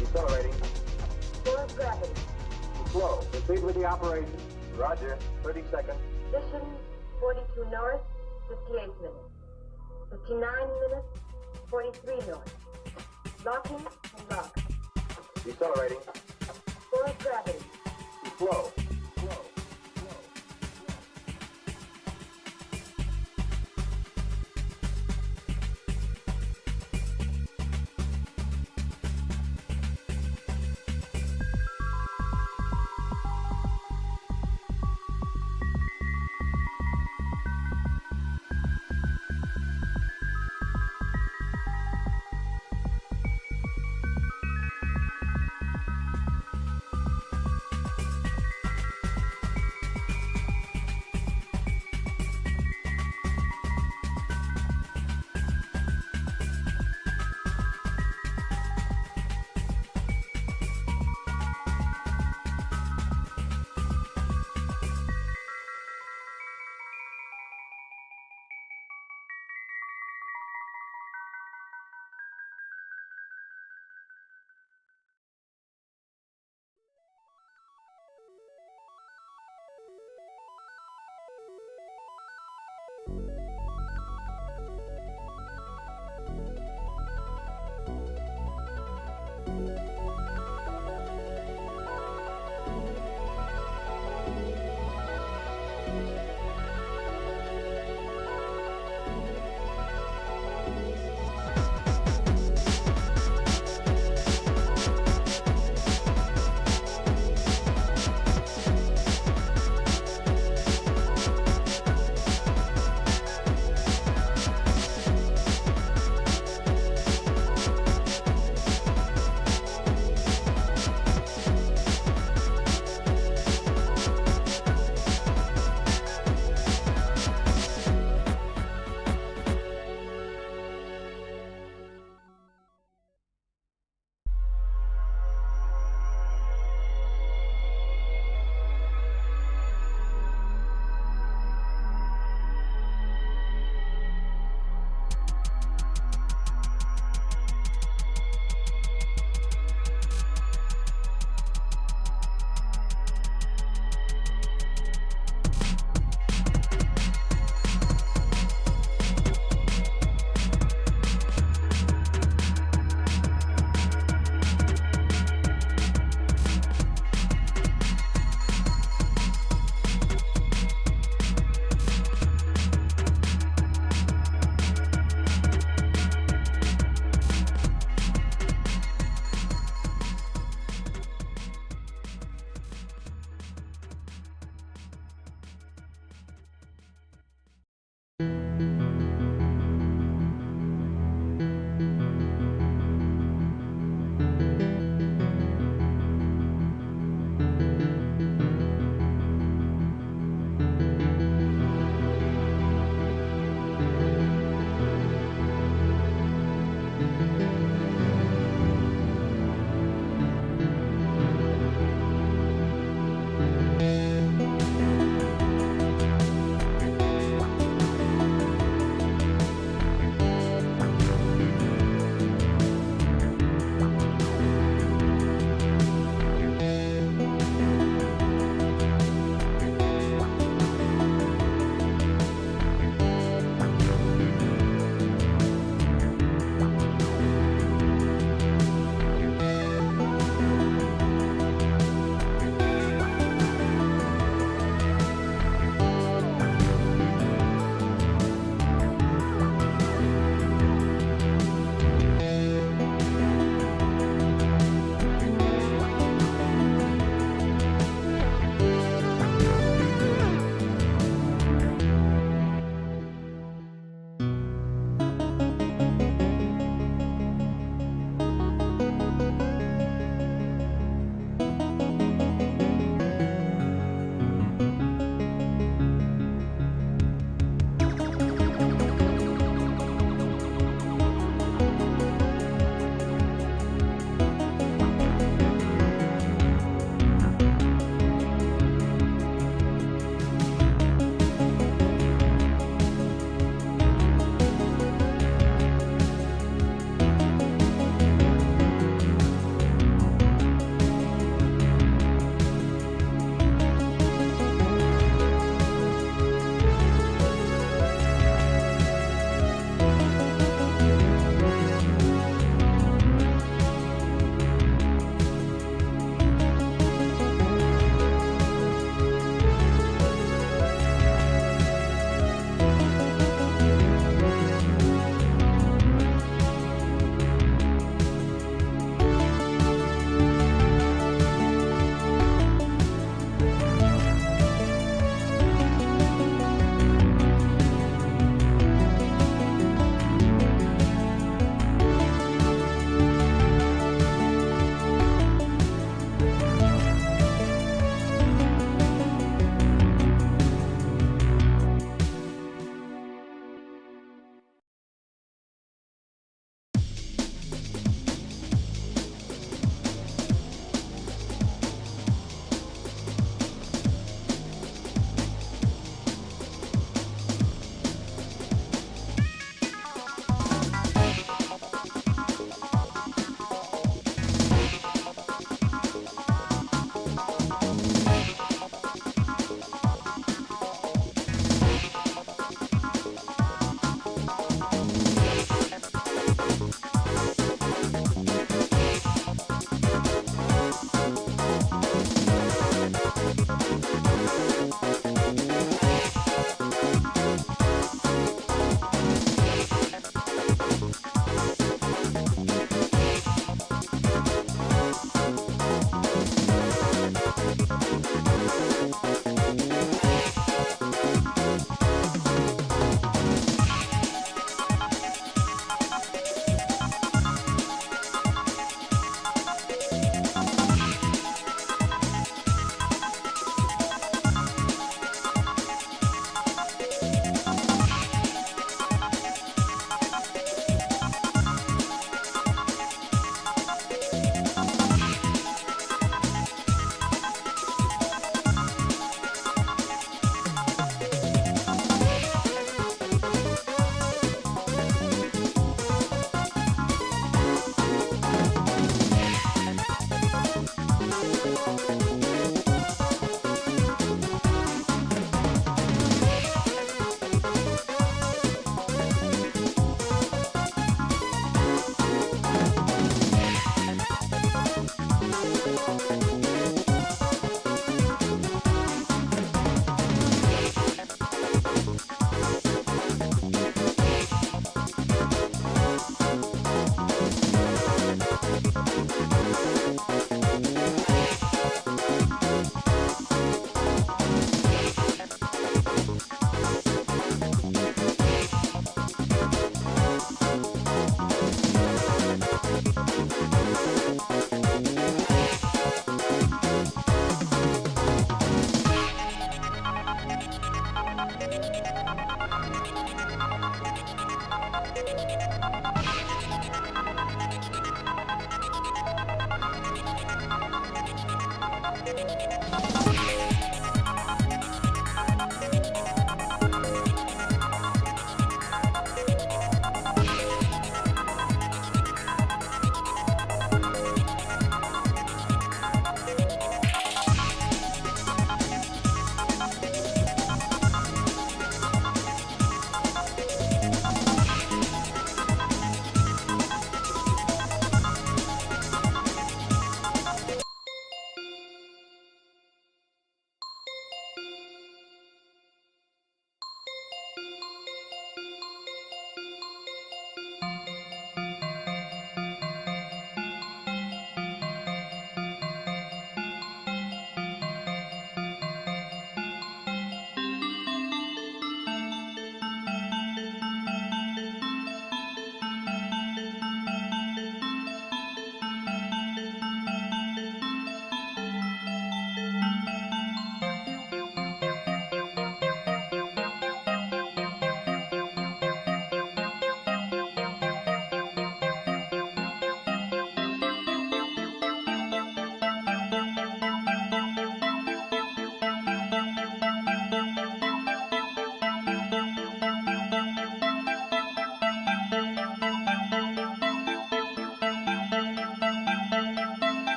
Decelerating. Full gravity. Slow. Proceed with the operation. Roger. 30 seconds. Position 42 north, 58 minutes. 59 minutes, 43 north. Locking and lock. Decelerating. Full gravity. Slow.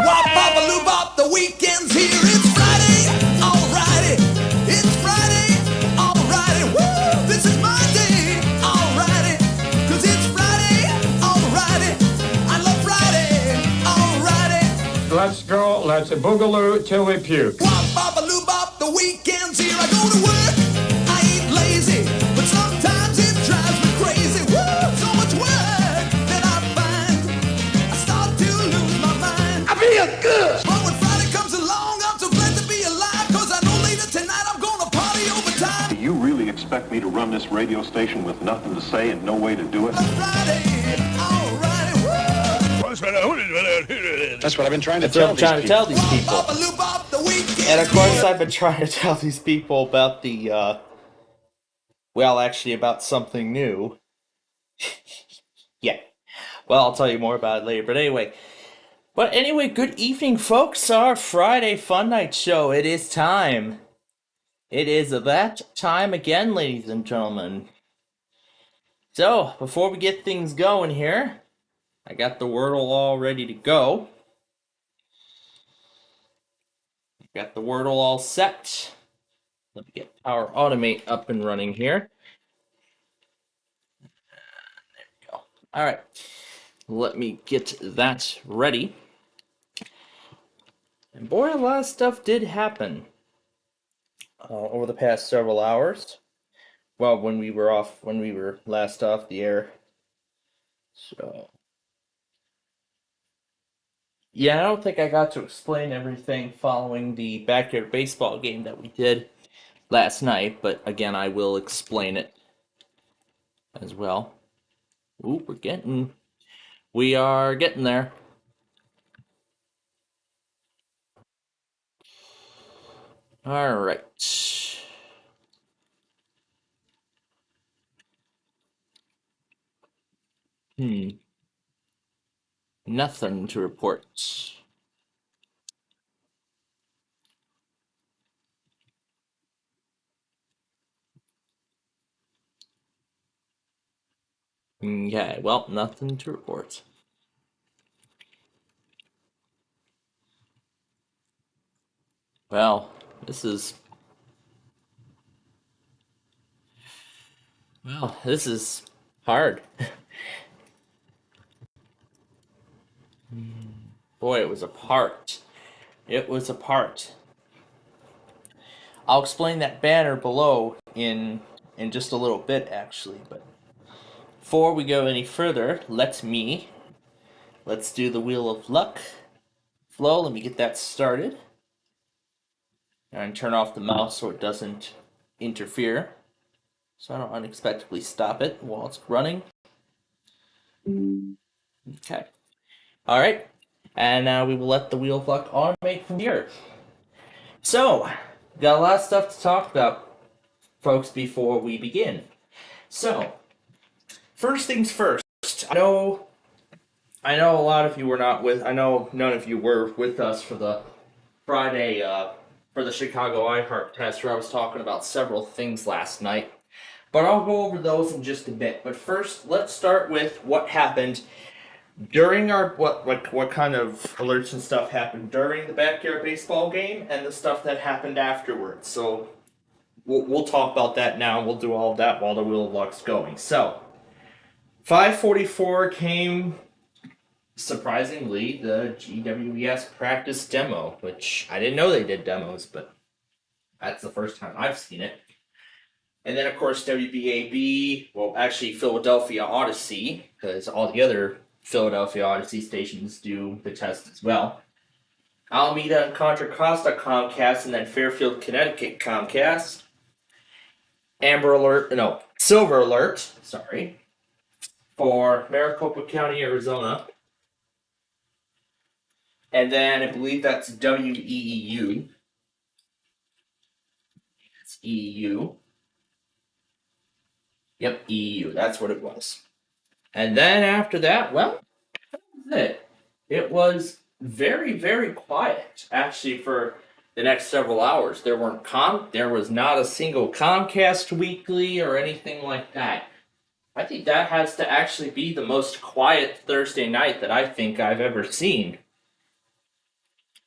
Wop-bop-a-loop-bop, the weekend's here. It's Friday, alrighty. It's Friday, alrighty. Woo! This is my day, alrighty. 'Cause it's Friday, alrighty. I love Friday, alrighty. Let's go, let's boogaloo till we puke. Wop-bop-a-loop-bop, the weekend's here. I go to work, I ain't lazy, but sometimes it drives me crazy. Woo! So much work that I find I start to lose my mind. I feel good. But when Friday comes along, I'm so glad to be alive, 'cause I know later tonight I'm gonna party overtime. You really expect me to run this radio station with nothing to say and no way to do it? Friday, alrighty, woo! That's what I've been trying to That's what tell I'm trying to tell these people. Wop-bop-a-loop-bop, the weekend's And of course, here. I've been trying to tell these people about the, well, actually about something new. Yeah. Well, I'll tell you more about it later, but anyway, good evening, folks. Our Friday Fun Night Show. It is time. It is that time again, ladies and gentlemen. So, before we get things going here, I got the Wordle all ready to go. Got the Wordle all set. Let me get Power Automate up and running here. There we go. All right. Let me get that ready. And boy, a lot of stuff did happen over the past several hours. Well, when we were last off the air. So, yeah, I don't think I got to explain everything following the backyard baseball game that we did last night, but again, I will explain it as well. Ooh, we are getting there. All right. Nothing to report. Okay, well, nothing to report. Well, this is hard. Boy, it was a part. It was a part. I'll explain that banner below in just a little bit, actually, but before we go any further, let's do the Wheel of Luck flow. Let me get that started. And turn off the mouse so it doesn't interfere. So I don't unexpectedly stop it while it's running. Okay. Alright. And now we will let the Wheel of Luck automate from here. So, got a lot of stuff to talk about, folks, before we begin. So, first things first. I know a lot of you were not with. I know none of you were with us for the Friday for the Chicago iHeart test, where I was talking about several things last night. But I'll go over those in just a bit. But first, let's start with what happened during our what kind of alerts and stuff happened during the backyard baseball game, and the stuff that happened afterwards. So we'll talk about that now. We'll do all of that while the Wheel of Luck's going. So 5:44 came, surprisingly, the GWES practice demo, which I didn't know they did demos, but that's the first time I've seen it. And then, of course, WBAB, well, actually Philadelphia Odyssey, because all the other Philadelphia Odyssey stations do the test as well. Alameda and Contra Costa Comcast, and then Fairfield, Connecticut Comcast. Silver Alert, sorry, for Maricopa County, Arizona. And then I believe that's WEEU. It's EEU. Yep, EEU, that's what it was. And then after that, well, that was it. It was very, very quiet, actually, for the next several hours. There was not a single Comcast Weekly or anything like that. I think that has to actually be the most quiet Thursday night that I think I've ever seen.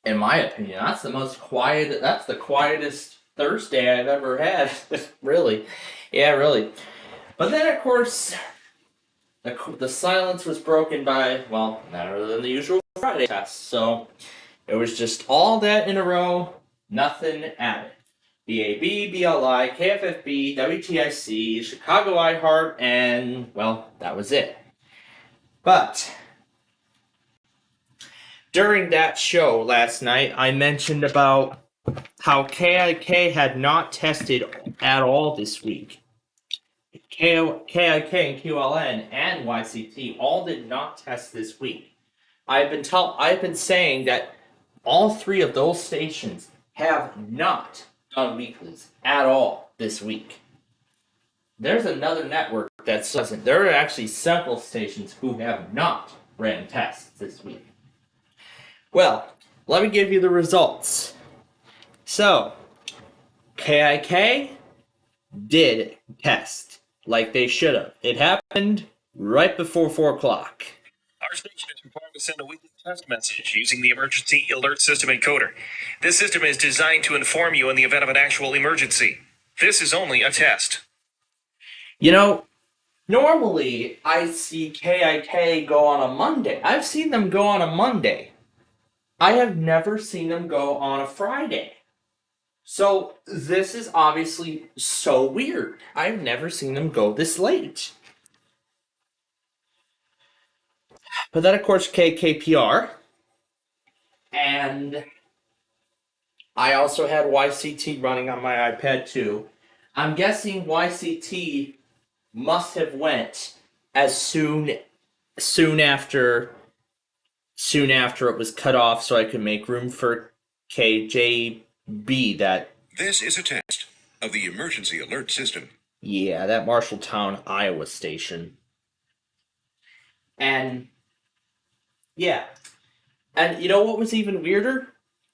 In my opinion, that's the most quiet. That's the quietest Thursday I've ever had. Really, yeah, really. But then, of course, the silence was broken by, well, none other than the usual Friday test. So it was just all that in a row, nothing added. BAB, BLI, KFFB, WTIC, Chicago iHeart, and, well, that was it. But during that show last night, I mentioned about how KIK had not tested at all this week. KIK and QLN and YCT all did not test this week. I've been saying that all three of those stations have not done weeklies at all this week. There's another network that doesn't. There are actually several stations who have not ran tests this week. Well, let me give you the results. So, KIK did test like they should have. It happened right before 4 o'clock. Our station is required to send a weekly test message using the Emergency Alert System encoder. This system is designed to inform you in the event of an actual emergency. This is only a test. You know, normally I see KIK go on a Monday. I've seen them go on a Monday. I have never seen them go on a Friday. So this is obviously so weird. I've never seen them go this late. But then, of course, KKPR. And I also had YCT running on my iPad too. I'm guessing YCT must have went as soon after it was cut off, so I could make room for KJB. That This is a test of the Emergency Alert System. Yeah, that Marshalltown, Iowa station. And yeah. And you know what was even weirder?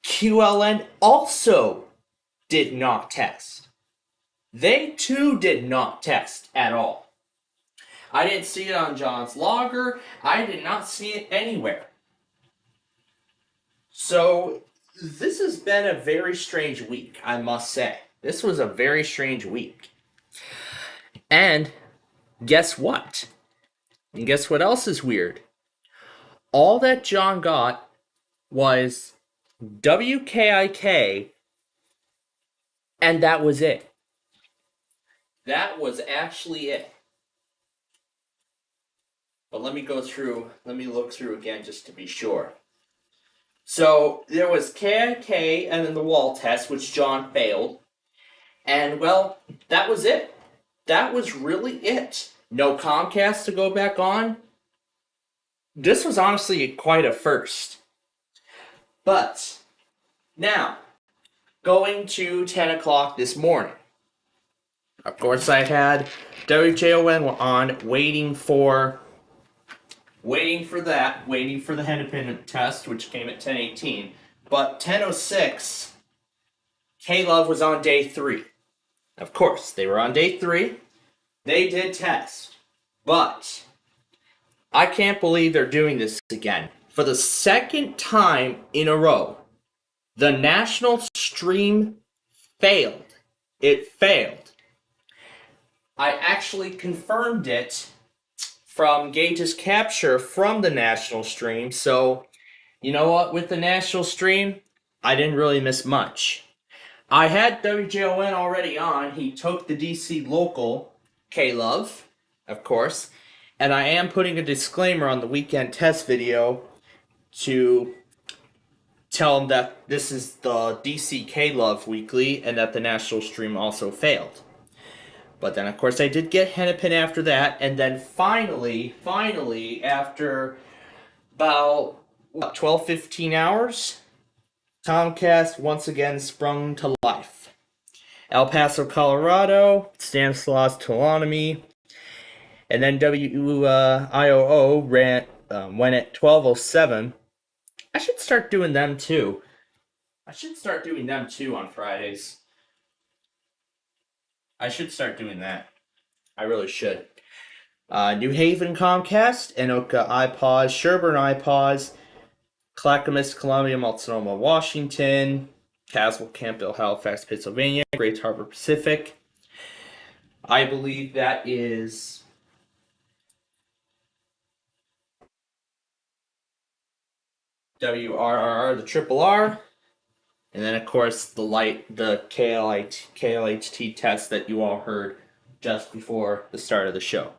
QLN also did not test. They too did not test at all. I didn't see it on John's logger. I did not see it anywhere. So this has been a very strange week, I must say. This was a very strange week. And guess what? And guess what else is weird? All that John got was WKIK, and that was it. That was actually it. But let me look through again just to be sure. So there was KIK and then the wall test, which John failed. And well, that was it. That was really it. No Comcast to go back on. This was honestly quite a first. But now, going to 10 o'clock this morning. Of course, I had WJON on waiting for the Hennepin test, which came at 10:18. But 10:06, K-Love was on day 3. Of course, they were on day 3. They did test. But I can't believe they're doing this again. For the second time in a row, the national stream failed. It failed. I actually confirmed it from Gage's capture from the national stream, so you know what, with the national stream, I didn't really miss much. I had WJON already on. He took the DC local, K-Love, of course, and I am putting a disclaimer on the weekend test video to tell him that this is the DC K-Love weekly and that the national stream also failed. But then, of course, I did get Hennepin after that, and then finally, after about 12-15 hours, Comcast once again sprung to life. El Paso, Colorado, Stanislaus Tuolumne, and then WIOO went at 12:07. I should start doing them too. On Fridays. I should start doing that. I really should. New Haven Comcast, Anoka iPause, Sherburne iPause, Clackamas, Columbia, Multnomah, Washington, Caswell, Campbell, Halifax, Pennsylvania, Great Harbor Pacific. I believe that is WRRR, the Triple R, and then of course the KLHT test that you all heard just before the start of the show.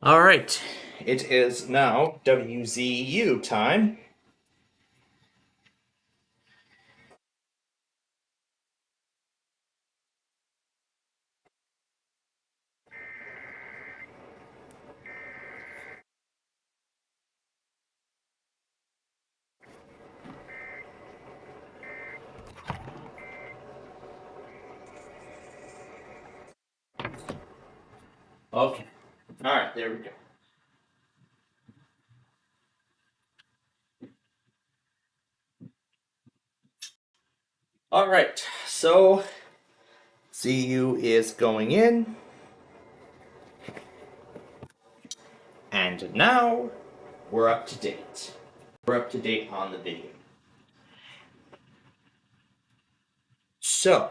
All right, it is now WZU time. Okay. All right, there we go. All right, so ZU is going in. And now we're up to date. We're up to date on the video. So,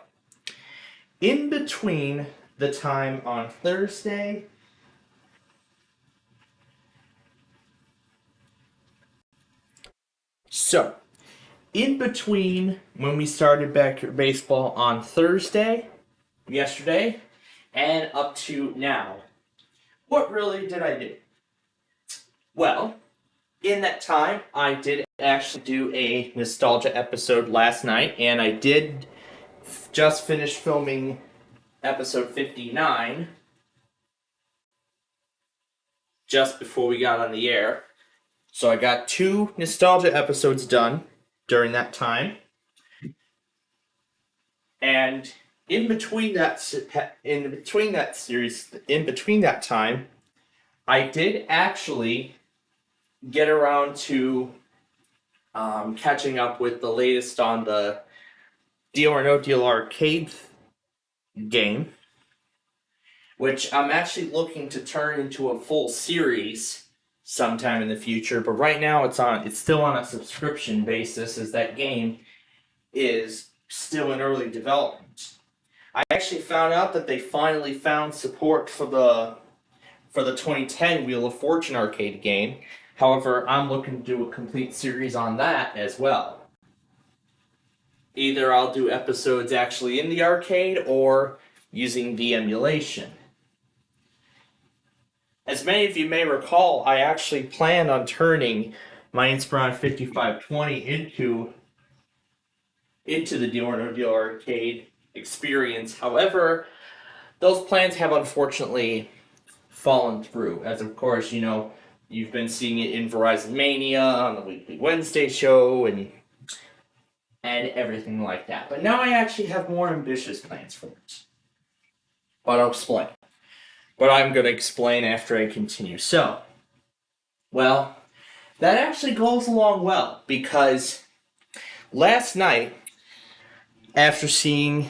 in between the time on Thursday in between when we started back baseball on Thursday, yesterday, and up to now, what really did I do? Well, in that time, I did actually do a nostalgia episode last night, and I did just finish filming episode 59 just before we got on the air. So I got 2 nostalgia episodes done during that time. And in between that time, I did actually get around to catching up with the latest on the Deal or No Deal arcade game, which I'm actually looking to turn into a full series sometime in the future. But right now, it's still on a subscription basis, as that game is still in early development. I actually found out that they finally found support for the 2010 Wheel of Fortune arcade game. However, I'm looking to do a complete series on that as well. Either I'll do episodes actually in the arcade or using the emulation. As many of you may recall, I actually planned on turning my Inspiron 5520 into the Deal or No Deal arcade experience. However, those plans have unfortunately fallen through, as of course, you've been seeing it in Verizon Mania on the Weekly Wednesday show and everything like that. But now I actually have more ambitious plans for it. But I'll explain. But I'm going to explain after I continue. So, well, that actually goes along well, because last night, after seeing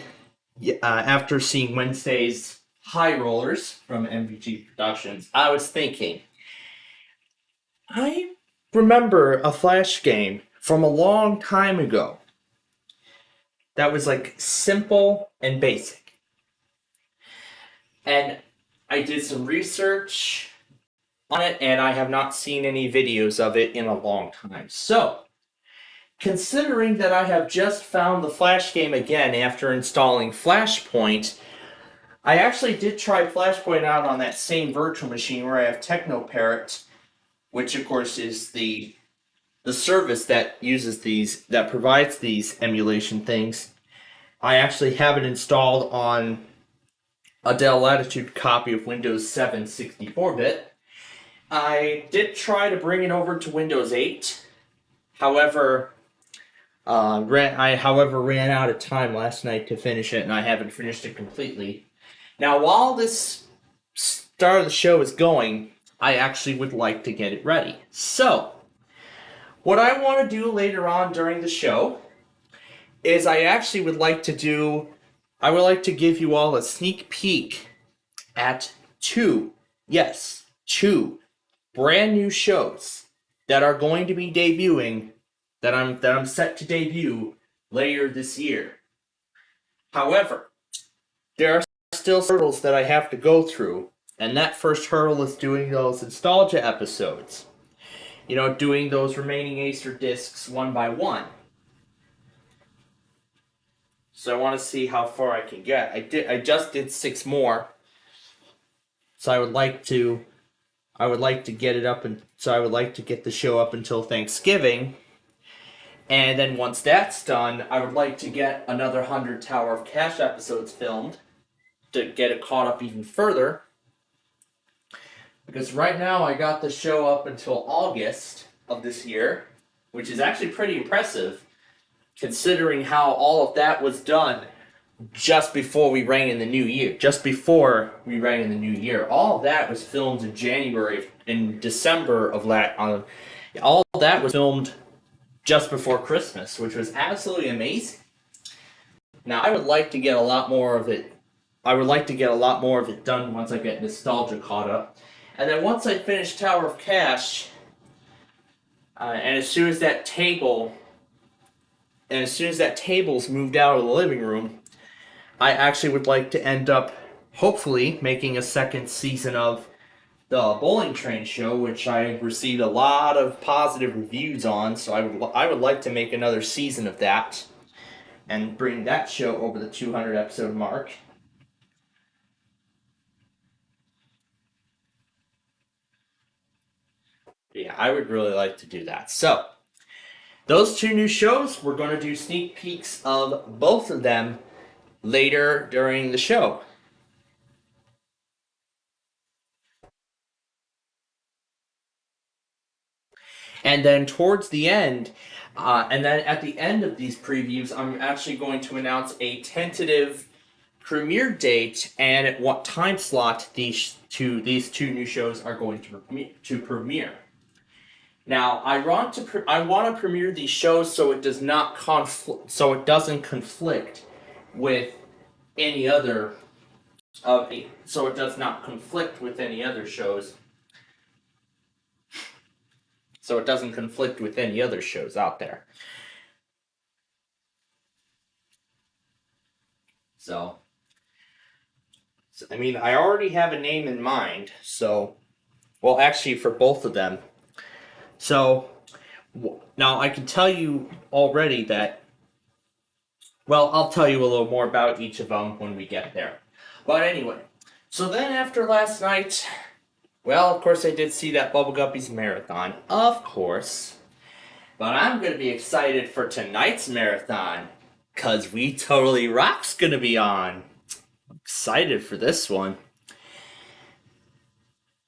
Wednesday's High Rollers from MVG Productions, I was thinking, I remember a Flash game from a long time ago that was like simple and basic. And I did some research on it, and I have not seen any videos of it in a long time. So, considering that I have just found the Flash game again after installing Flashpoint, I actually did try Flashpoint out on that same virtual machine where I have TechnoParrot, which of course is the service that provides these emulation things. I actually have it installed on a Dell Latitude copy of Windows 7 64-bit. I did try to bring it over to Windows 8. However, I ran out of time last night to finish it, and I haven't finished it completely. Now, while this start of the show is going, I actually would like to get it ready. So, what I want to do later on during the show is I would like to give you all a sneak peek at two brand new shows that are going to be debuting, that I'm set to debut later this year. However, there are still hurdles that I have to go through, and that first hurdle is doing those nostalgia episodes. Doing those remaining Acer discs one by one. So I want to see how far I can get. I just did 6 more. So I would like to get it up, and so I would like to get the show up until Thanksgiving. And then once that's done, I would like to get another 100 Tower of Cash episodes filmed to get it caught up even further. Because right now I got the show up until August of this year, which is actually pretty impressive, considering how all of that was done just before we rang in the new year. All of that was filmed in December of all of that was filmed just before Christmas, which was absolutely amazing. Now, I would like to get a lot more of it done once I get nostalgia caught up. And then once I finish Tower of Cash, and as soon as that table's moved out of the living room, I actually would like to end up, hopefully, making a second season of the Bowling Train show, which I received a lot of positive reviews on, so I would like to make another season of that, and bring that show over the 200 episode mark. Yeah, I would really like to do that. So, those 2 new shows, we're going to do sneak peeks of both of them later during the show. And then towards the end, and then at the end of these previews, I'm actually going to announce a tentative premiere date and at what time slot these two new shows are going to premiere. Now, I want to premiere these shows so it doesn't conflict with any other so it does not conflict with any other shows. So it doesn't conflict with any other shows out there. So I mean, I already have a name in mind, well, actually, for both of them. So, now I can tell you already that, well, I'll tell you a little more about each of them when we get there. But anyway, so then after last night, well, of course I did see that Bubble Guppies marathon, of course. But I'm going to be excited for tonight's marathon, because We Totally Rock's going to be on. I'm excited for this one.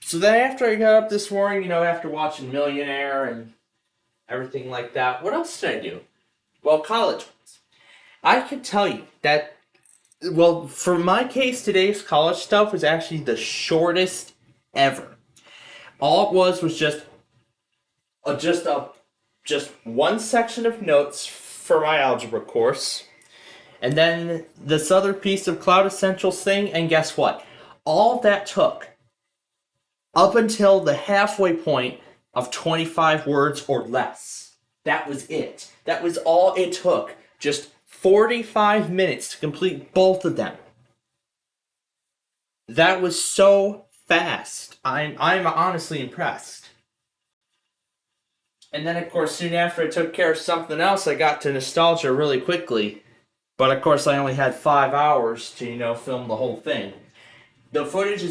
So then after I got up this morning, after watching Millionaire and everything like that, what else did I do? Well, college ones. I can tell you that, well, for my case, today's college stuff was actually the shortest ever. All it was just one section of notes for my algebra course, and then this other piece of Cloud Essentials thing, and guess what? All that took up until the halfway point of 25 words or less. That was it. That was all it took. Just 45 minutes to complete both of them. That was so fast. I'm honestly impressed. And then, of course, soon after I took care of something else, I got to nostalgia really quickly. But, of course, I only had 5 hours to, film the whole thing. The footage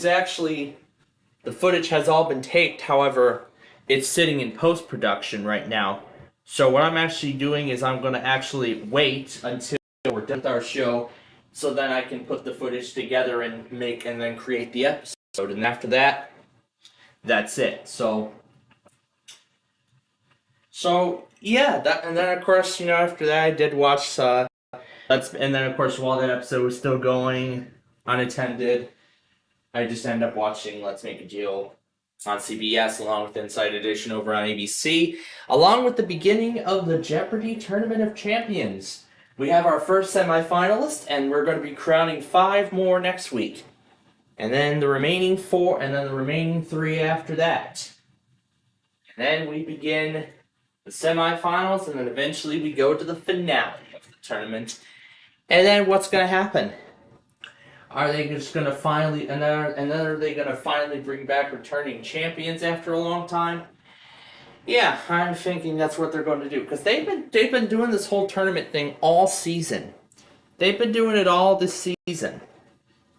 has all been taped, however, it's sitting in post-production right now. So what I'm actually doing is I'm going to actually wait until we're done with our show so then I can put the footage together and then create the episode. And after that, that's it. So yeah, and then of course, after that I did watch, and then of course while that episode was still going, unattended, I just ended up watching Let's Make a Deal on CBS, along with Inside Edition over on ABC, along with the beginning of the Jeopardy! Tournament of Champions. We have our first semifinalist, and we're going to be crowning 5 more next week. And then the remaining 4, and then the remaining 3 after that. And then we begin the semifinals, and then eventually we go to the finale of the tournament. And then what's going to happen? Are they just going to finally, and then are they going to finally bring back returning champions after a long time? Yeah, I'm thinking that's what they're going to do, because they've been doing this whole tournament thing all season. They've been doing it all this season.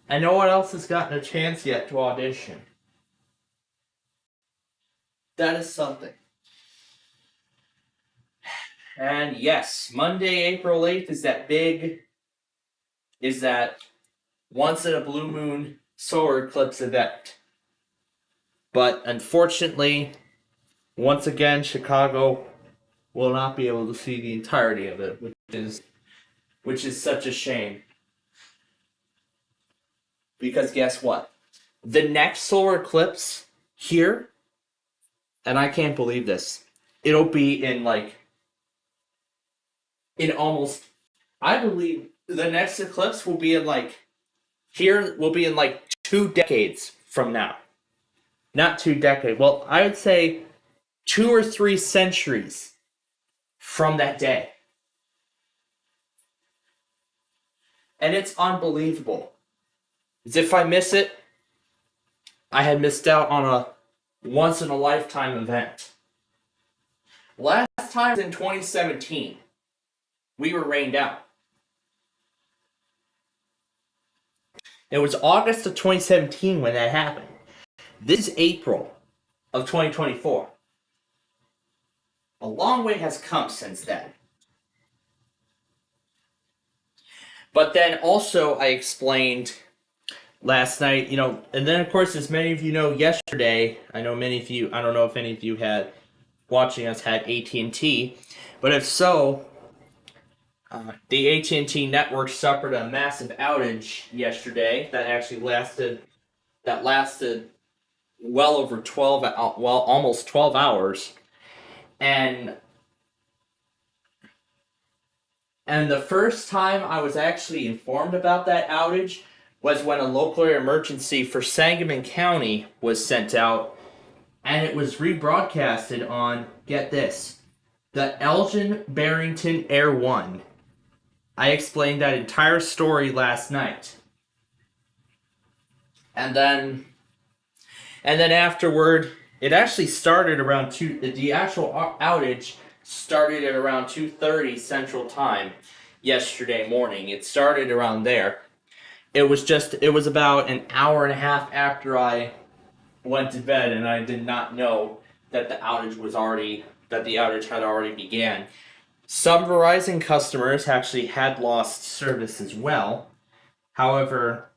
And no one else has gotten a chance yet to audition. That is something. And yes, Monday, April 8th is that once in a blue moon solar eclipse event. But unfortunately, once again, Chicago will not be able to see the entirety of it, which is such a shame. Because guess what? The next solar eclipse here, and I can't believe this, it'll be I believe the next eclipse will be in 2 decades from now. Not 2 decades. Well, I would say 2 or 3 centuries from that day. And it's unbelievable. As if I miss it, I had missed out on a once-in-a-lifetime event. Last time was in 2017. We were rained out. It was August of 2017 when that happened. This is April of 2024. A long way has come since then. But then also I explained last night, and then of course, as many of you know, yesterday, I know many of you, I don't know if any of you watching us had AT&T, but if so, The AT&T network suffered a massive outage yesterday that actually lasted well over almost 12 hours. And the first time I was actually informed about that outage was when a local emergency for Sangamon County was sent out, and it was rebroadcasted on, get this, the Elgin Barrington Air 1. I explained that entire story last night. And then afterward, it actually started around the actual outage started at around 2:30 Central Time yesterday morning. It started around there. It was about an hour and a half after I went to bed, and I did not know that the outage had already began. Some Verizon customers actually had lost service as well. However,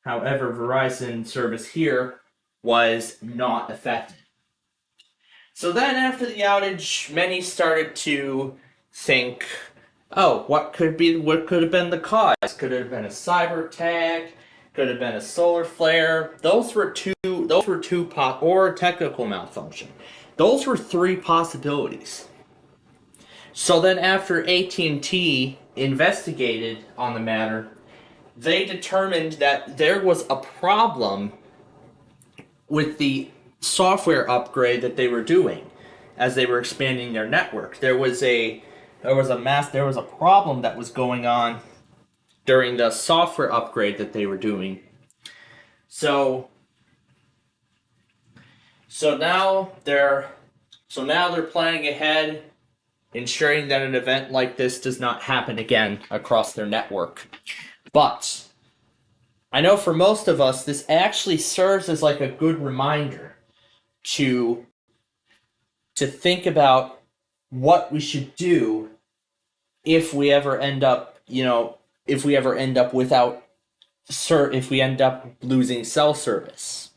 Verizon service here was not affected. So then after the outage, many started to think, oh, what could have been the cause? Could it have been a cyber attack? Could have been a solar flare? Or a technical malfunction. Those were three possibilities. So then after AT&T investigated on the matter, they determined that there was a problem with the software upgrade that they were doing as they were expanding their network. There was a problem that was going on during the software upgrade that they were doing. So now they're planning ahead, ensuring that an event like this does not happen again across their network. But I know for most of us, this actually serves as like a good reminder to think about what we should do if we ever end up losing cell service,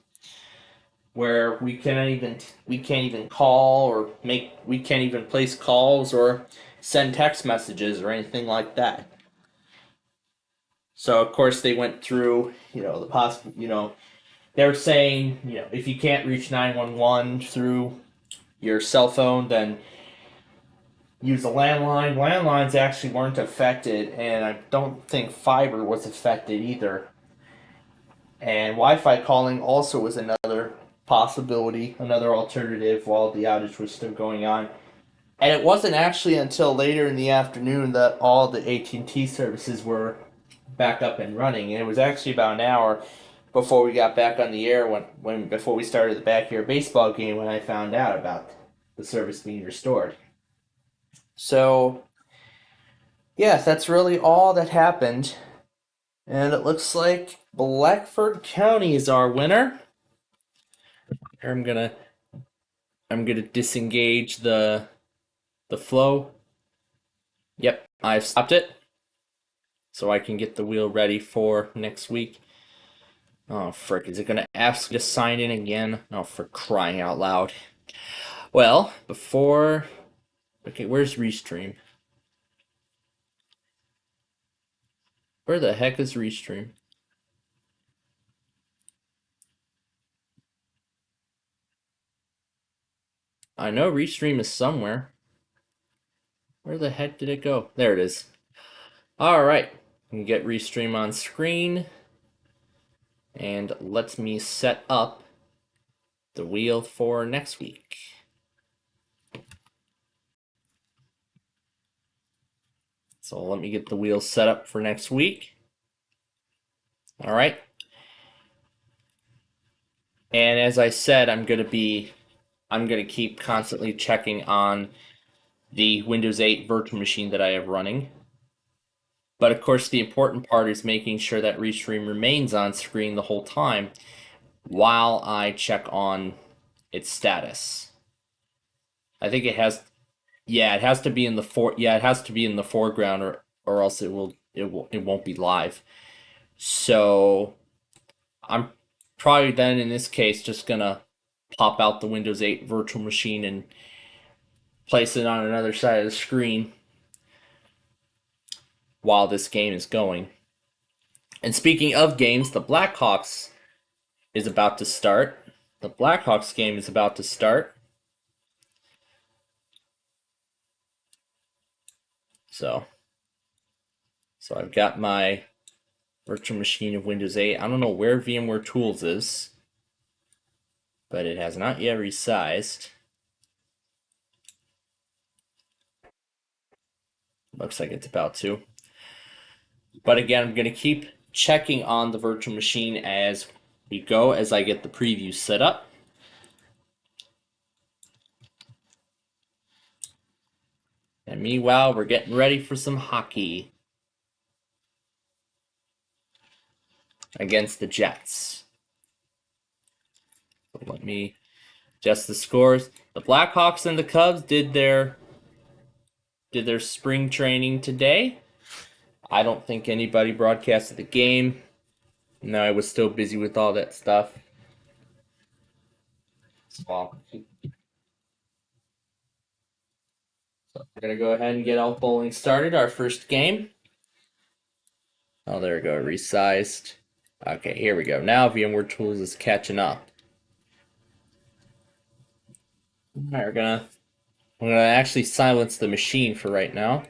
where we can't even call or we can't even place calls or send text messages or anything like that. So of course they went through, the possible, they were saying, if you can't reach 911 through your cell phone, then use a landline. Landlines actually weren't affected, and I don't think fiber was affected either. And Wi-Fi calling also was another possibility, another alternative while the outage was still going on. And it wasn't actually until later in the afternoon that all the AT&T services were back up and running. And it was actually about an hour before we got back on the air before we started the backyard baseball game when I found out about the service being restored. So, yeah, that's really all that happened. And it looks like Blackford County is our winner. I'm gonna disengage the flow. Yep, I've stopped it, so I can get the wheel ready for next week. Oh, frick, is it gonna ask me to sign in again? Oh, for crying out loud. Well, okay, where's Restream? Where the heck is Restream? I know Restream is somewhere. Where the heck did it go? There it is. Alright, we can get Restream on screen. And lets me set up the wheel for next week. So let me get the wheel set up for next week. All right. And as I said, I'm going to keep constantly checking on the Windows 8 virtual machine that I have running. But of course, the important part is making sure that Restream remains on screen the whole time while I check on its status. I think it has to be in the foreground or else it won't be live. So I'm probably then in this case just gonna pop out the Windows 8 virtual machine and place it on another side of the screen while this game is going. And speaking of games, the Blackhawks is about to start. The Blackhawks game is about to start. So I've got my virtual machine of Windows 8. I don't know where VMware Tools is, but it has not yet resized. Looks like it's about to. But again, I'm going to keep checking on the virtual machine as we go, as I get the preview set up. And meanwhile, we're getting ready for some hockey against the Jets. So let me adjust the scores. The Blackhawks and the Cubs did their spring training today. I don't think anybody broadcasted the game. No, I was still busy with all that stuff. So we're going to go ahead and get all bowling started. Our first game. Oh, there we go. Resized. Okay, here we go. Now VMware Tools is catching up. All right, I'm gonna actually silence the machine for right now.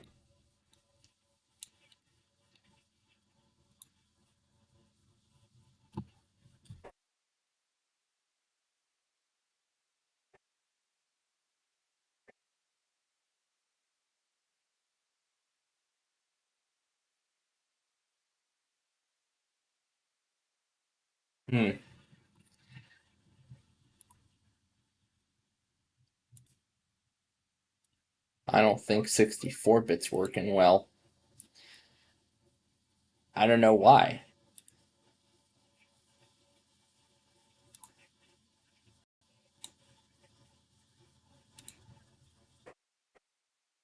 I don't think 64-bit's working well. I don't know why.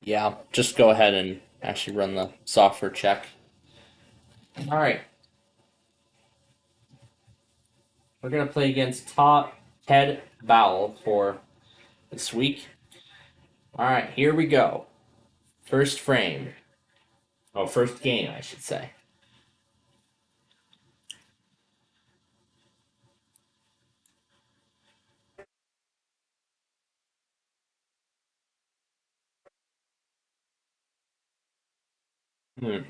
Yeah, just go ahead and actually run the software check. All right. We're going to play against Ted Bowell for this week. All right, here we go. First frame. Oh, first game, I should say.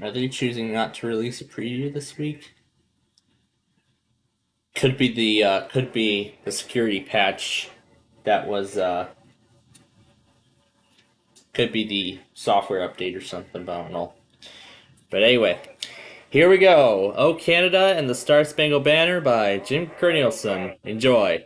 Are they choosing not to release a preview this week? Could be the security patch that was could be the software update or something, but I don't know. But anyway, here we go. Oh Canada and the Star Spangled Banner by Jim Cornelison. Enjoy.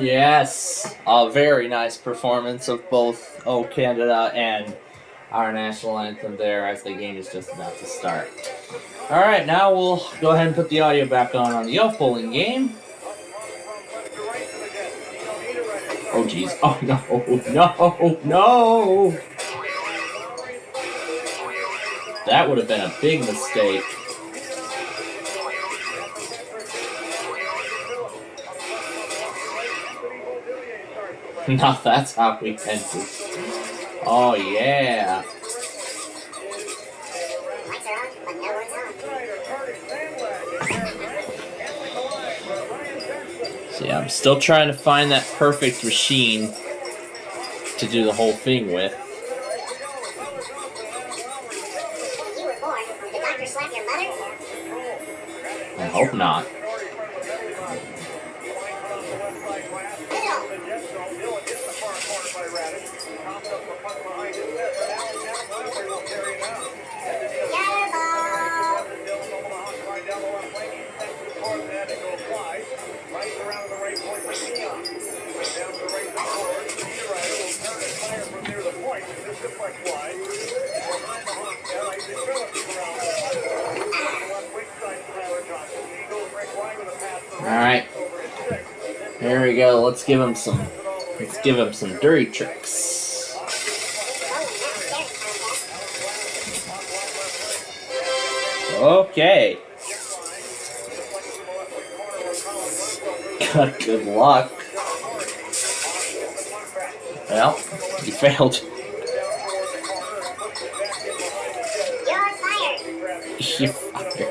Yes, a very nice performance of both O Canada and our national anthem there as the game is just about to start. Alright, now we'll go ahead and put the audio back on the elf bowling game. Oh jeez, oh no. That would have been a big mistake. Now that's how we end this. Oh yeah. See, I'm still trying to find that perfect machine to do the whole thing with. You were born. Did the doctor slap your mother? I hope not. Alright. There we go. Let's give him some dirty tricks. Okay. Good luck. Well, you failed. You're fired. You're fired.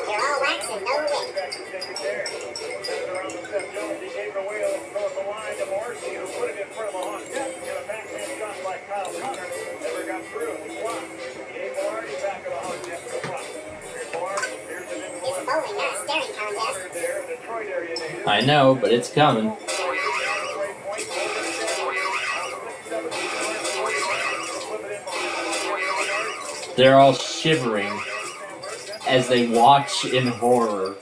They're all wax and no wick. It's bowling, not a staring contest. I know, but it's coming. They're all shivering as they watch in horror.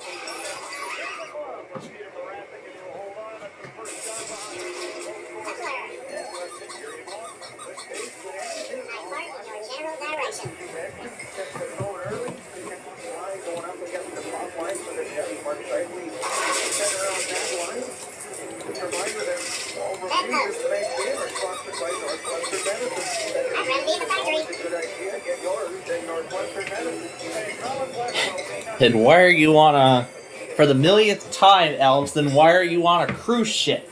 Then why are you on a, for the millionth time, elves, then why are you on a cruise ship?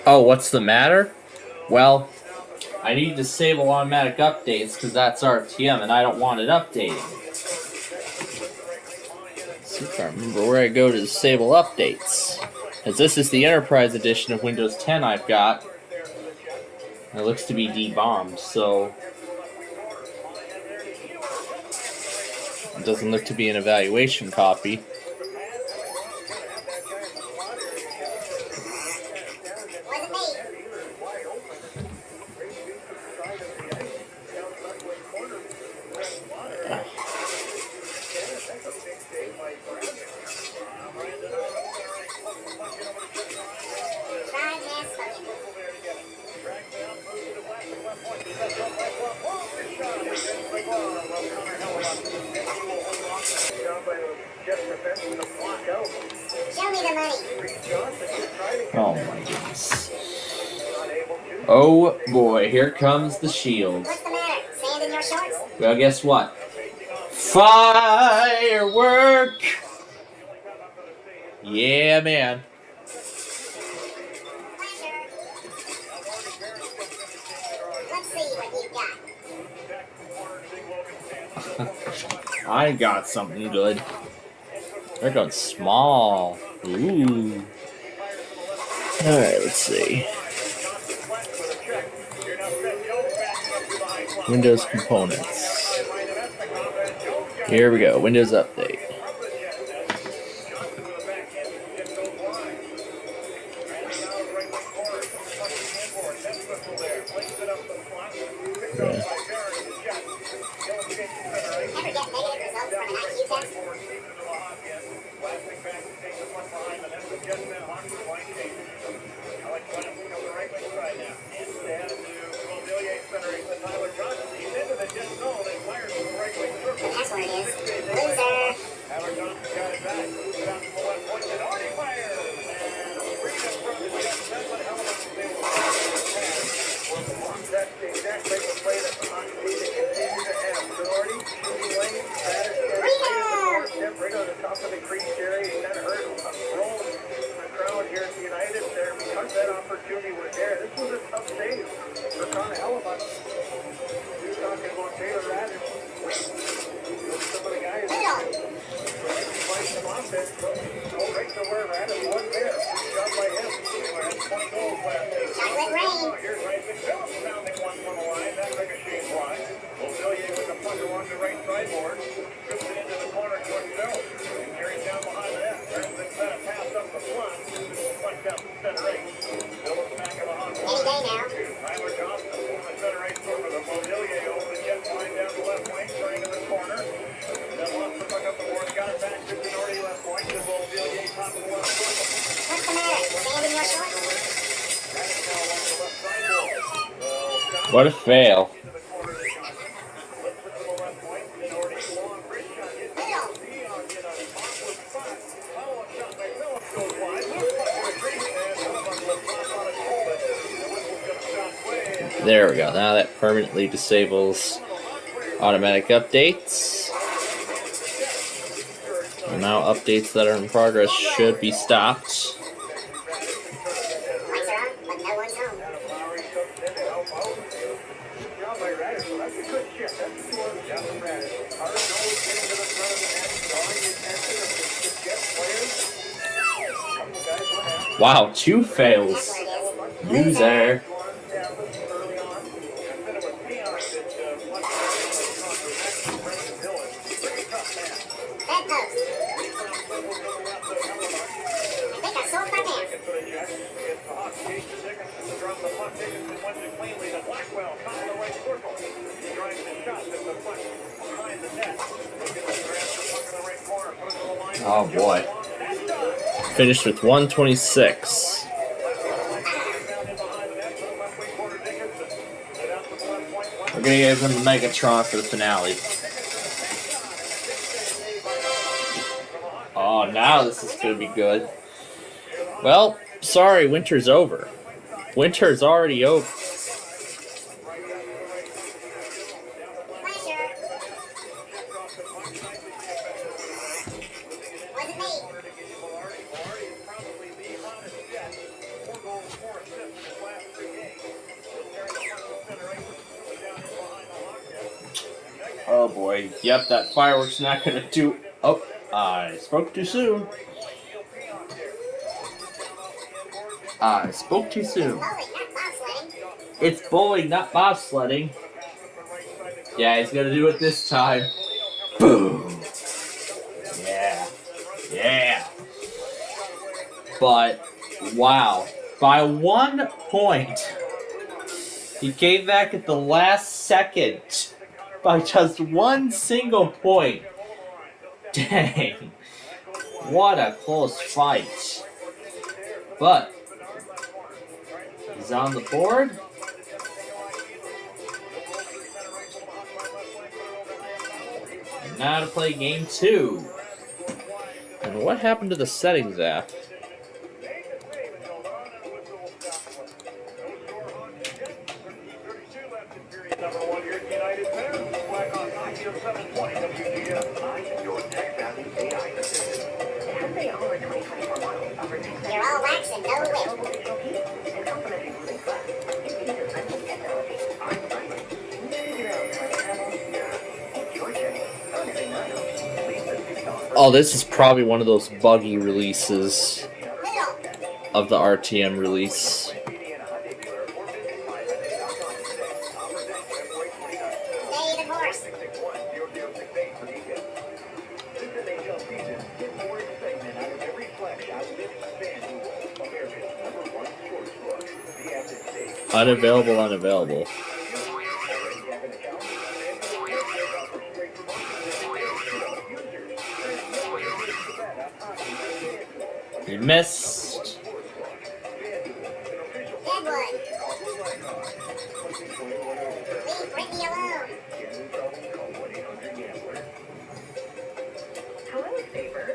Oh, what's the matter? Well, I need to disable automatic updates because that's RTM and I don't want it updating. Let's see if I remember where I go to disable updates. As this is the Enterprise Edition of Windows 10 I've got. It looks to be debombed, so it doesn't look to be an evaluation copy. Oh my goodness. Oh boy, here comes the shield. What's the matter? Sand in your shorts? Well, guess what? Firework! Yeah, man. I got something good. They're going small. Ooh. Alright, let's see. Windows components. Here we go. Windows Update. Yeah. What a fail. There we go. Now that permanently disables automatic updates. And now updates that are in progress should be stopped. Wow, 2 fails. Loser. Oh boy. Finished with 126. We're gonna give him the Megatron for the finale. Oh, now this is gonna be good. Well, sorry, winter's over. Winter's already over. Oh boy, yep, that firework's not gonna do... Oh, I spoke too soon. I spoke too soon. It's bowling, not bobsledding. Yeah, he's gonna do it this time. Boom! Yeah. Yeah. But, wow. By 1 point, he came back at the last second. By just 1 single point. Dang. What a close fight. But he's on the board. And now to play game 2. And what happened to the settings app? They're all wax and no whip. Oh, this is probably one of those buggy releases of the RTM release. Stay the course. Unavailable, unavailable. You missed. Deadwood. Leave Brittany alone. Hello, Saver.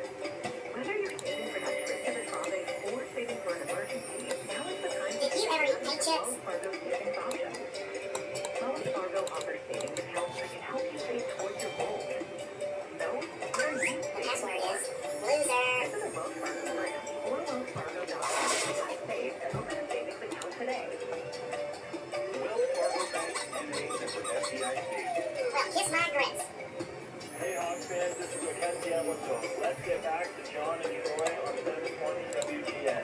Whether you're saving for that trip to the tropics or saving for an emergency, now is the time Did you ever eat paint chips? Wells Fargo savings options. Wells Fargo offers savings accounts that can help you save towards your goals. So, where are you? The password is loser. Visit a Wells Fargo branch or wellsfargo.com/save and open a savings account today. Well, kiss my grits. Hey, Hawks fans, this is Mackenzie Edwardson. Let's get back to John and Troy on 720 WGN.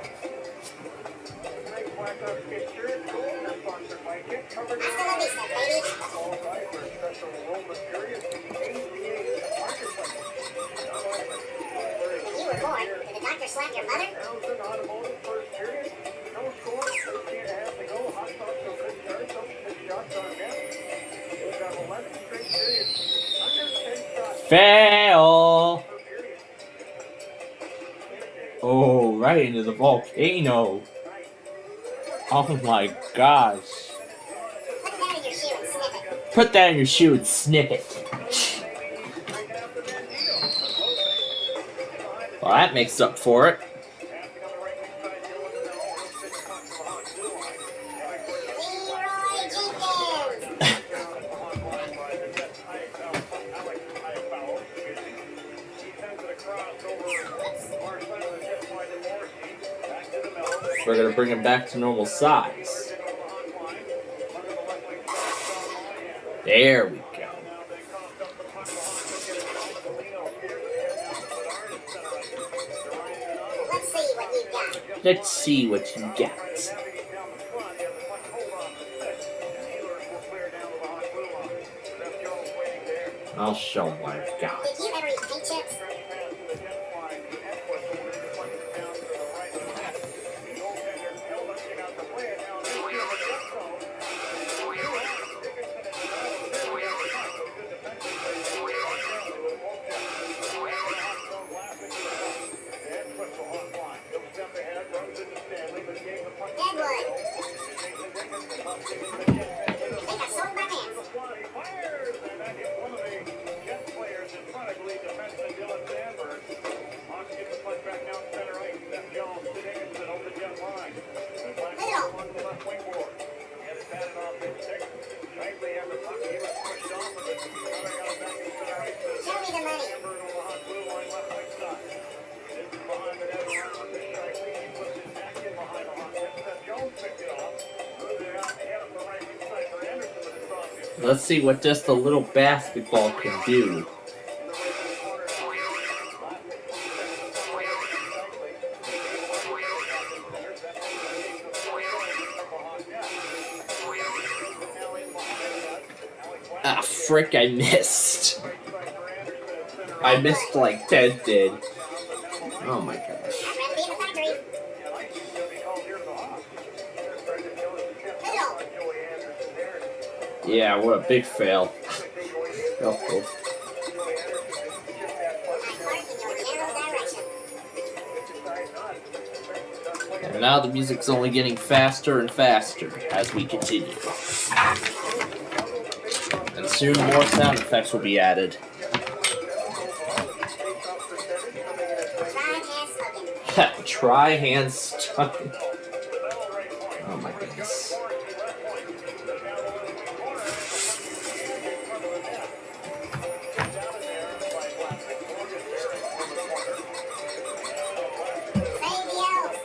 Tonight's Blackhawks fixture is gold. They're sponsored by Get Covered. Hasta la vista, baby. All right, for a special enrollment period, the ACA Marketplace. When you were born, did the doctor slap your mother? 1,000 automotive first period. No score, 13.5 to go. Hot Sox go good start. So 6 shots on net. We've got 11 straight periods. Under 10 shots. Fail. Oh, right into the volcano. Oh my gosh. Put that in your shoe and sniff it. Put that in your shoe and snip it. Well, that makes up for it. Leroy Jenkins. We're going to bring him back to normal size. There we go. Let's see what you got. Let's see what you got. I'll show him what I've got. Did you ever eat paint chips? Deadwood. I think I sold my pants. Show me the money. Let's see what just a little basketball can do. Ah, frick, I missed. I missed like Ted did. Oh my gosh. I'd rather be in the factory. Middle. Yeah, what a big fail. Oh, I bark in your general direction. and now the music's only getting faster and faster as we continue. And soon more sound effects will be added. Try and spoken. Try hand stuck. Oh my goodness. Save the elves.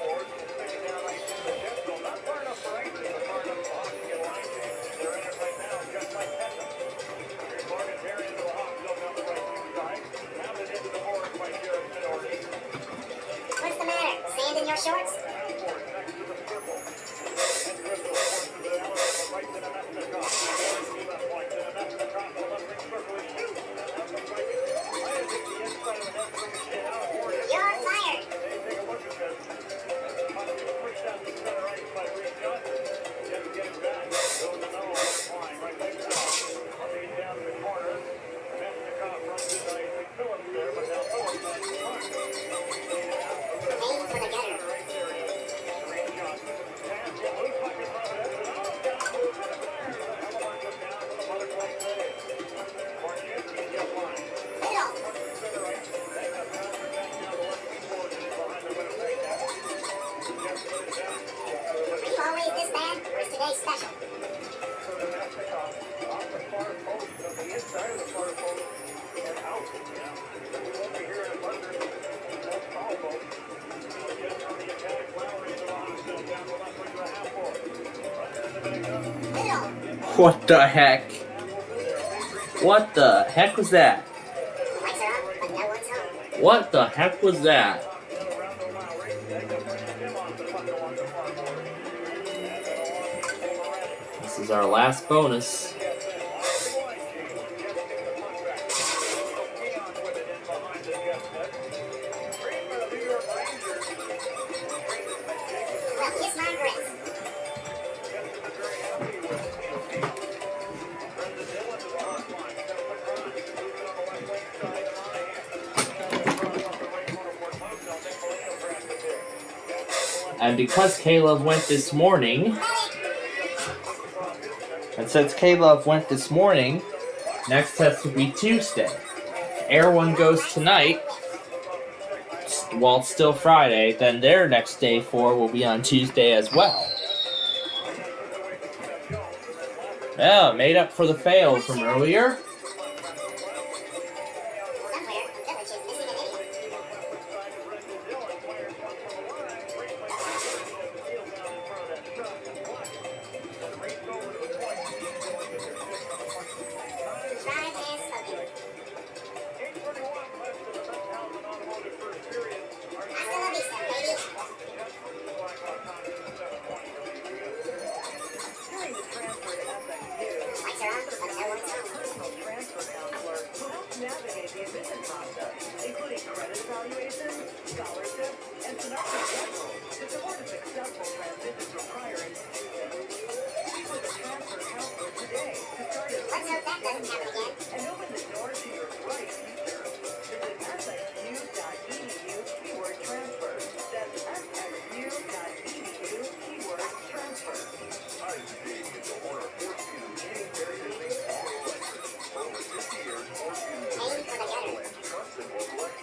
What the heck? What the heck was that? Lights are up, but no one's home. What the heck was that? This is our last bonus. Well, kiss my grits. And because Caleb went this morning, and since Caleb went this morning, next test will be Tuesday. If Air One goes tonight, while it's still Friday, then their next day 4 will be on Tuesday as well. Yeah, made up for the fail from earlier. Somewhere, a village is missing an idiot. Tried and spoken. Hasta la vista, baby. During the transfer to FXU, Lights are on, but no one's home. personal transfer counselor who helps navigate the admission process, including credit evaluation, scholarship, and semester schedule to support a successful transition from prior institution. Speak with a transfer counselor today to start a Let's hope that doesn't happen again. and open the door to your bright future. Visit fxu.edu keyword transfer. That's fxu.edu keyword transfer. Aim for the gutter.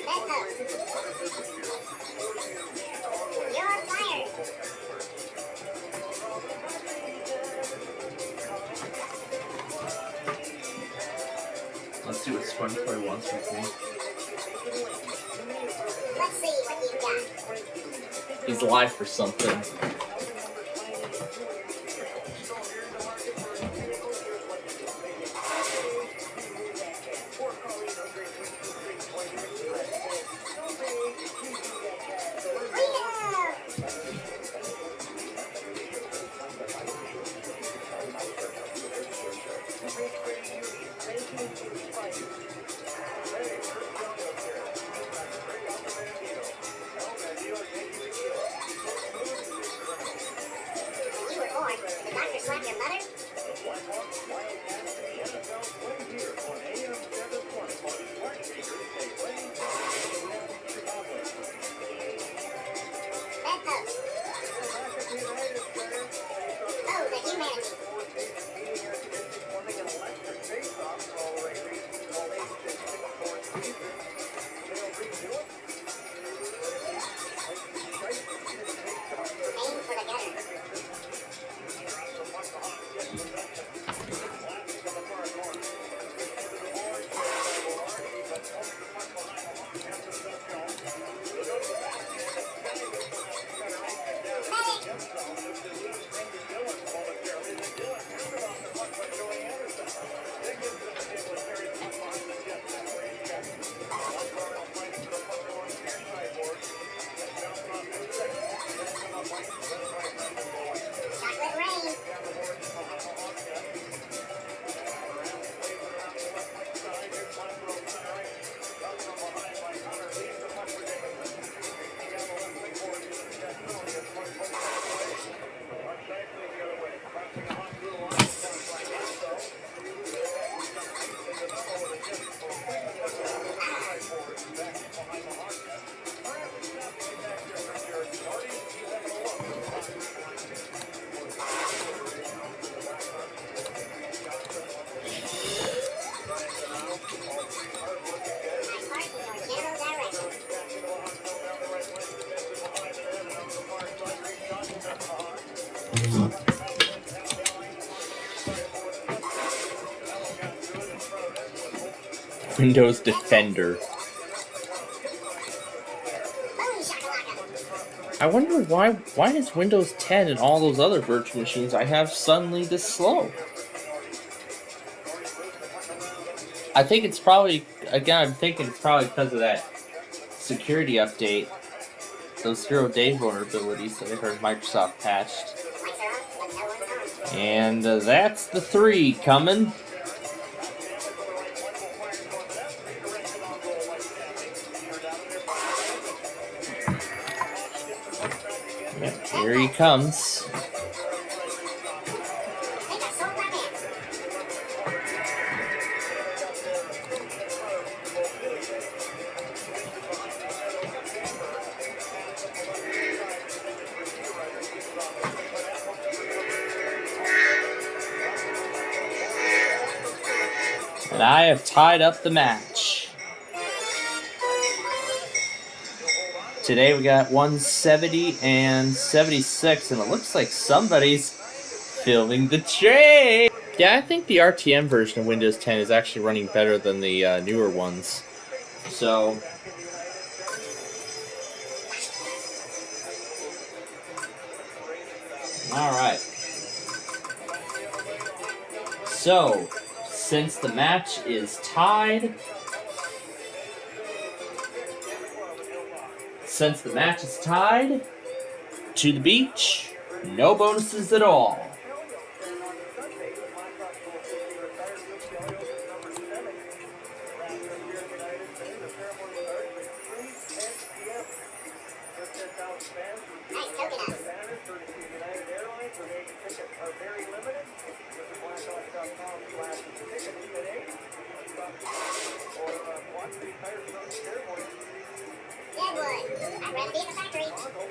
Bedpost. You're fired. Let's see what SpongeBob wants with me. Let's see what you've got. He's live for something. You were born. Did the doctor slap your mother? Bedpost. Oh, the humanity. Windows Defender. Boom shakalaka. I wonder why is Windows 10 and all those other virtual machines I have suddenly this slow? I think it's probably, again, I'm thinking it's probably because of that security update. Those 0-day vulnerabilities that I heard Microsoft patched. Lights are on, but no one's on. And that's the 3 coming. Yep, here he comes. I think I sold my man. And I have tied up the match. Today we got 170 and 76, and it looks like somebody's filming the trade. Yeah, I think the RTM version of Windows 10 is actually running better than the newer ones. So, alright. So, since the match is tied, to the beach, no bonuses at all. Nice coconuts. Deadwood. I'd rather be in the factory. Poodle.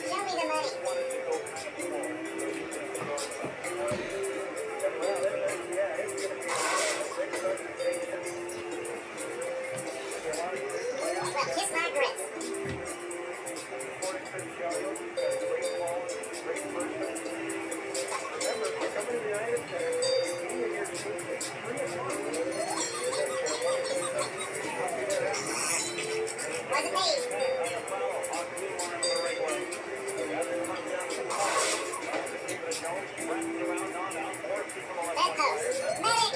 Show me the money. Well, kiss my grits. Wasn't me. Bedpost. Medic.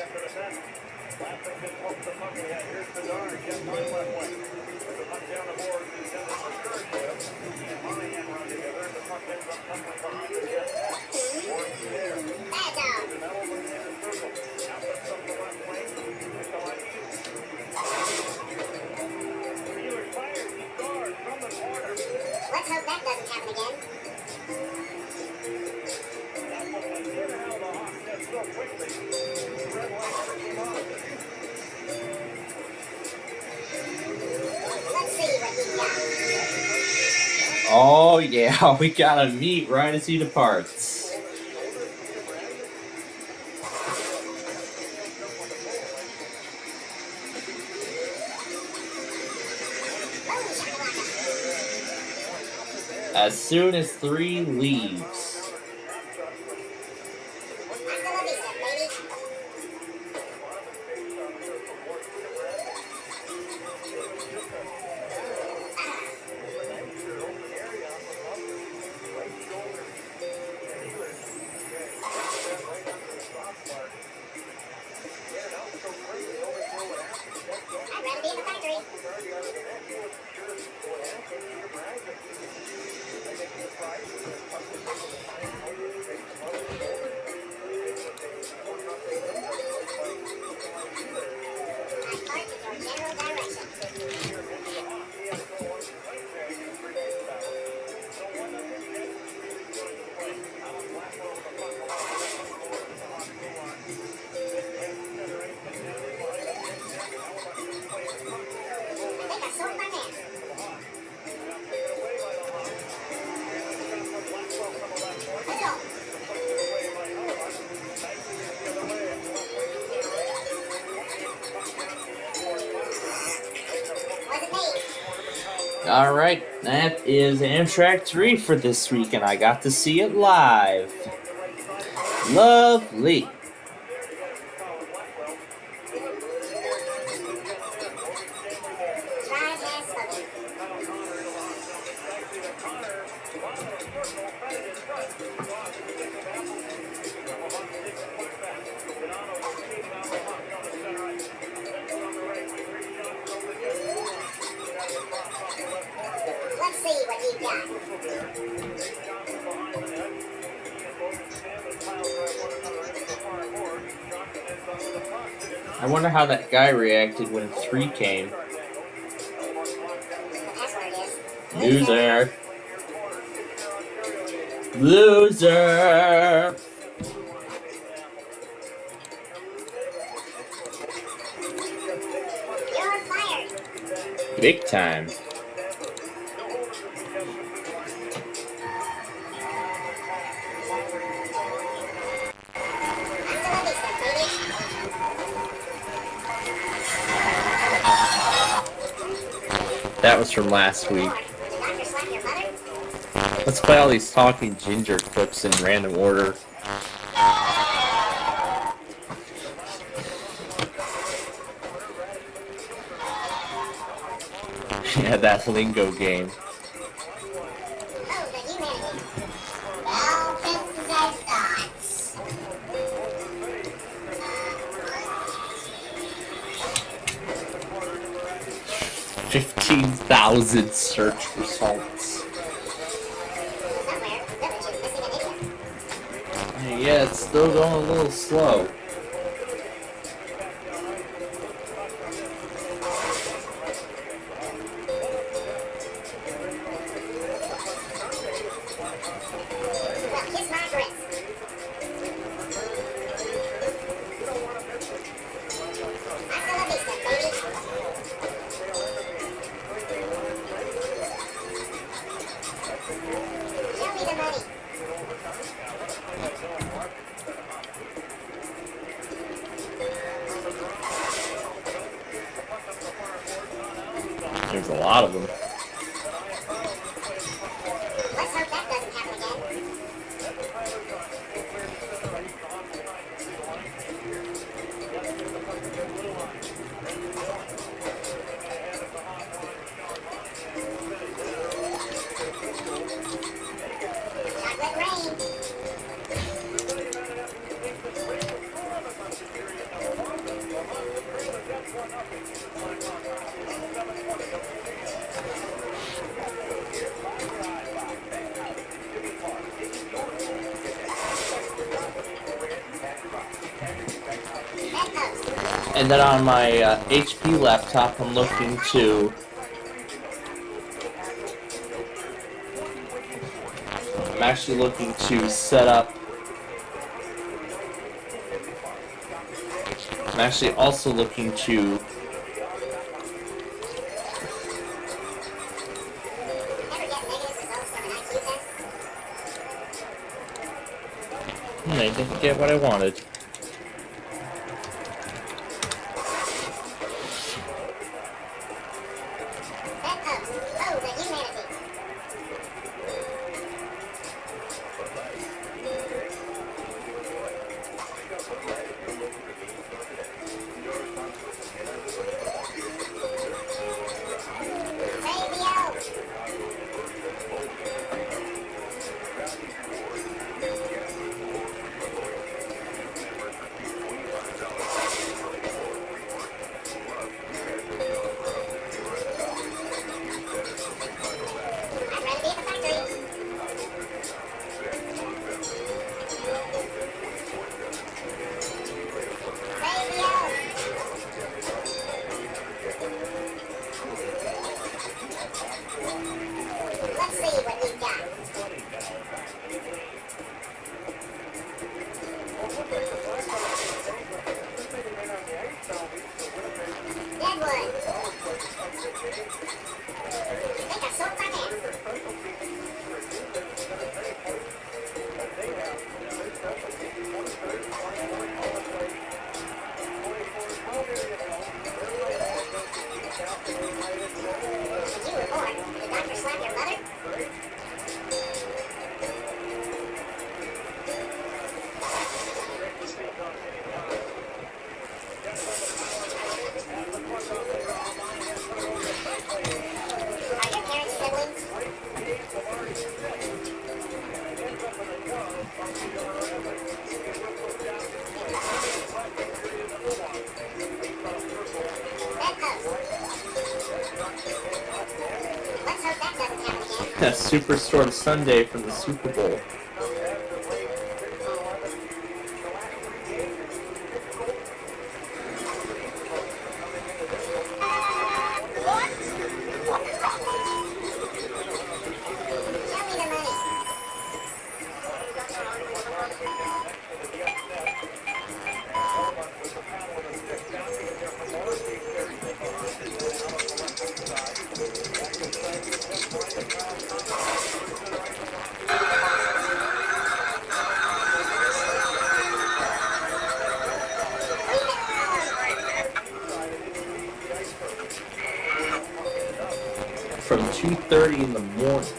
Bad dog. Let's hope that doesn't happen again. Let's see what we got. Oh yeah, we got a meet right as he departs. Boom shakalaka. As soon as 3 leaves. Hasta la vista, baby. I'd rather be in the factory. Alright, that is Amtrak 3 for this week, and I got to see it live. Lovely. Let's see what he got. I wonder how that guy reacted when 3 came. The password is Loser. Loser. you're fired. Big time. That was from last week. Did the doctor slap your mother? Let's play all these talking ginger clips in random order. Yeah, that lingo game. Oh, the humanity. Well, just as I thought. 15,000 search results. Somewhere, Village is missing an idiot. Yeah, it's still going a little slow. Well, kiss my grits. Hasta la vista, baby. Show me the money. There's a lot of them. Let's hope that doesn't happen again. Chocolate rain. Bedpost. And then on my HP laptop, I'm looking to I'm actually looking to set up. I'm actually also looking to Never get negative results from an IQ test. I didn't get what I wanted. Bedpost. Oh, the humanity. Radio. A Superstore Sunday from the Super Bowl. From 2:30 in the morning.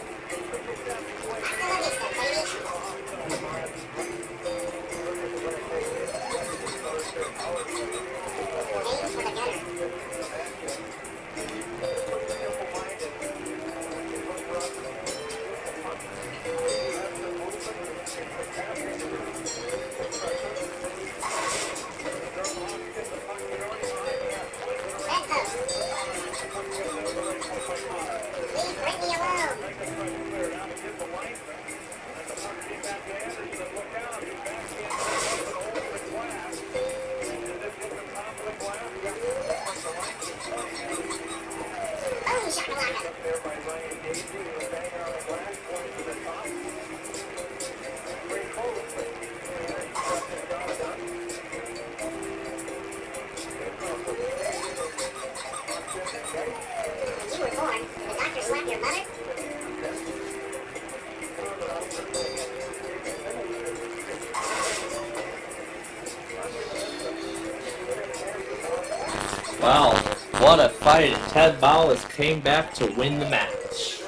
Wow, what a fight, and Ted Ballas came back to win the match.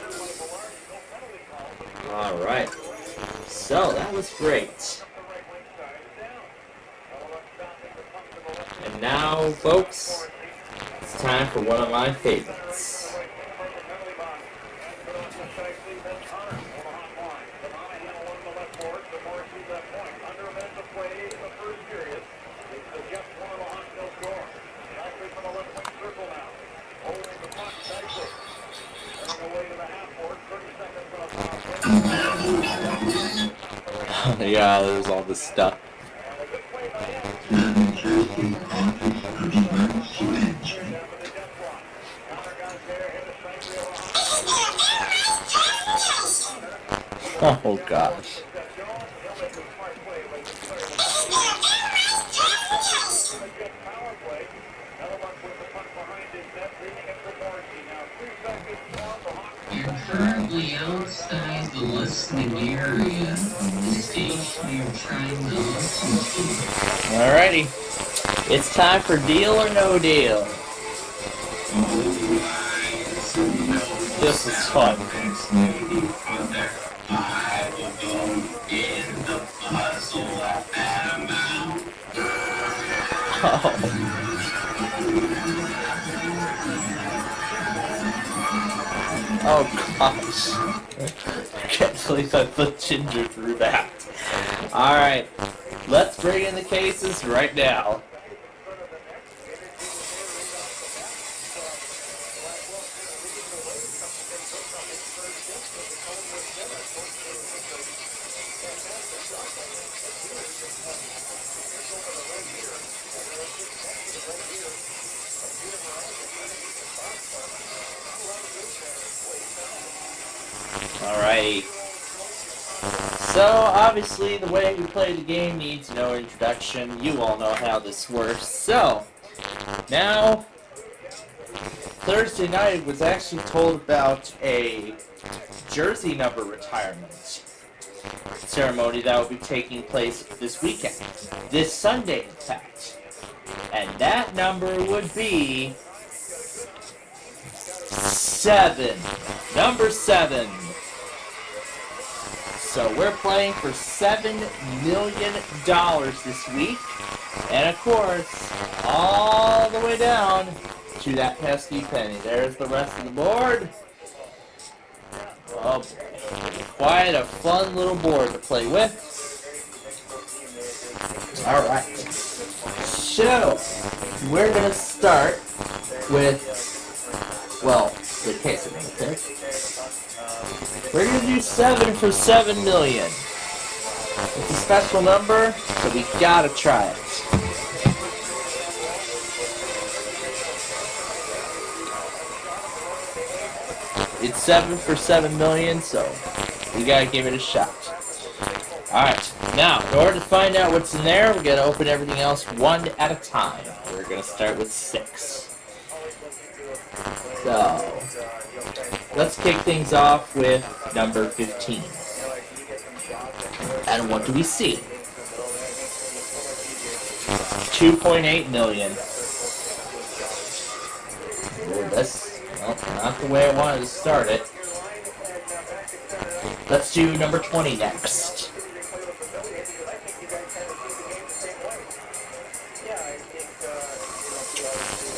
Alright, so that was great. And now, folks, it's time for one of my favorites. Yeah, there's all this stuff. Oh gosh. You're currently outside the listening area of the station you're trying to listen to. Alrighty. It's time for Deal or No Deal. This is fun. Oh gosh. I can't believe I put Ginger through that. Alright, let's bring in the cases right now. Alrighty. So, obviously, the way we play the game needs no introduction. You all know how this works. So, now, Thursday night was actually told about a jersey number retirement ceremony that will be taking place this weekend. This Sunday, in fact. And that number would be 7. Number 7. So we're playing for $7 million this week. And of course, all the way down to that pesky penny. There's the rest of the board. Oh, quite a fun little board to play with. Alright. So, we're gonna start with, well, the case of the pick. We're gonna do 7 for 7 million. It's a special number, so we gotta try it. It's 7 for 7 million, so we gotta give it a shot. Alright, now, in order to find out what's in there, we're gonna open everything else one at a time. We're gonna start with 6. So, let's kick things off with number 15. And what do we see? 2.8 million. Ooh, that's not the way I wanted to start it. Let's do number 20 next.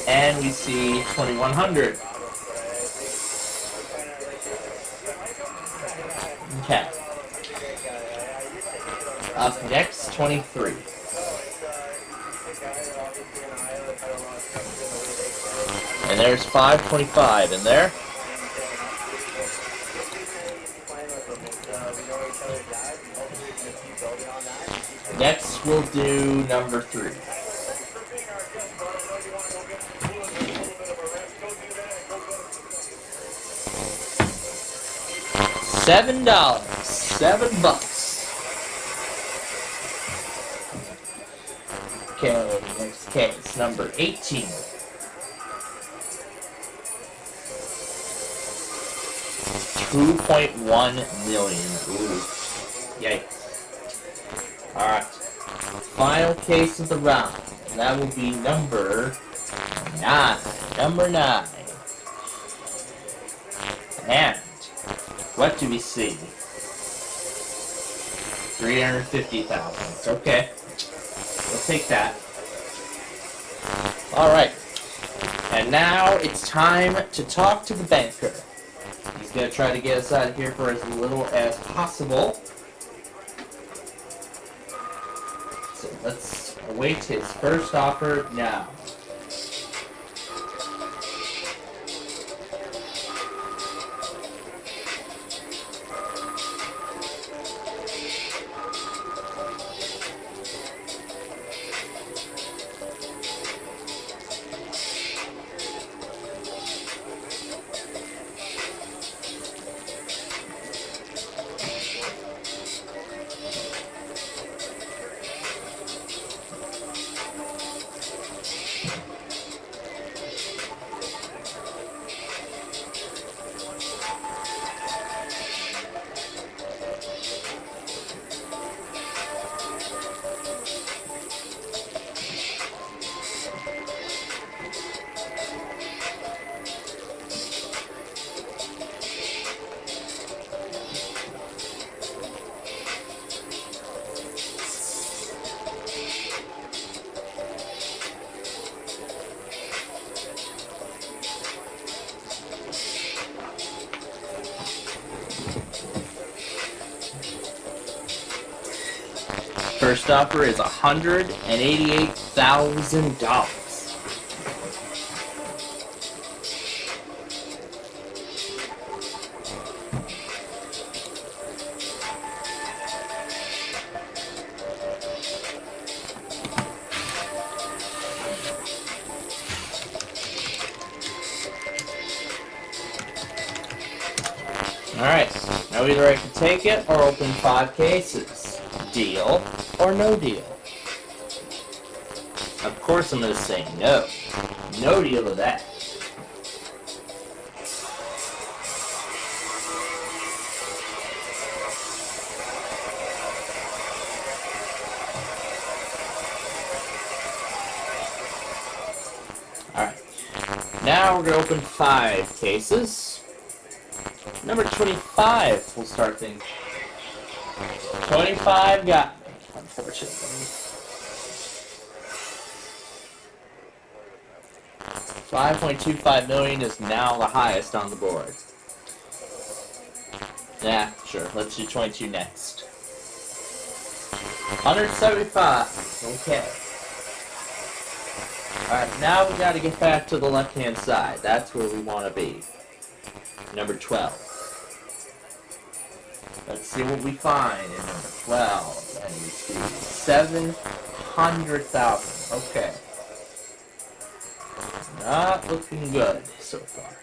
And we see 2100. Okay. Up next, 23. And there's 525 in there. Next, we'll do number 3. $7. $7. Okay, next case, number 18. $2.1 million. Ooh. Yikes. Alright. Final case of the round. And that will be number 9. Number 9. And what do we see? 350,000. Okay. We'll take that. Alright. And now it's time to talk to the banker. He's going to try to get us out of here for as little as possible. So let's await his first offer now. First offer is $188,000. Alright, now either I can take it or open 5 cases. Deal or no deal? Of course I'm going to say no. No deal to that. Alright. Now we're going to open 5 cases. Number 25 will start things. 25 got me, unfortunately. 5.25 million is now the highest on the board. Yeah, sure. Let's do 22 next. 175. Okay. Alright, now we gotta get back to the left-hand side. That's where we want to be. Number 12. Let's see what we find in number 12. And we see 700,000. Okay. Not looking good so far.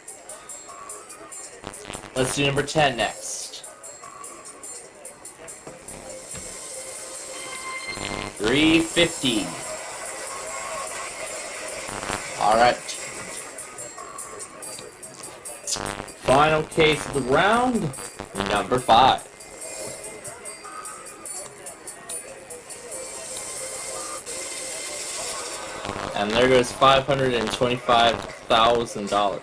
Let's do number 10 next. 350. Alright. Final case of the round, number 5. And there goes $525,000.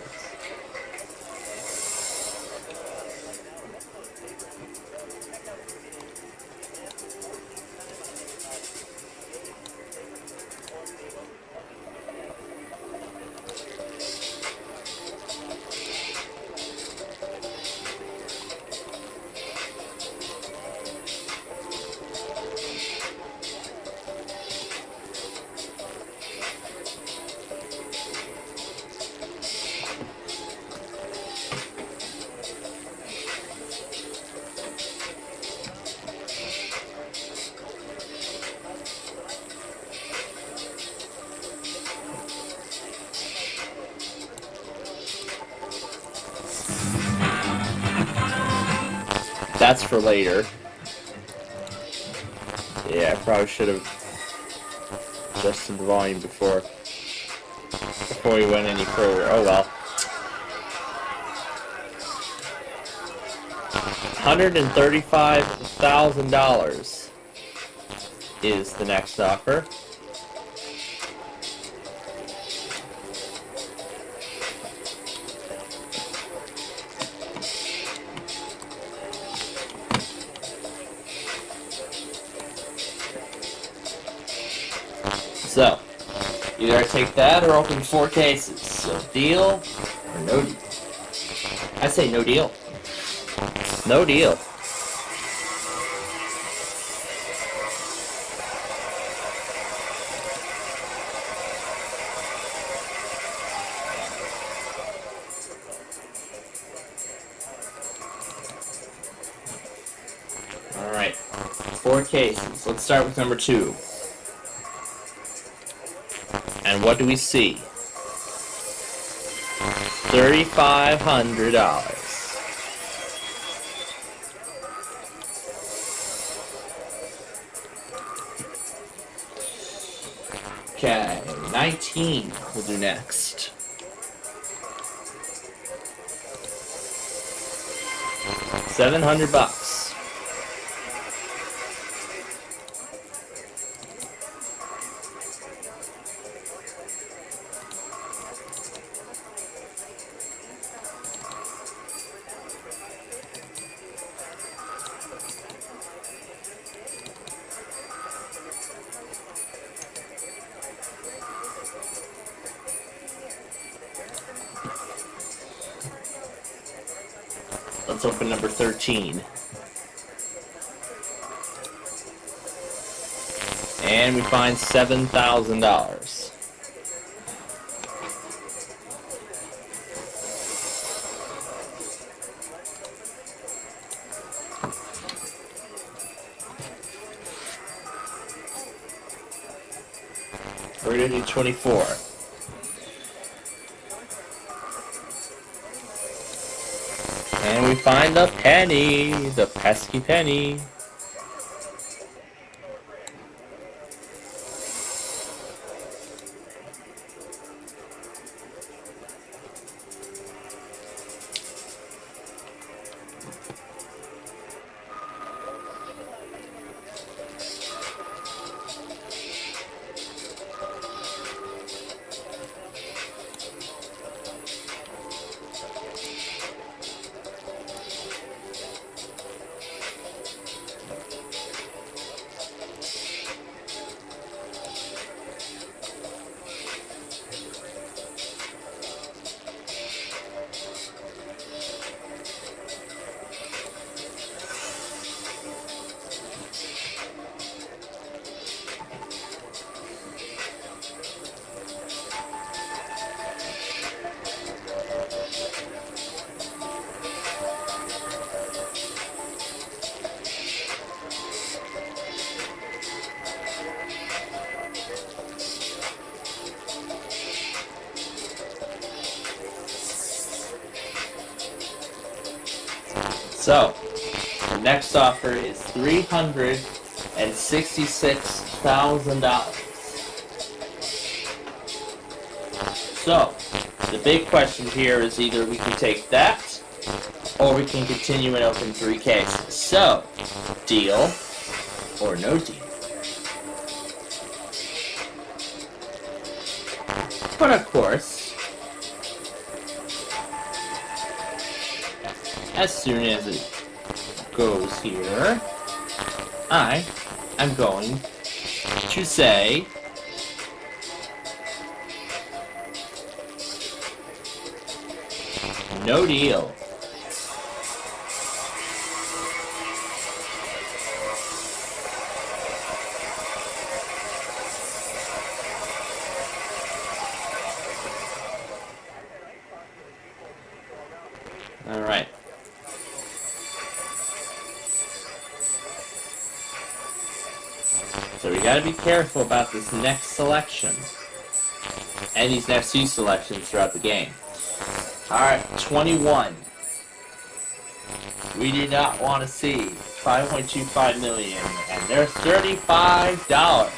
That's for later. Yeah, I probably should have adjusted the volume before we went any further. Oh well. $135,000 is the next offer. So, either I take that or open 4 cases. So, deal or no deal? I say no deal. No deal. Alright, 4 cases. Let's start with number 2. And what do we see? $3,500. Okay, 19 we'll do next. $700. Let's open number 13. And we find $7,000. We're going to do 24. And we find the penny, the pesky penny. So, the next offer is $366,000. So, the big question here is either we can take that, or we can continue and open 3 cases. So, deal or no deal? But of course, as soon as it goes here, I am going to say no deal. All right. So we gotta be careful about this next selection and these next 2 selections throughout the game. Alright, 21. We do not want to see 5.25 million, and there's $35.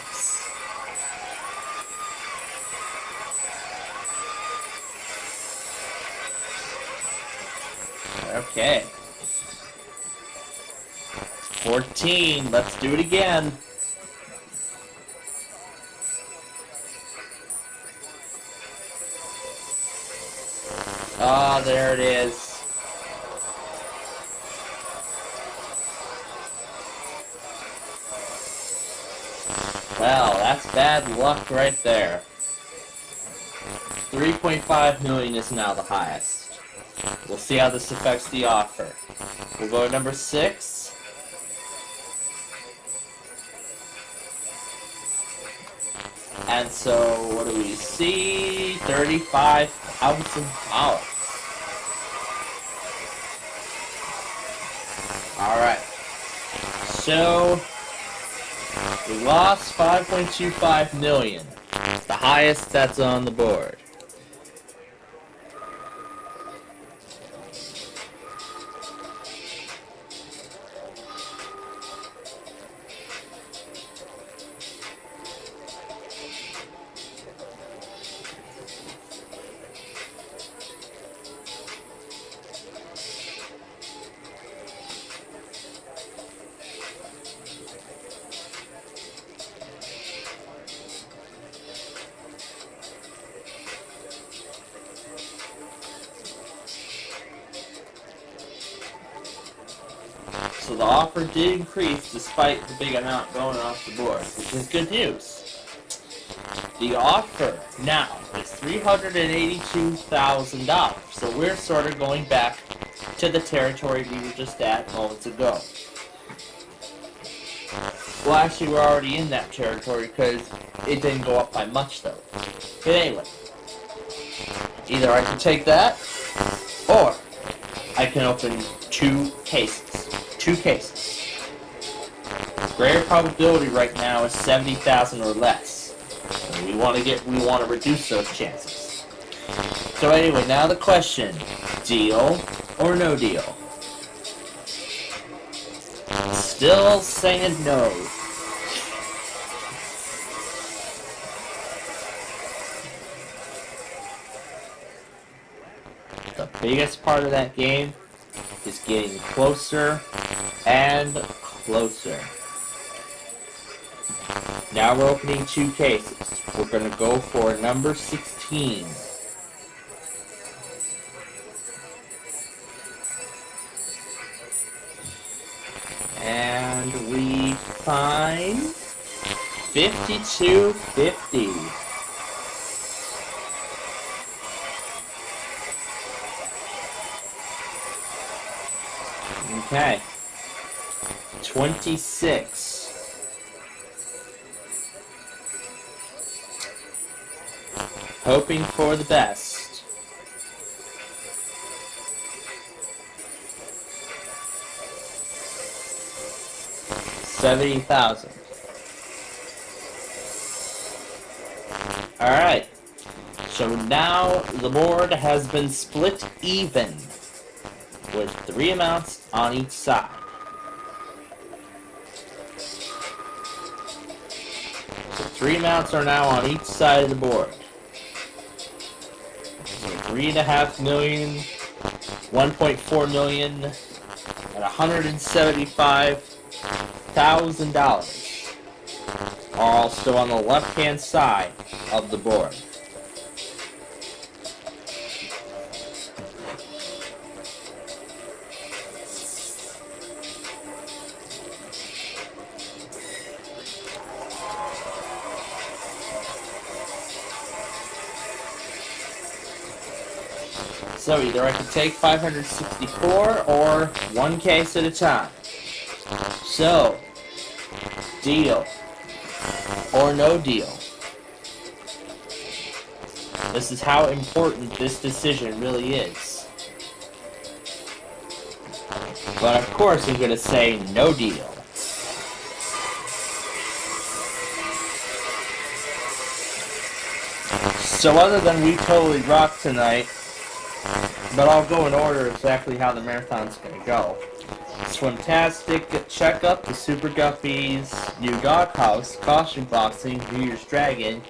Okay. 14, let's do it again. Ah, there it is. Well, that's bad luck right there. 3.5 million is now the highest. We'll see how this affects the offer. We'll go to number 6. And so, what do we see? $35,000. Alright. So, we lost 5.25 million. It's the highest that's on the board. So the offer did increase despite the big amount going off the board, which is good news. The offer now is $382,000. So we're sort of going back to the territory we were just at moments ago. Well, actually, we're already in that territory because it didn't go up by much, though. But anyway, either I can take that, or I can open 2 cases. 2 cases. Greater probability right now is 70,000 or less. And we want to reduce those chances. So anyway, now the question: deal or no deal? Still saying no. The biggest part of that game is getting closer and closer. Now we're opening 2 cases. We're going to go for number 16. And we find 5250. Okay. 26. Hoping for the best. $70,000. Alright. So now the board has been split even. with 3 amounts on each side. So 3 amounts are now on each side of the board. So 3.5 million, 1.4 million, and $175,000 are all still on the left-hand side of the board. So either I can take 564 or one case at a time. So, deal or no deal. This is how important this decision really is. But of course I'm going to say no deal. So other than We Totally Rock tonight, but I'll go in order exactly how the marathon's going to go. Swimtastic Checkup, the Super Guppies, New Doghouse, Caution Boxing, New Year's Dragon,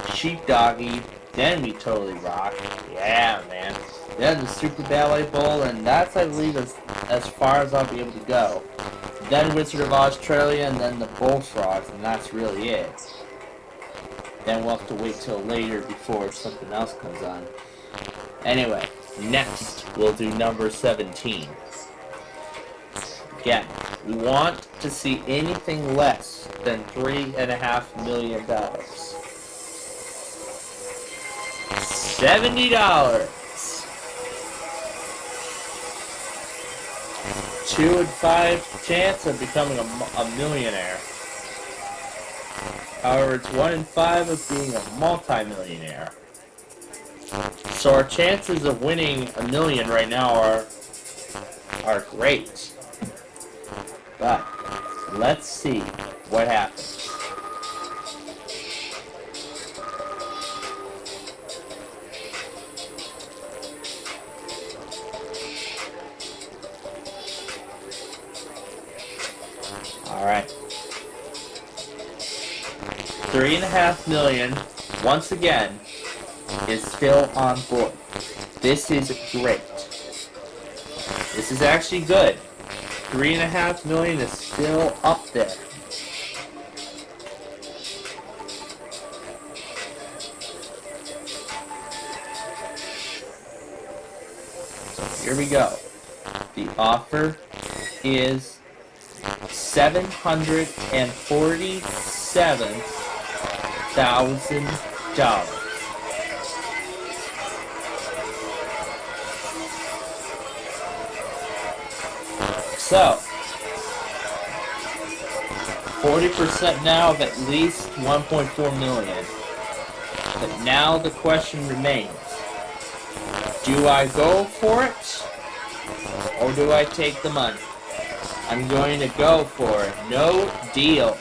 Sheepdoggy, then We Totally Rock. Yeah, man. Then the Super Ballet Bowl, and that's, I believe, as far as I'll be able to go. Then Wizard of Australia, and then the Bullfrogs, and that's really it. Then we'll have to wait till later before something else comes on. Anyway, next we'll do number 17. Again, we want to see anything less than $3.5 million. $70. 2 in 5 chance of becoming a millionaire. However, it's 1 in 5 of being a multi-millionaire. So our chances of winning $1 million right now are great. But let's see what happens. All right. 3.5 million, once again, is still on board. This is great. This is actually good. 3.5 million is still up there. So here we go. The offer is $747,000. So, 40% now of at least 1.4 million. But now the question remains, do I go for it, or do I take the money? I'm going to go for it. No deal.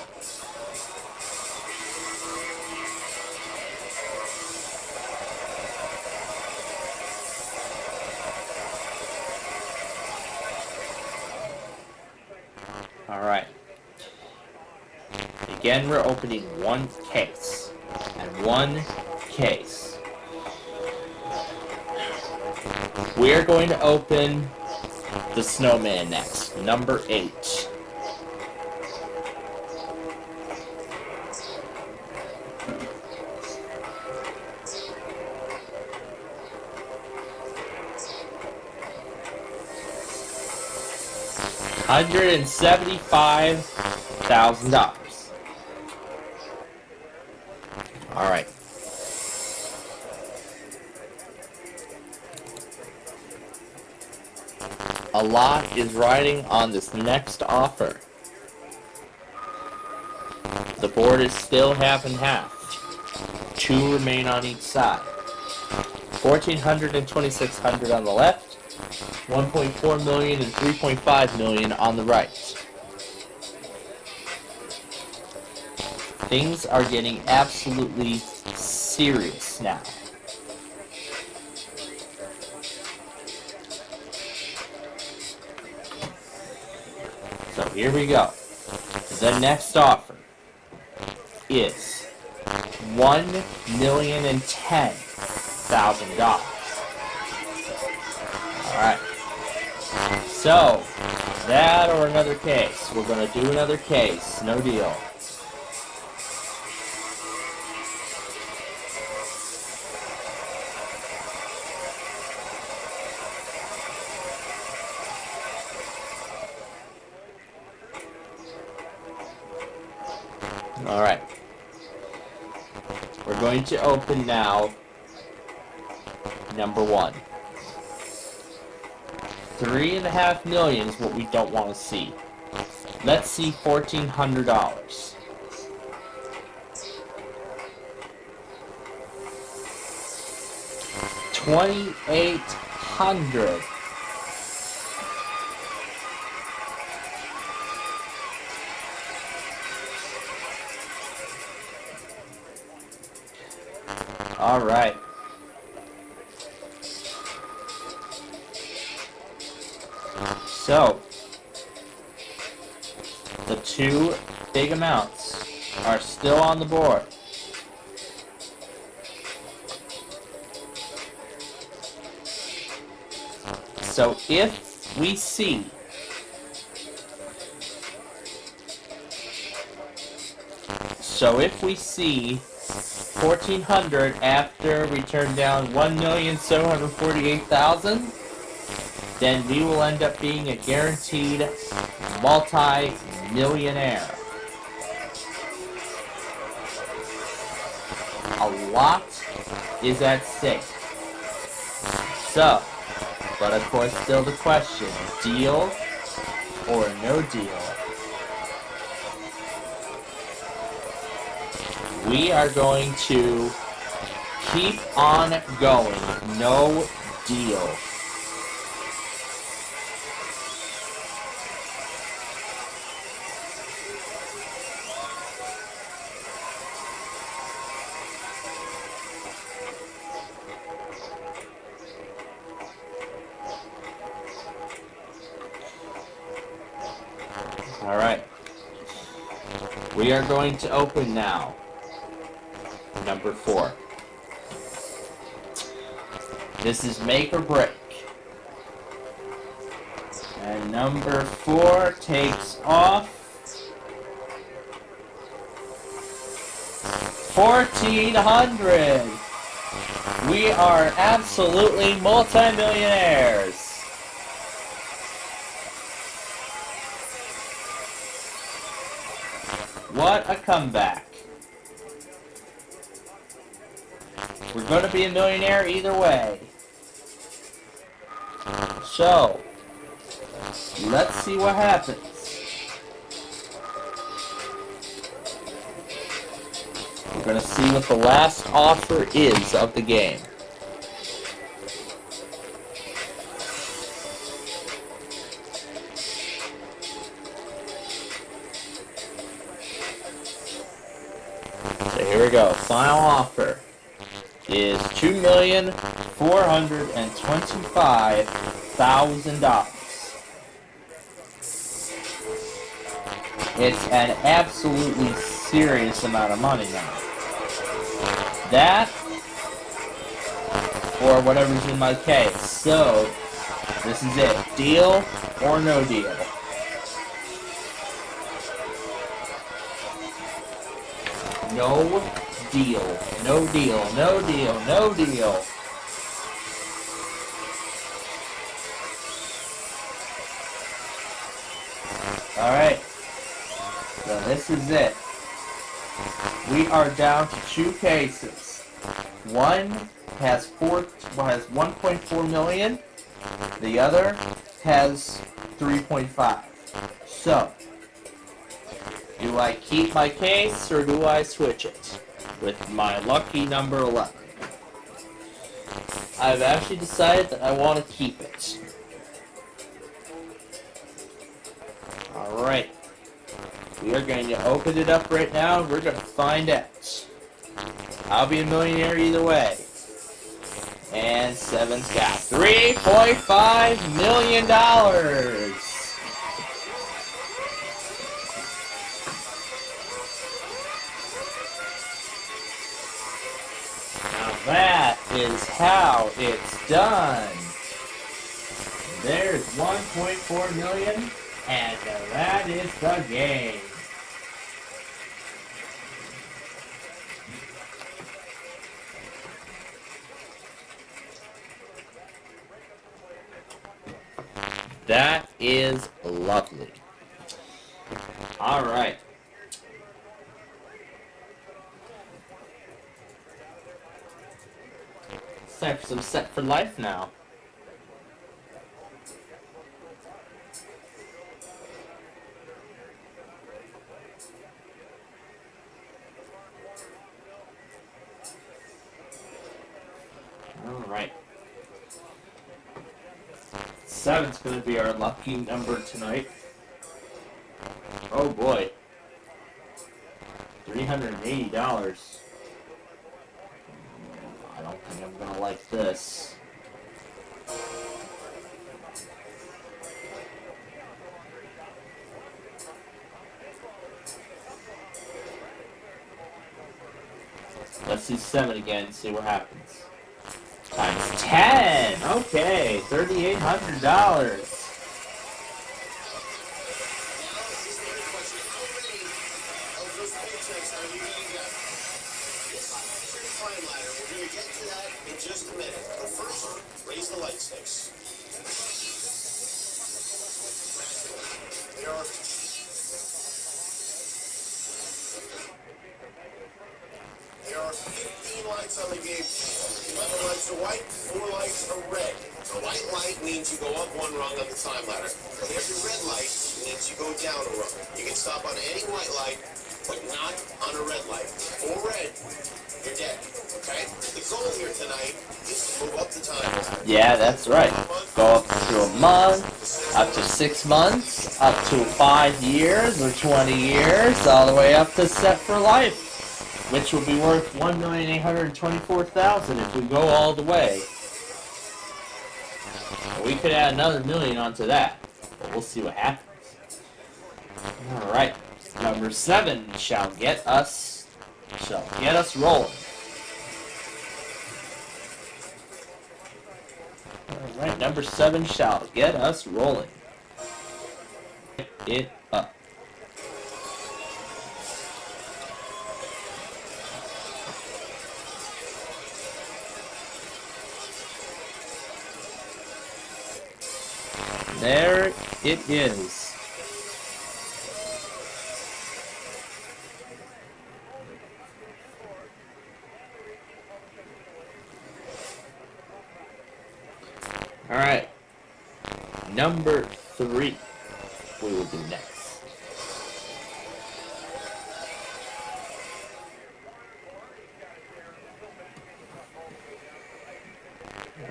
Alright. Again, we're opening one case. And one case. We're going to open the Snowman next. Number 8. $175,000. All right. A lot is riding on this next offer. The board is still half and half. 2 remain on each side. 1,400 and 2,600 on the left. 1.4 million and 3.5 million on the right. Things are getting absolutely serious now. Here we go. The next offer is $1,010,000. Alright. So, that or another case. We're going to do another case. No deal. Alright. We're going to open now number 1. 3.5 million is what we don't want to see. Let's see $1,400. $2,800. All right. So, the two big amounts are still on the board. So if we see $1,400 after we turn down $1,748,000, then we will end up being a guaranteed multi-millionaire. A lot is at stake. So, but of course still the question, deal or no deal? We are going to keep on going. No deal. All right. We are going to open now. Number 4. This is make or break. And number 4 takes off $1,400. We are absolutely multimillionaires. What a comeback. We're going to be a millionaire either way. So, let's see what happens. We're going to see what the last offer is of the game. So here we go. Final offer is $2,425,000. It's an absolutely serious amount of money now. That, or whatever's in my case. So, this is it. Deal or no deal? No deal. No deal. No deal. No deal. Alright. So this is it. We are down to 2 cases. One has 1.4 million. The other has 3.5. So, do I keep my case or do I switch it with my lucky number 11? I've actually decided that I want to keep it. Alright. We are going to open it up right now and we're going to find out. I'll be a millionaire either way. And 7's got $3.5 million. is how it's done. There's 1.4 million, and that is the game. That is lovely. All right. It's time for some Set for Life now. All right. 7's going to be our lucky number tonight. Oh boy. $380. I don't think I'm going to like this. Let's see 7 again, see what happens. Times 10! Okay, $3,800. Just a minute, but first, raise the light sticks. There are 15 lights on the game. 11 lights are white, 4 lights are red. A white light means you go up one rung on the time ladder. Every red light means you go down a rung. You can stop on any white light, but not on a red light. For red, you're dead. Okay? The goal here tonight is to move up the time ladder. Yeah, that's right. Go up to a month, up to 6 months, up to 5 years or 20 years, all the way up to Set for Life, which will be worth $1,824,000 if we go all the way. We could add another million onto that, but we'll see what happens. Alright, number 7 shall get us rolling. Alright, number 7 shall get us rolling. It up. There it is. All right. Number 3 we will do next.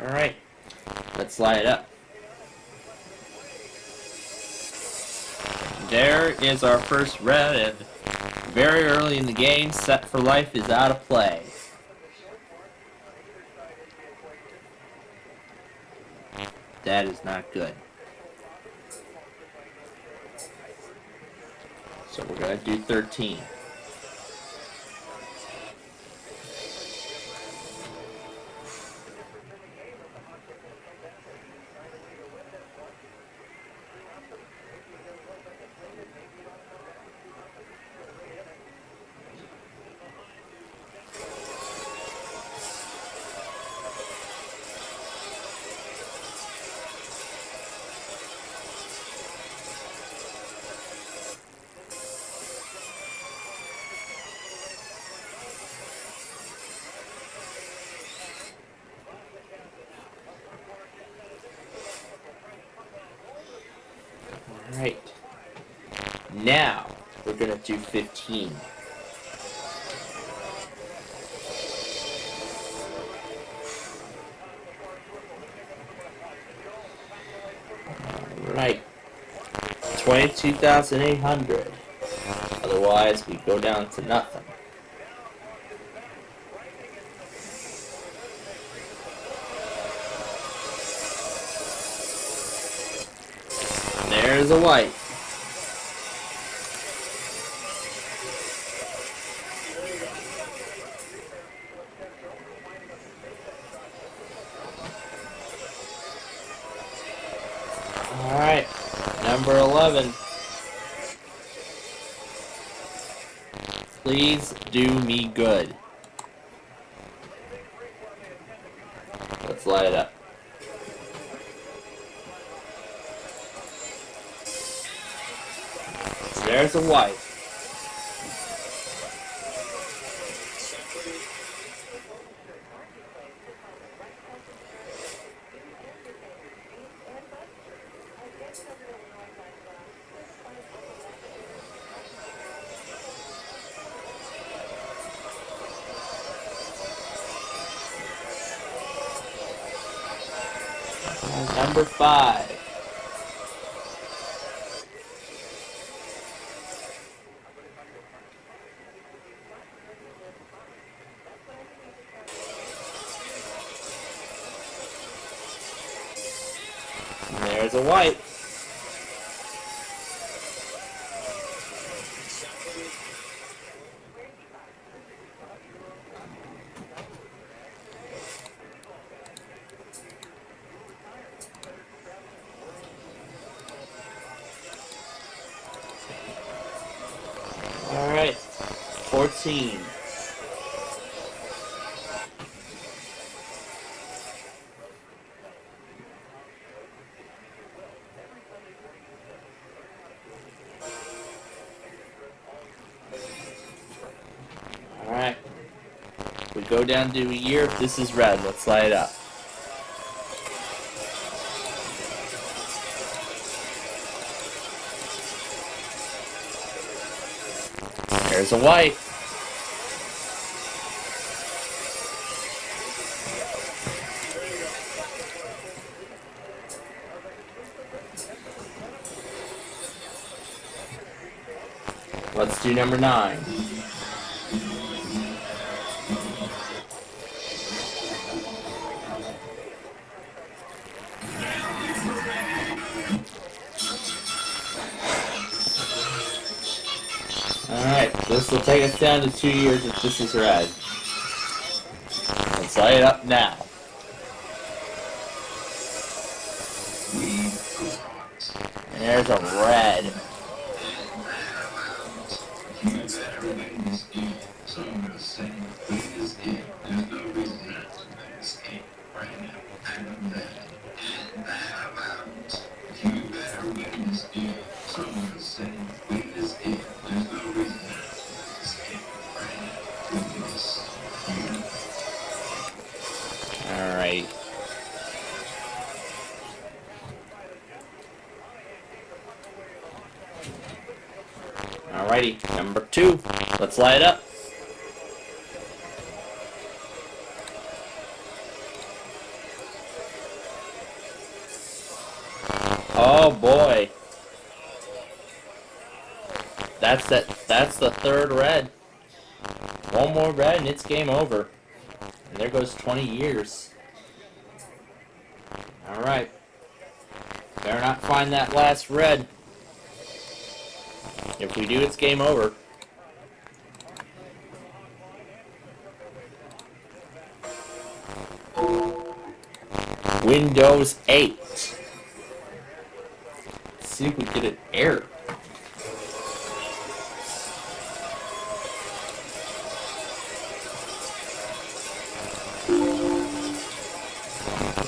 All right. Let's light it up. There is our first red, and very early in the game, Set for Life is out of play. That is not good. So we're going to do 13. Alright. Now, we're going to do 15. Alright. 22,800. Otherwise, we go down to nothing. There's a white. 11. Please do me good. Let's light it up. There's a white. Number 5. And there's a white. Alright, 14. Alright, we go down to a year. This is red. Let's light it up. There's a white. Let's do number 9. Alright, this will take us down to 2 years if this is red. Let's light it up now. And there's a red. Alright. Alrighty, number 2. Let's light it up. Oh boy. That's the 3rd red. One more red and it's game over. And there goes 20 years. Alright. Better not find that last red. If we do, it's game over. Windows 8. Let's see if we get an error.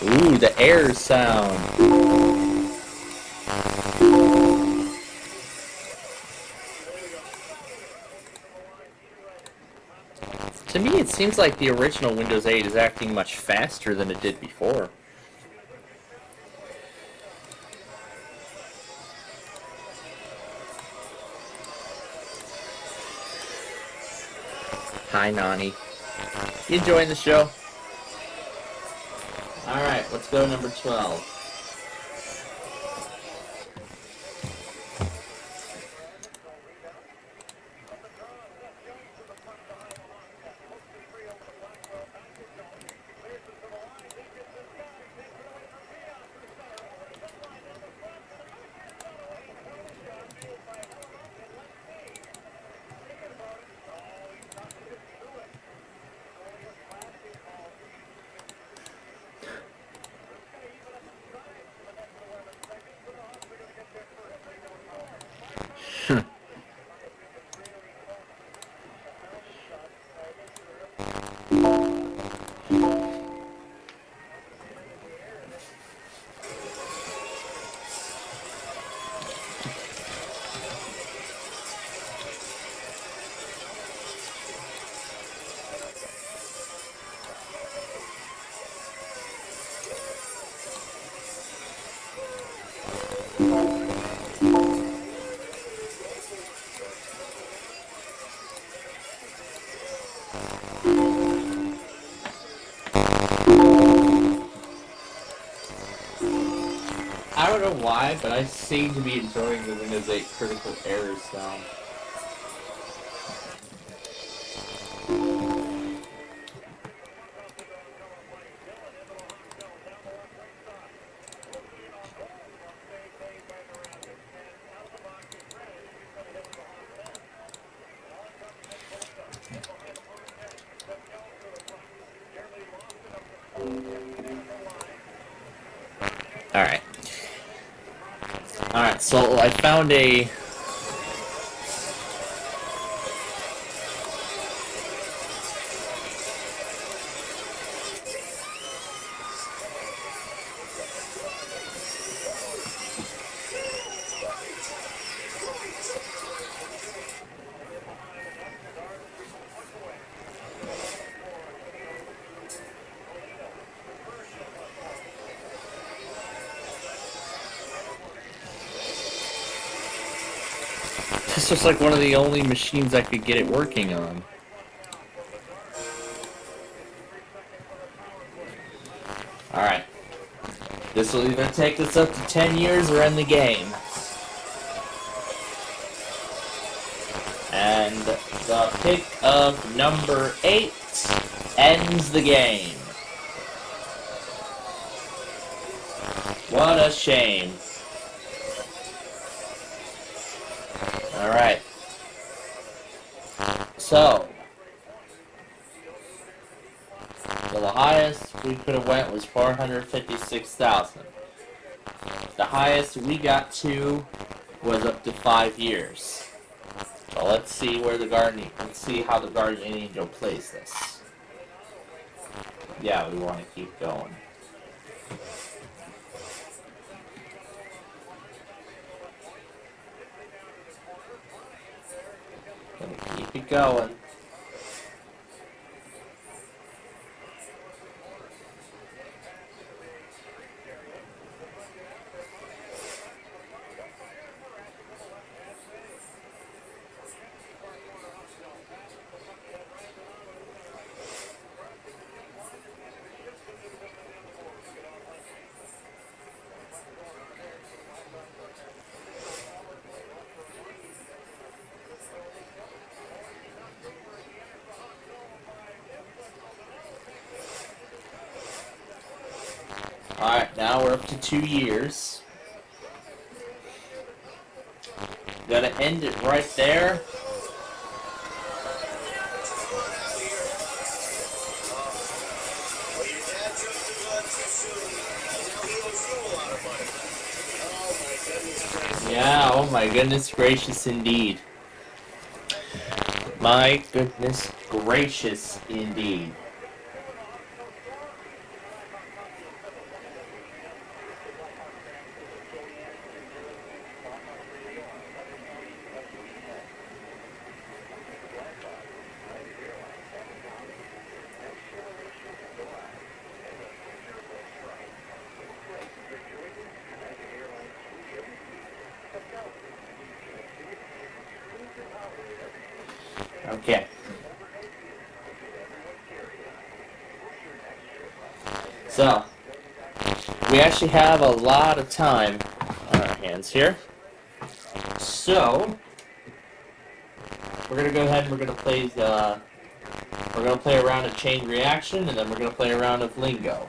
Ooh, the air sound. To me, it seems like the original Windows 8 is acting much faster than it did before. Hi, Nani. You enjoying the show? Alright, let's go number 12. I don't know why, but I seem to be enjoying the Windows 8 critical errors now. Alright. Alright, so I found a... This was like one of the only machines I could get it working on. Alright. This will either take us up to 10 years or end the game. And the pick of number 8 ends the game. What a shame. Alright. So the highest we could have went was 456,000. The highest we got to was up to 5 years. So let's see where the guardian. Let's see how the guardian angel plays this. Yeah, we want to keep going. Gonna keep it going. Alright, now we're up to 2 years. Gotta end it right there. Yeah, oh my goodness gracious indeed. My goodness gracious indeed. Okay. So, we actually have a lot of time on our hands here. So, we're gonna go ahead and we're gonna play a round of chain reaction, and then we're gonna play a round of lingo.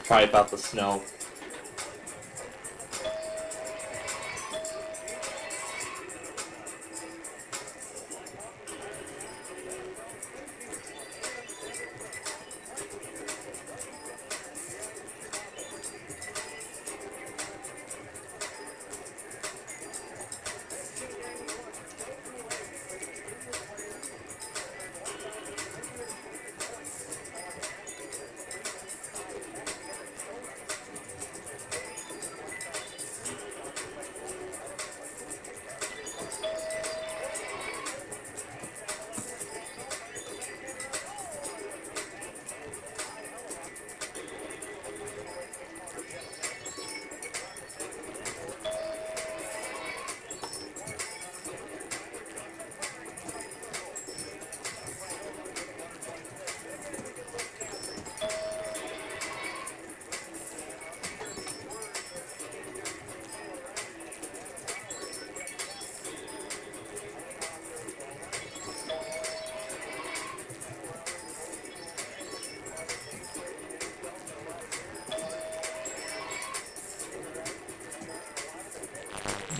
Probably about the snow.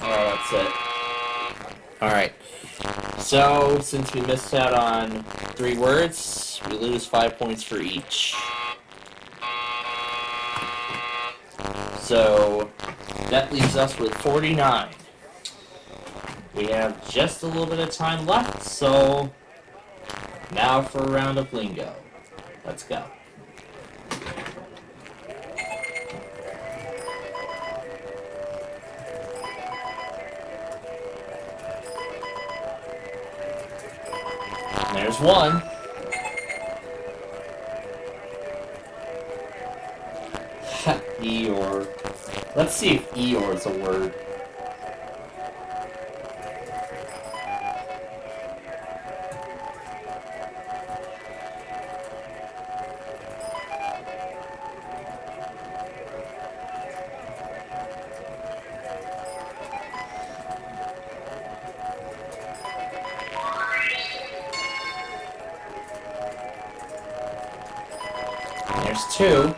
Oh, that's it. Alright. So, since we missed out on 3 words, we lose 5 points for each. So, that leaves us with 49. We have just a little bit of time left, so now for a round of lingo. Let's go. There's one. Eeyore. Let's see if Eeyore is a word. There's 2.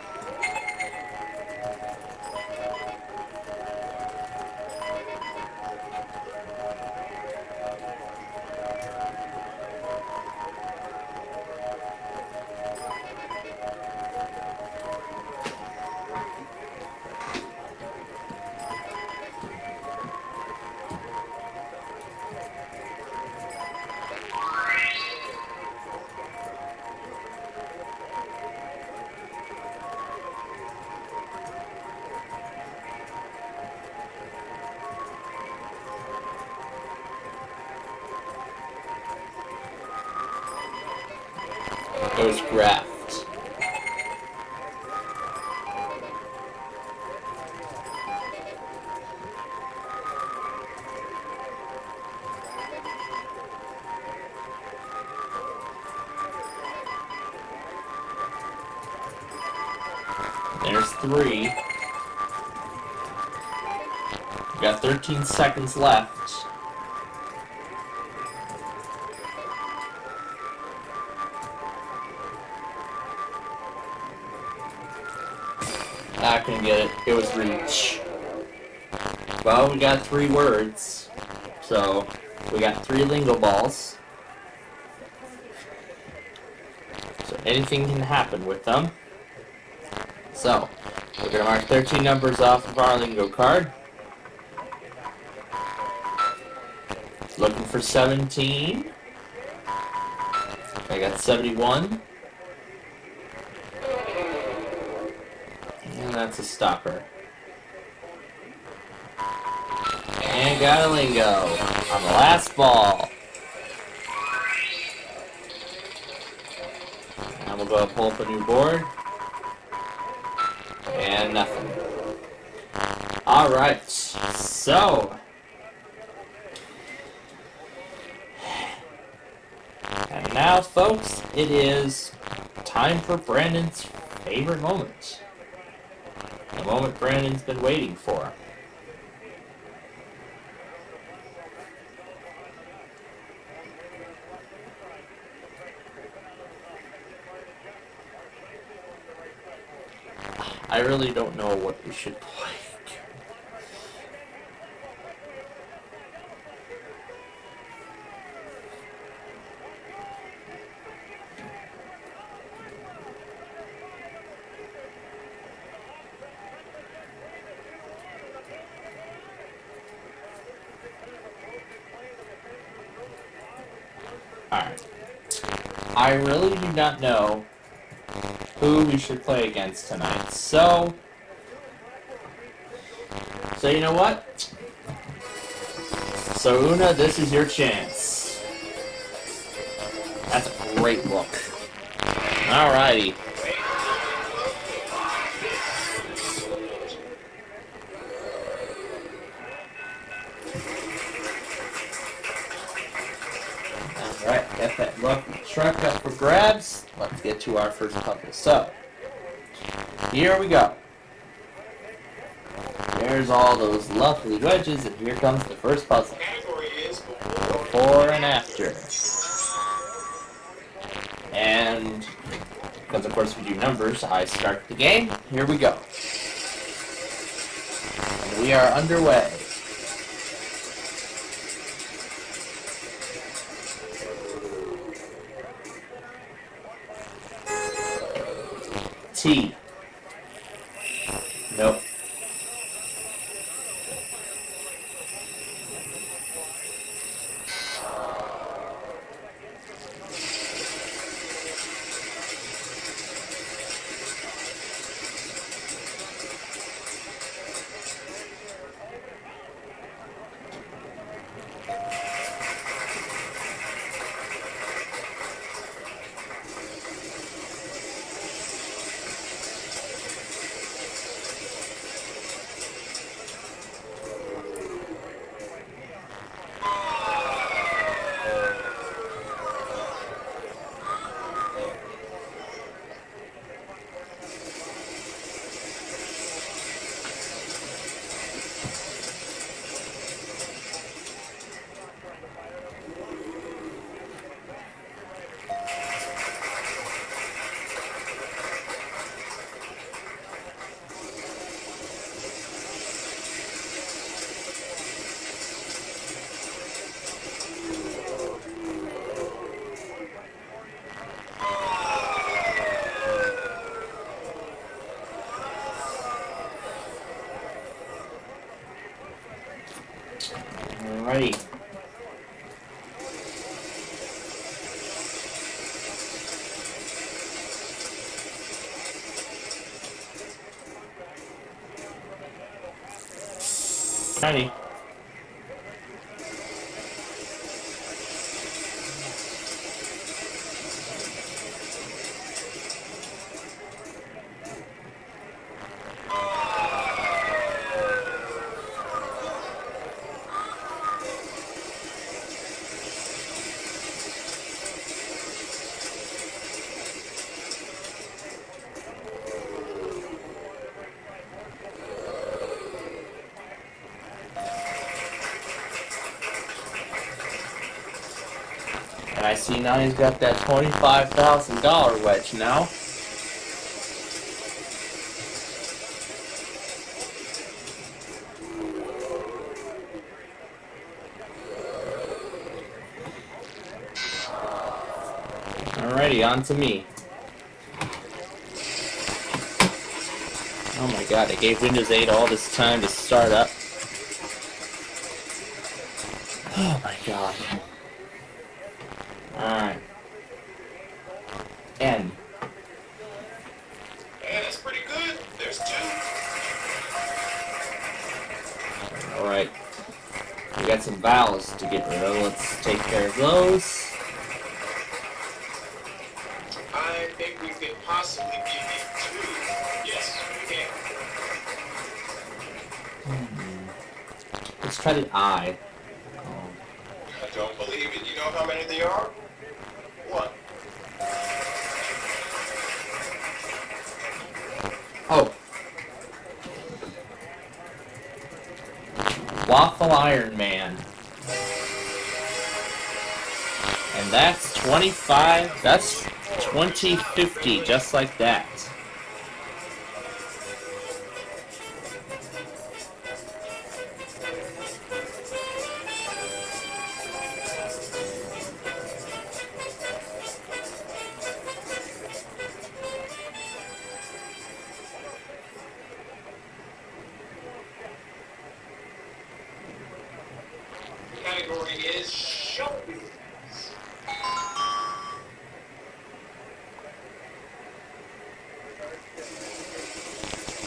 It was graft. There's 3. We got 13 seconds left. Not gonna get it. It was reach. Well, we got 3 words. So, we got 3 lingo balls. So, anything can happen with them. So, we're gonna mark 13 numbers off of our lingo card. Looking for 17. I got 71. And that's a stopper. And got a lingo on the last ball. And we'll go and pull up a new board. And nothing. Alright, so. And now, folks, it is time for Brandon's favorite moment. The moment Brandon's been waiting for. I really don't know what we should play. Alright. I really do not know who we should play against tonight. So you know what? So Una, this is your chance. That's a great look. Alrighty. Alright, got that look truck up for grabs. Let's get to our first puzzle. So, here we go. There's all those lovely wedges, and here comes the first puzzle. Before and after. And, because of course we do numbers, I start the game. Here we go. And we are underway. T. Nope. Alrighty. Alrighty. And I see now he's got that $25,000 wedge now. Alrighty, on to me. Oh my god, I gave Windows 8 all this time to start up. Oh my god. Alright. N. Yeah, that's pretty good. There's 2. Alright. We got some vowels to get rid of. Let's take care of those. I think we could possibly give you 2. Yes, we can. Let's try the I. I don't believe it. You know how many there are? 1. Oh. Waffle Iron Man. And that's 25, that's 2050, just like that. category is showbiz.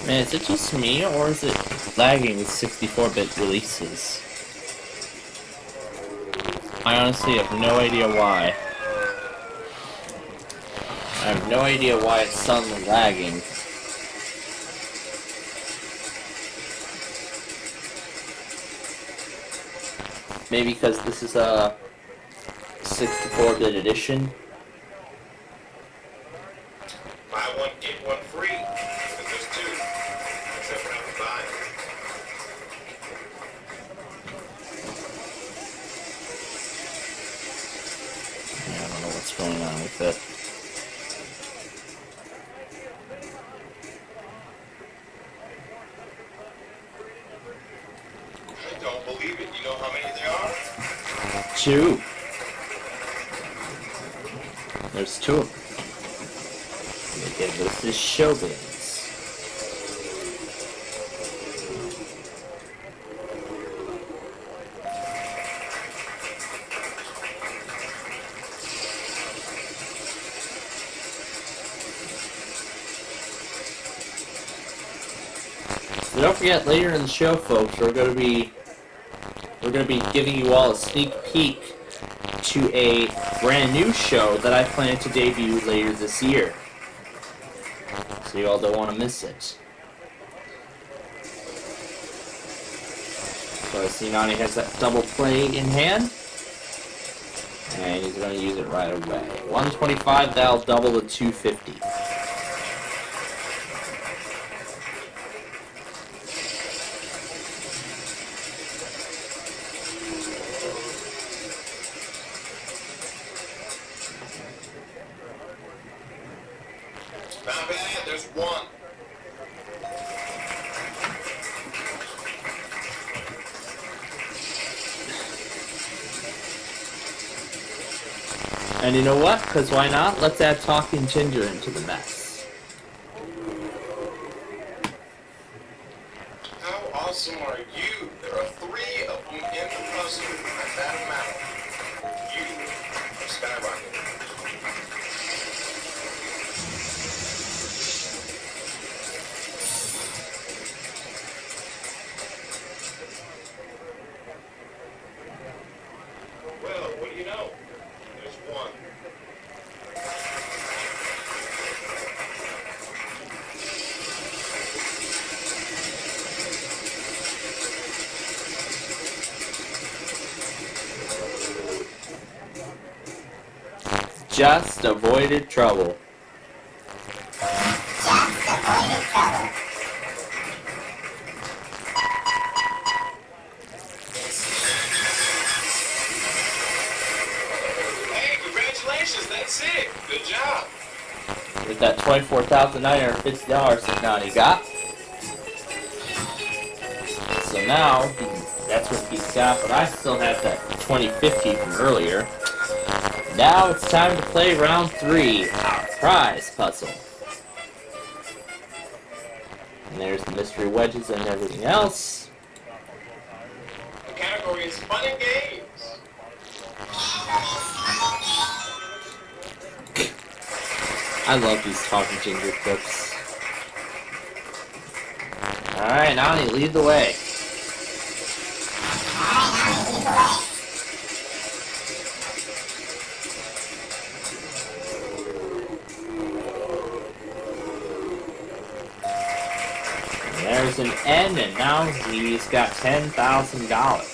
Man, is it just me, or is it lagging with 64-bit releases? I honestly have no idea why. I have no idea why it's suddenly lagging. Maybe because this is a 64-bit edition. Buy one, get one free. Because there's two. Except for having to buy it. Yeah, I don't know what's going on with it. I don't believe it. You know how many there are? 2. There's 2 of them. Again, this is showbiz. So don't forget, later in the show, folks, we're gonna be giving you all a sneak peek to a brand new show that I plan to debut later this year. So you all don't want to miss it. So I see Nani has that double play in hand. And he's going to use it right away. 125, that'll double to 250. Not bad. There's one. And you know what? Because why not? Let's add Talking Ginger into the mess. How awesome are you? There are 3 of them in the puzzle at that amount. You are skyrocketing. Well, what do you know? There's one. Just avoided trouble. Hey, congratulations. That's it. Good job. With that $24,950 that Nani got. So now, that's what he's got, but I still have that 2050 from earlier. Now it's time to play round 3, our prize puzzle. And there's the mystery wedges and everything else. The category is fun and games. I love these Talking Ginger clips. Alright, Nani, lead the way. There's an N, and now he's got $10,000.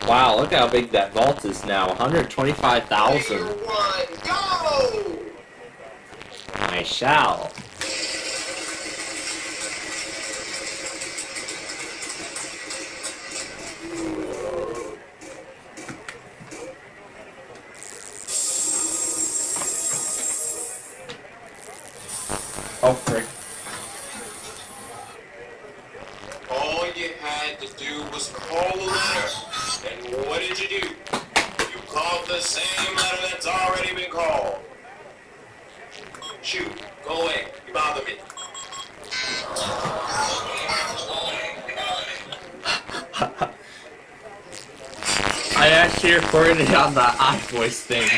Wow, look how big that vault is now. 125,000. Player 1, go! I shall. Oh, frick. All you had to do was call the letter. And what did you do? You called the same letter that's already been called. Shoot, go away. You bother me. I actually recorded it on the iVoice thing.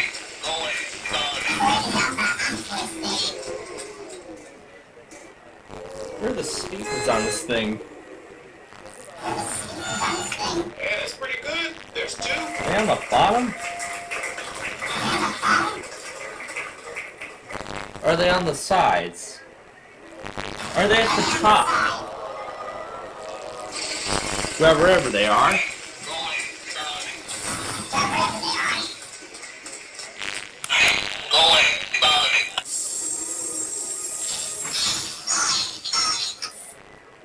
Where are the speakers on this thing? Yeah, that's pretty good. There's two. Are they on the bottom? Or are they on the sides? Or are they at the top? Wherever they are.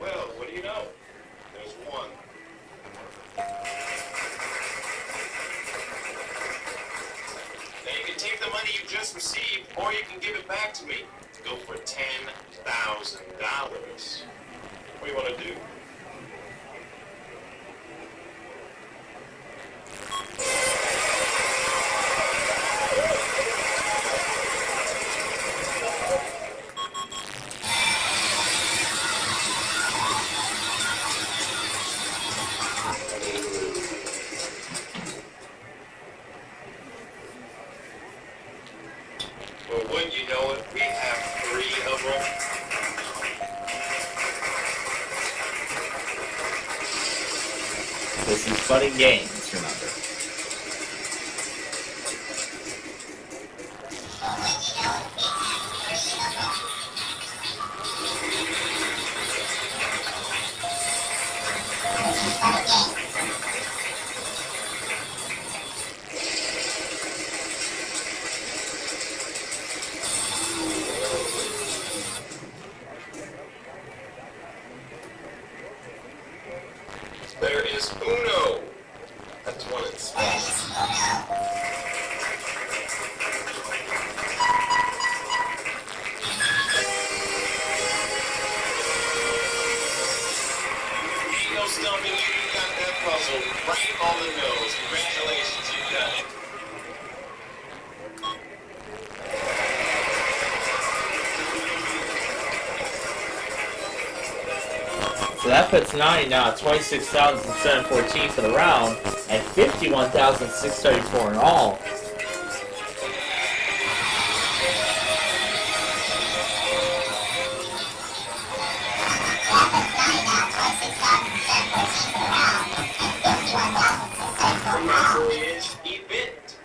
Well, what do you know? There's one. Now you can take the money you just received, or you can give it back to me. Go for $10,000. What do you want to do? Well, wouldn't you know it, we have 3 of them. This is fun and games, remember. There is Uno. That's one in Spanish. Ain't no stumping you. You got that puzzle right on the nose. Congratulations, you've done it. So that puts 90 now at 26,714 for the round and 51,634 in all. The answer is event.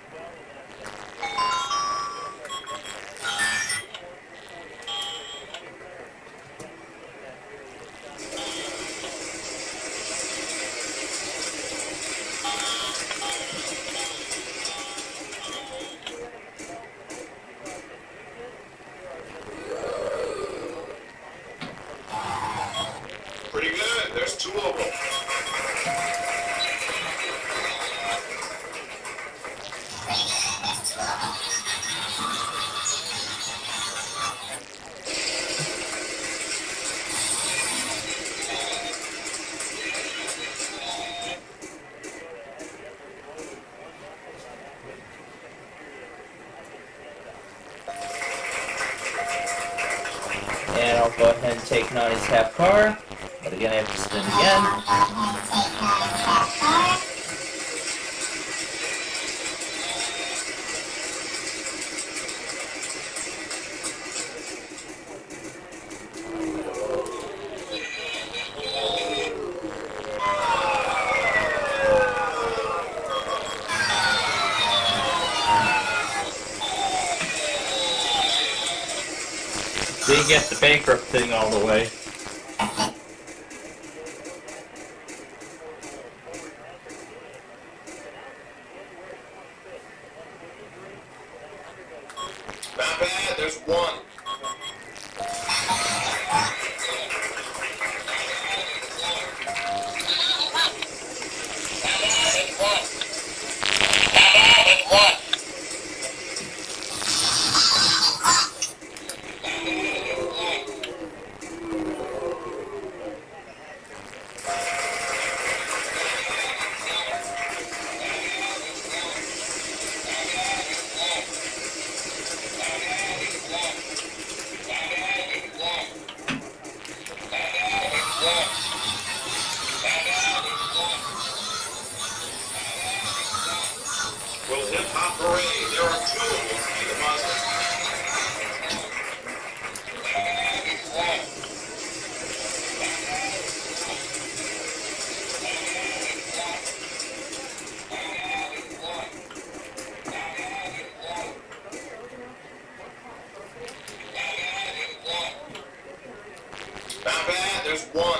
Pretty good. There's 2 of them. And I'll go ahead and take 90's half car. But again, I have to spin again. Didn't get the bankrupt thing all the way. Not bad. There's 1. World Hip Hop Parade. There are two of them. See the muzzle. Not bad. There's one.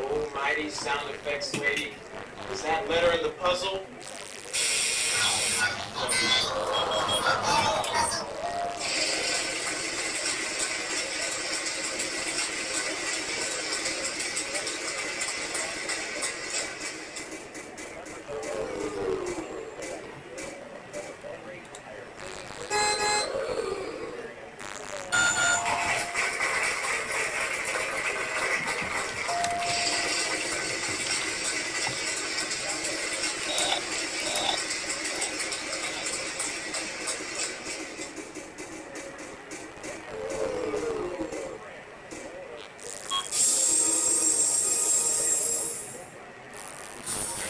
Almighty sound effects lady. Is that letter in the puzzle?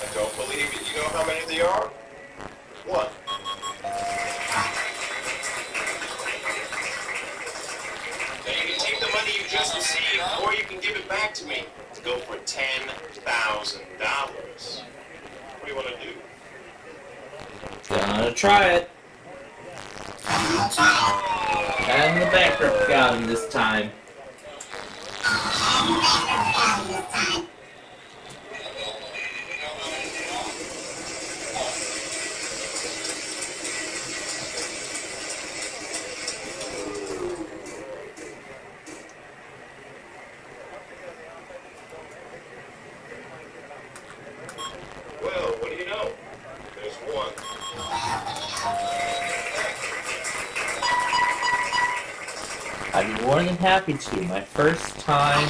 I don't believe it. You know how many there are? One. Now you can take the money you just received, or you can give it back to me to go for $10,000. What do you want to do? Gonna try it. And the bankrupt got him this time. Well, what do you know? There's one. I'd be more than happy to. My first time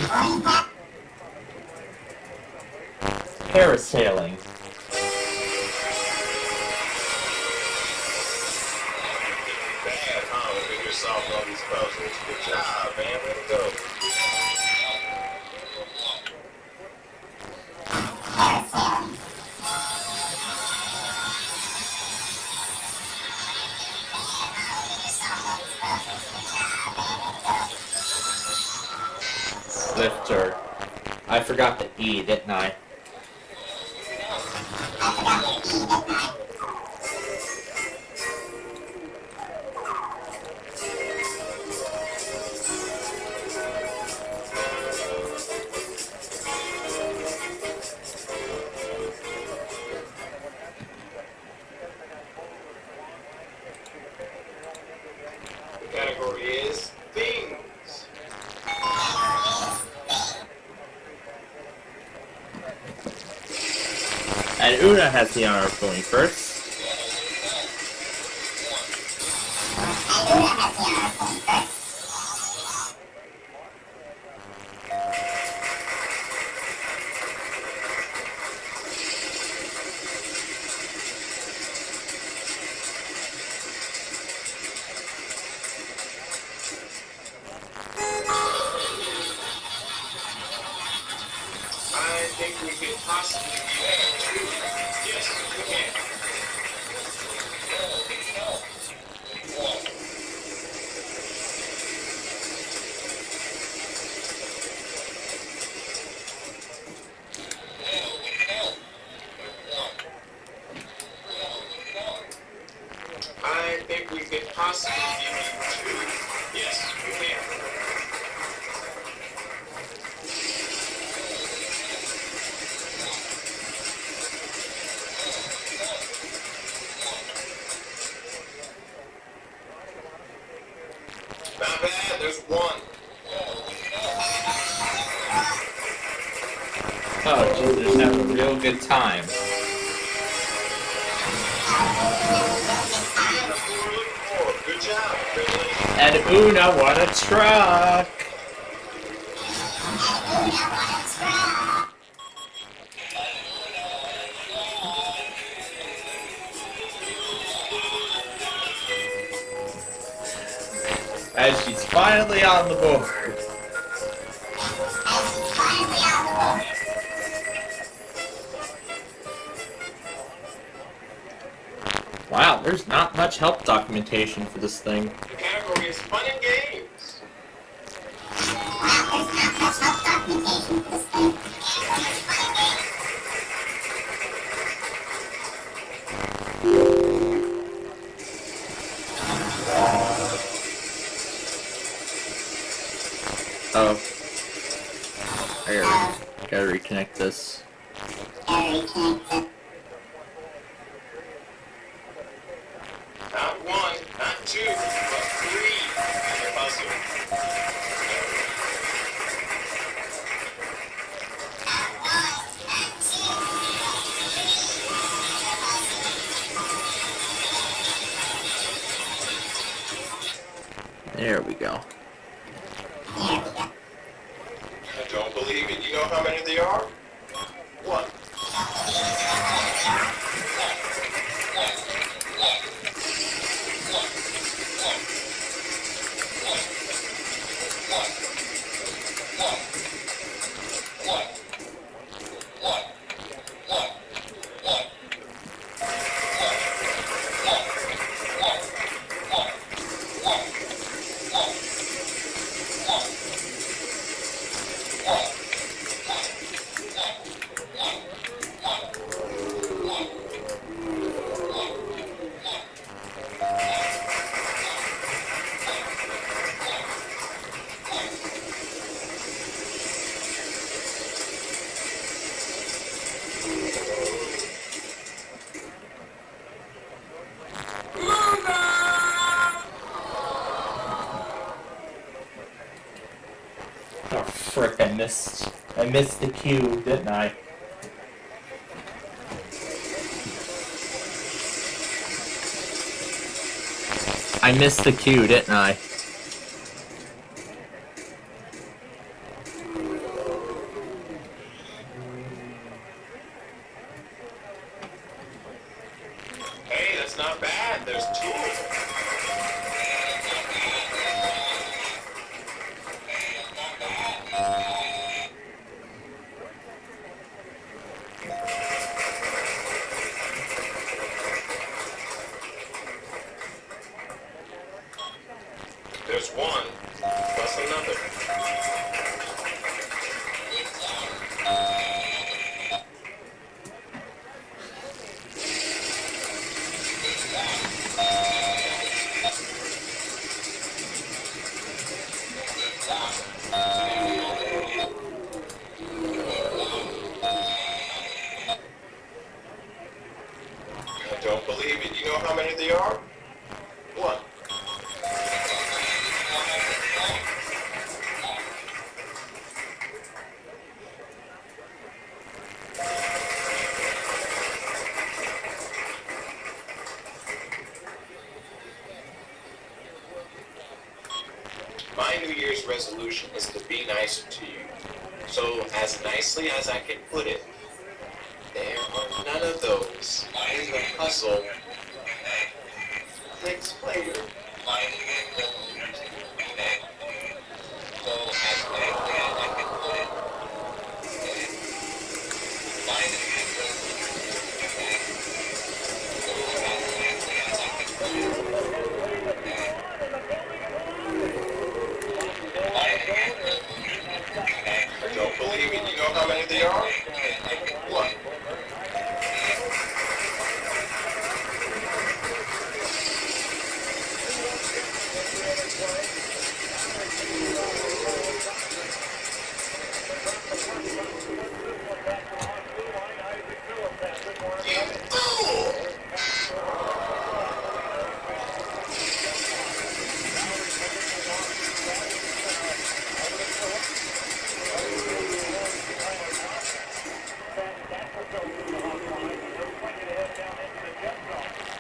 parasailing. Bad, huh? When you solve all these puzzles. Good job, man. Way to go. Lifter. I forgot the E, didn't I? The category is things. And Una has the honor of going first. I think we could possibly get two. Yes, we can. I think we could possibly give you two. Yes, we can. Not bad, there's one. Oh, Jesus, having a real good time. Good And Una won a truck! And she's finally on the board. Wow, there's not much help documentation for this thing. The category is fun and games. Oh. I gotta reconnect this. Not one, not two, but three in the puzzle. There we go. I don't believe it. You know how many there are? One. Oh frick, I missed the cue, didn't I? I missed the cue, didn't I? Hey, that's not bad. There's two. There's one, plus another. I don't believe it. You know how many there are? One. My New Year's resolution is to be nicer to you. So, as nicely as I can put it, there are none of those in the puzzle. Clicks later. I don't believe it. You know how many there are? One.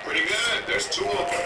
Pretty good. There's two of them.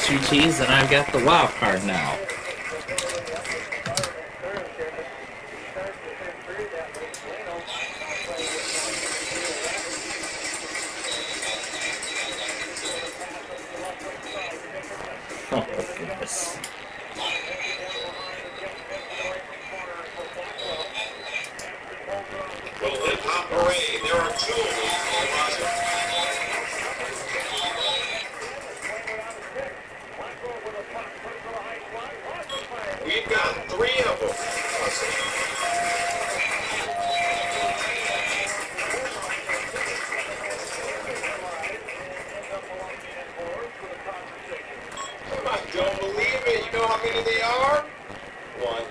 2 T's, and I've got the wild card now. Oh, goodness. Well, hip-hop parade, there are 2 of them. We've got 3 of them. I don't believe it. You know how many they are? 1.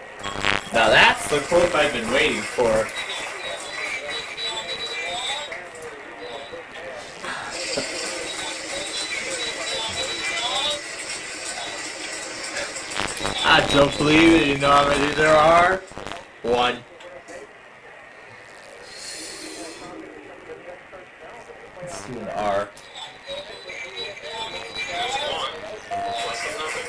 Now that's the quote I've been waiting for. I don't believe it. You know how many there are? 1. Let's do an R. That's 1. What's the number?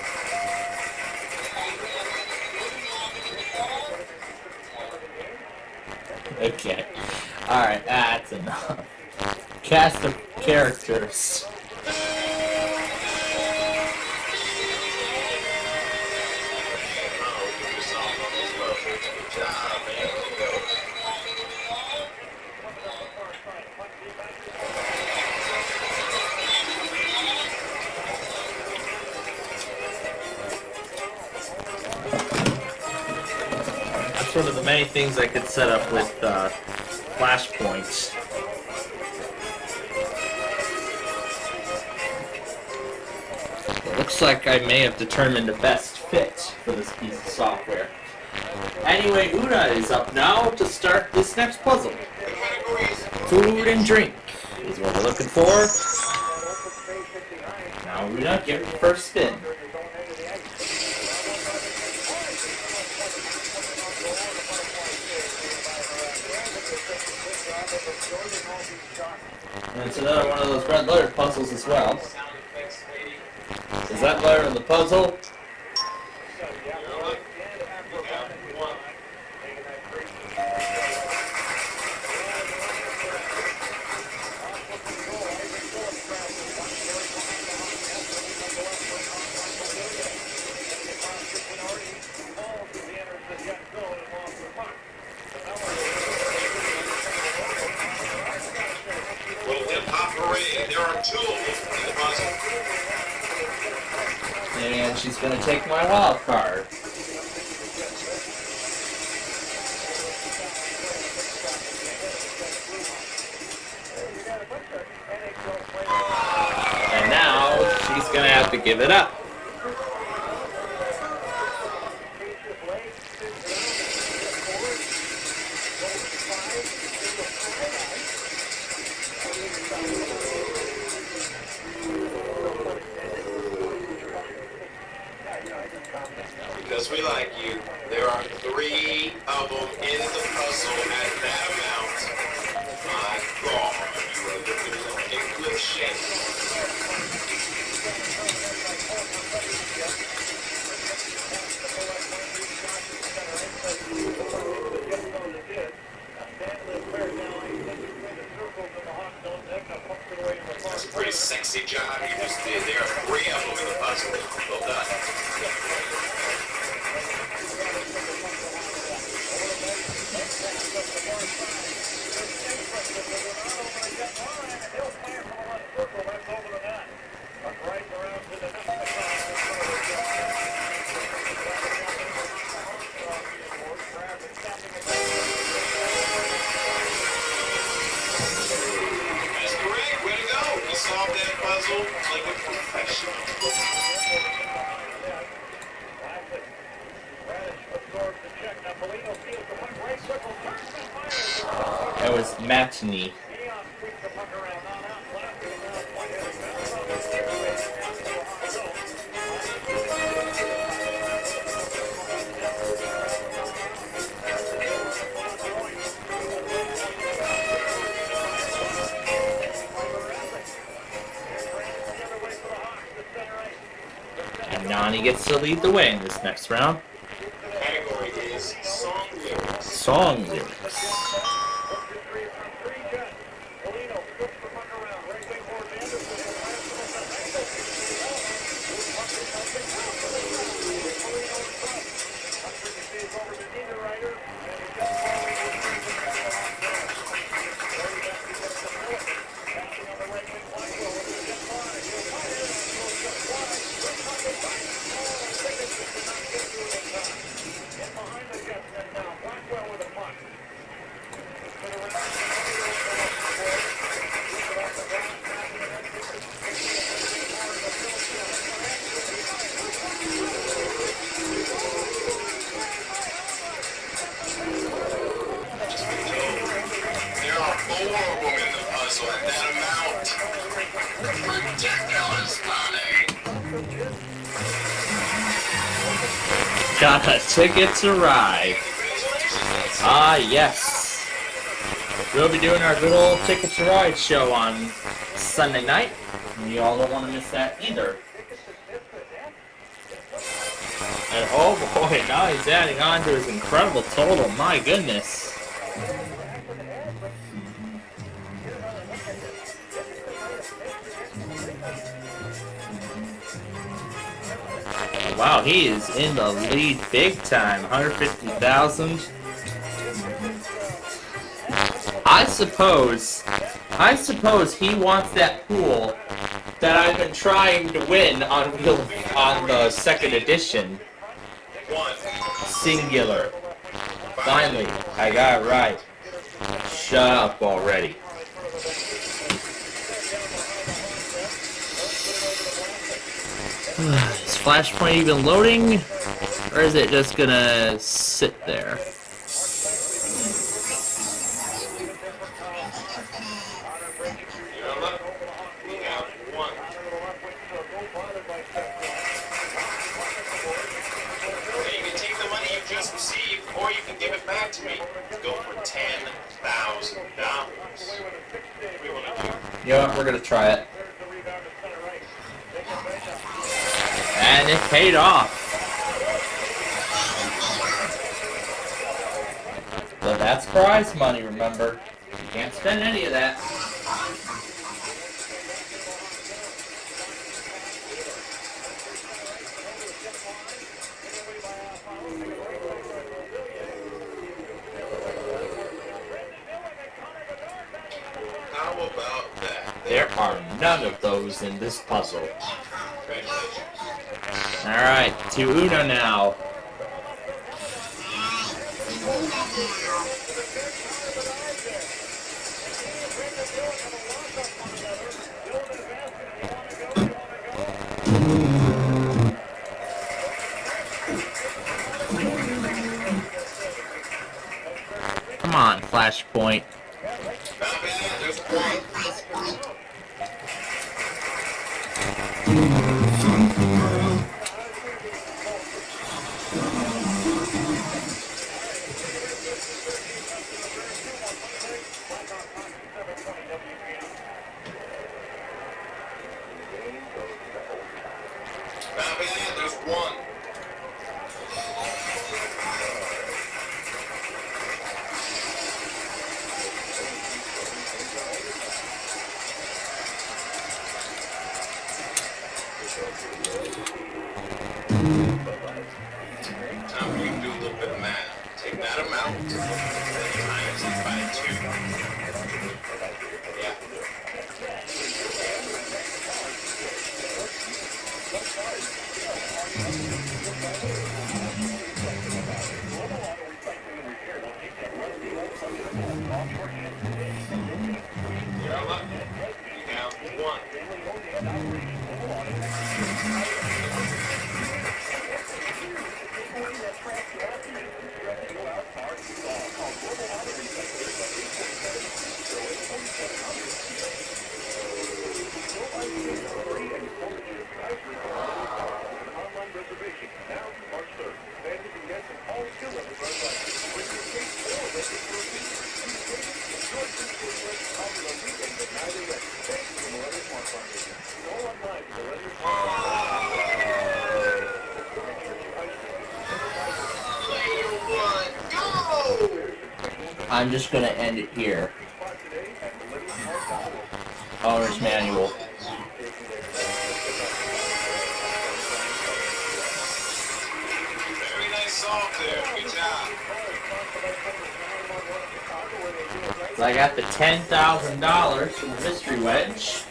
Okay. Alright, that's enough. Cast of characters. Good job, man. That's one of the many things I could set up with flashpoints. It looks like I may have determined the best fit for this piece of software. Anyway, Una is up now to start this next puzzle. Food and drink is what we're looking for. Now, Una, give it the first spin. And it's another one of those red letter puzzles as well. Is that letter in the puzzle? There are 2 of them in the puzzle. And she's gonna take my wild card. And now she's gonna have to give it up. Because we like you, there are 3 of them in the puzzle at that amount. My God, you are looking in good shape. That's a pretty sexy job you just did. There are 3 of them in the puzzle. Well done. That's great. Way to go. You solved that puzzle like a professional. That was matinee. Johnny gets to lead the way in this next round. The category is song lyrics. Song lyrics. There are 4 of them in the puzzle at that amount. Ridiculous, buddy. Got a ticket to ride. Ah, yes. We'll be doing our good old Ticket to Ride show on Sunday night. And you all don't want to miss that either. And oh boy, now he's adding on to his incredible total. My goodness. Wow, he is in the lead big time. 150,000. I suppose he wants that pool that I've been trying to win on the second edition. Singular. Finally, I got it right. Shut up already. Is Flashpoint even loading? Or is it just gonna sit there? Or you can give it back to me. Go for $10,000. You know what? We're gonna try it. And it paid off. But that's prize money, remember. You can't spend any of that. How about that? There are none of those in this puzzle. Alright, to Uno now. Come on, Flashpoint. There's one. Now we can do a little bit of math. Take that amount and times it by 2. Yeah. You're lucky. You have 1. I'm just gonna end it here. Owner's manual. Very nice solve there. Good job. So I got the $10,000 from the mystery wedge.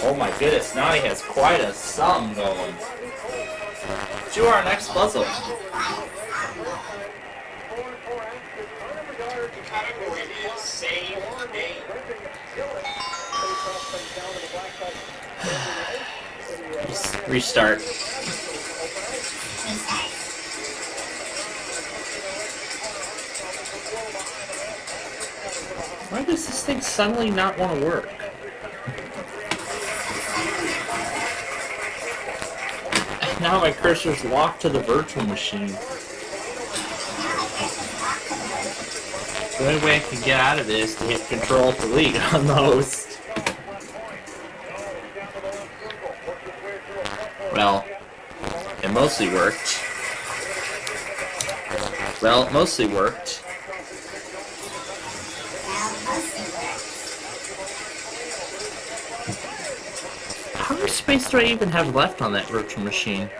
Oh my goodness, now he has quite a sum going. To our next puzzle. Category is save name. Restart. Why does this thing suddenly not want to work? Now my cursor's locked to the virtual machine. The only way I can get out of this is to hit Control-Delete on most. Well, it mostly worked. Well, it mostly worked. How much space do I even have left on that virtual machine?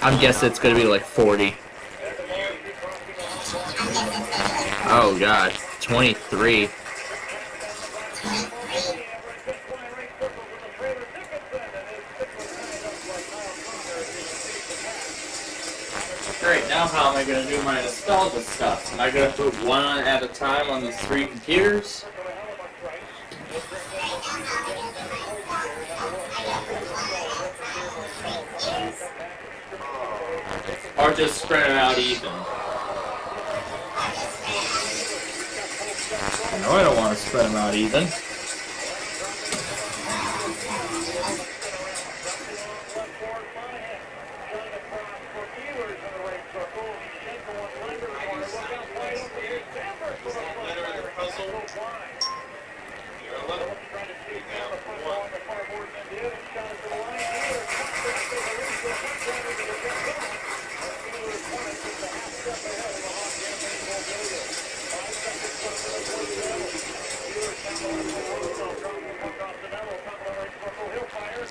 I'm guessing it's gonna be like 40. Oh god, 23. Great, now how am I going to do my nostalgia stuff? Am I going to put one at a time on these 3 computers? Or just spread it out even? No, I don't want to spread them out even.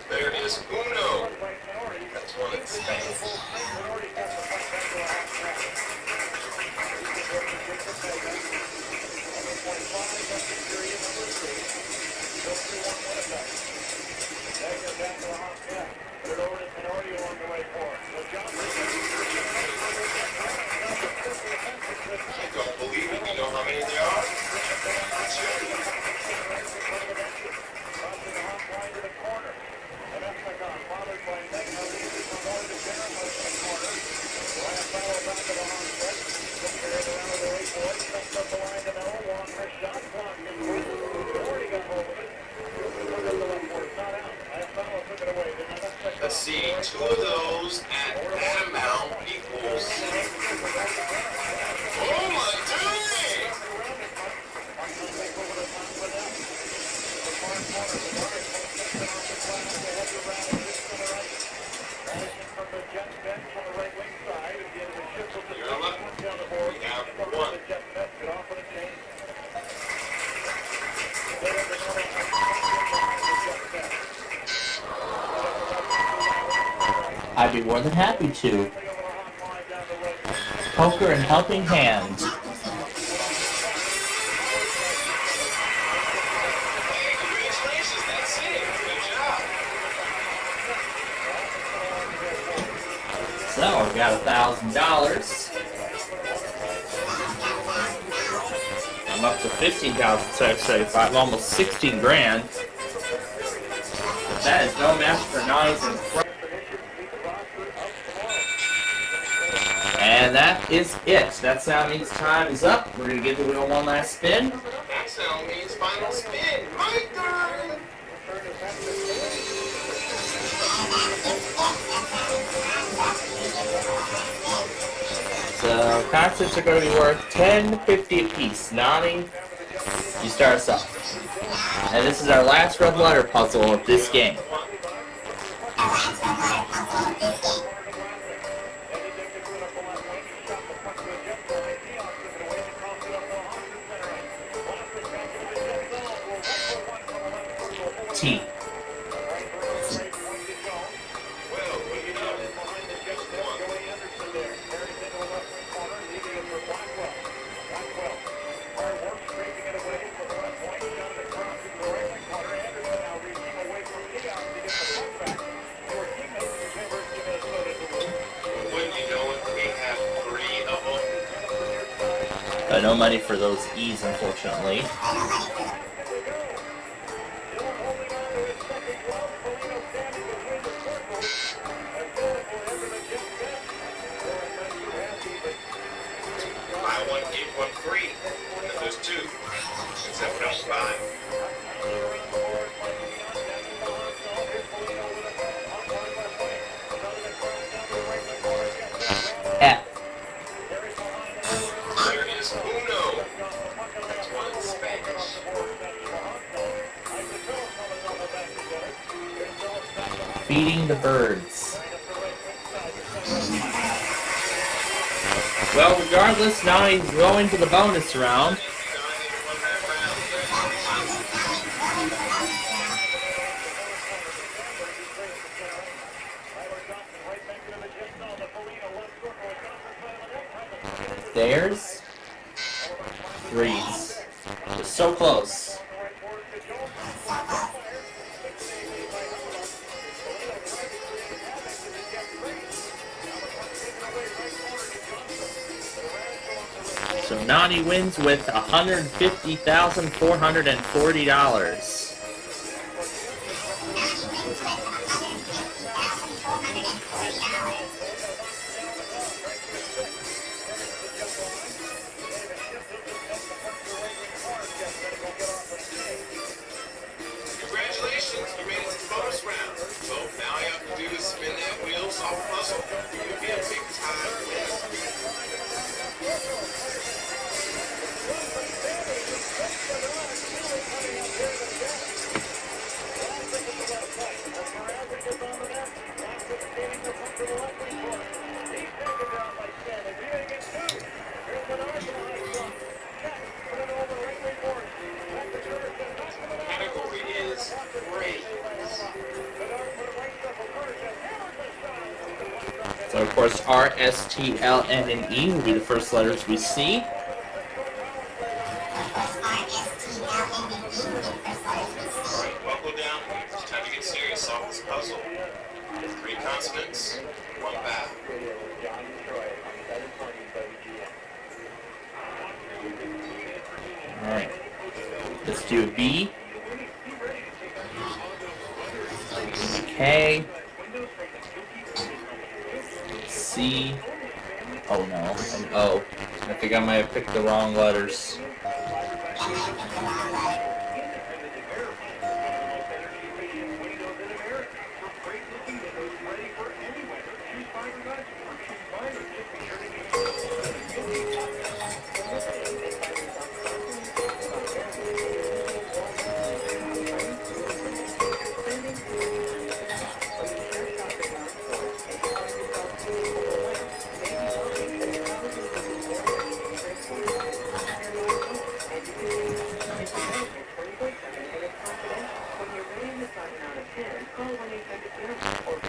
There is Uno. That's one of the things. I don't believe it. You know how many there are? Let's see, 2 of those at that amount equals... Oh my goodness! You're 11. We have 1. I'd be more than happy to. Poker and helping hand. Congratulations, that's it. Good job. So, I've got $1,000. I'm up to 15,675, almost 16 grand. That is no match for nines and front. And that is it. That sound means time is up. We're going to give the wheel one last spin. That sound means final spin. My turn. So, concerts are going to be worth $10.50 a piece. Nani, you start us off. And this is our last red letter puzzle of this game. T. No money for those E's, unfortunately. Buy one, get one free. Because there's two. Except we don't buy. F. There is uno. That's one in Spanish. Feeding the birds. Well, regardless, now he's going to the bonus round. There's threes. Just so close. So Nani wins with $150,440. Congratulations, you made it to the bonus round. So now all you have to do is spin that wheel, solve a puzzle. You'll be a big time winner. Category is phrase. So of course R, S, T, L, N, and E will be the first letters we see. Alright, buckle down. It's time to get serious. Solve this puzzle. 3 consonants, 1 vowel. Alright. Let's do a B. K. C. Oh no, an O. I think I might have picked the wrong letters.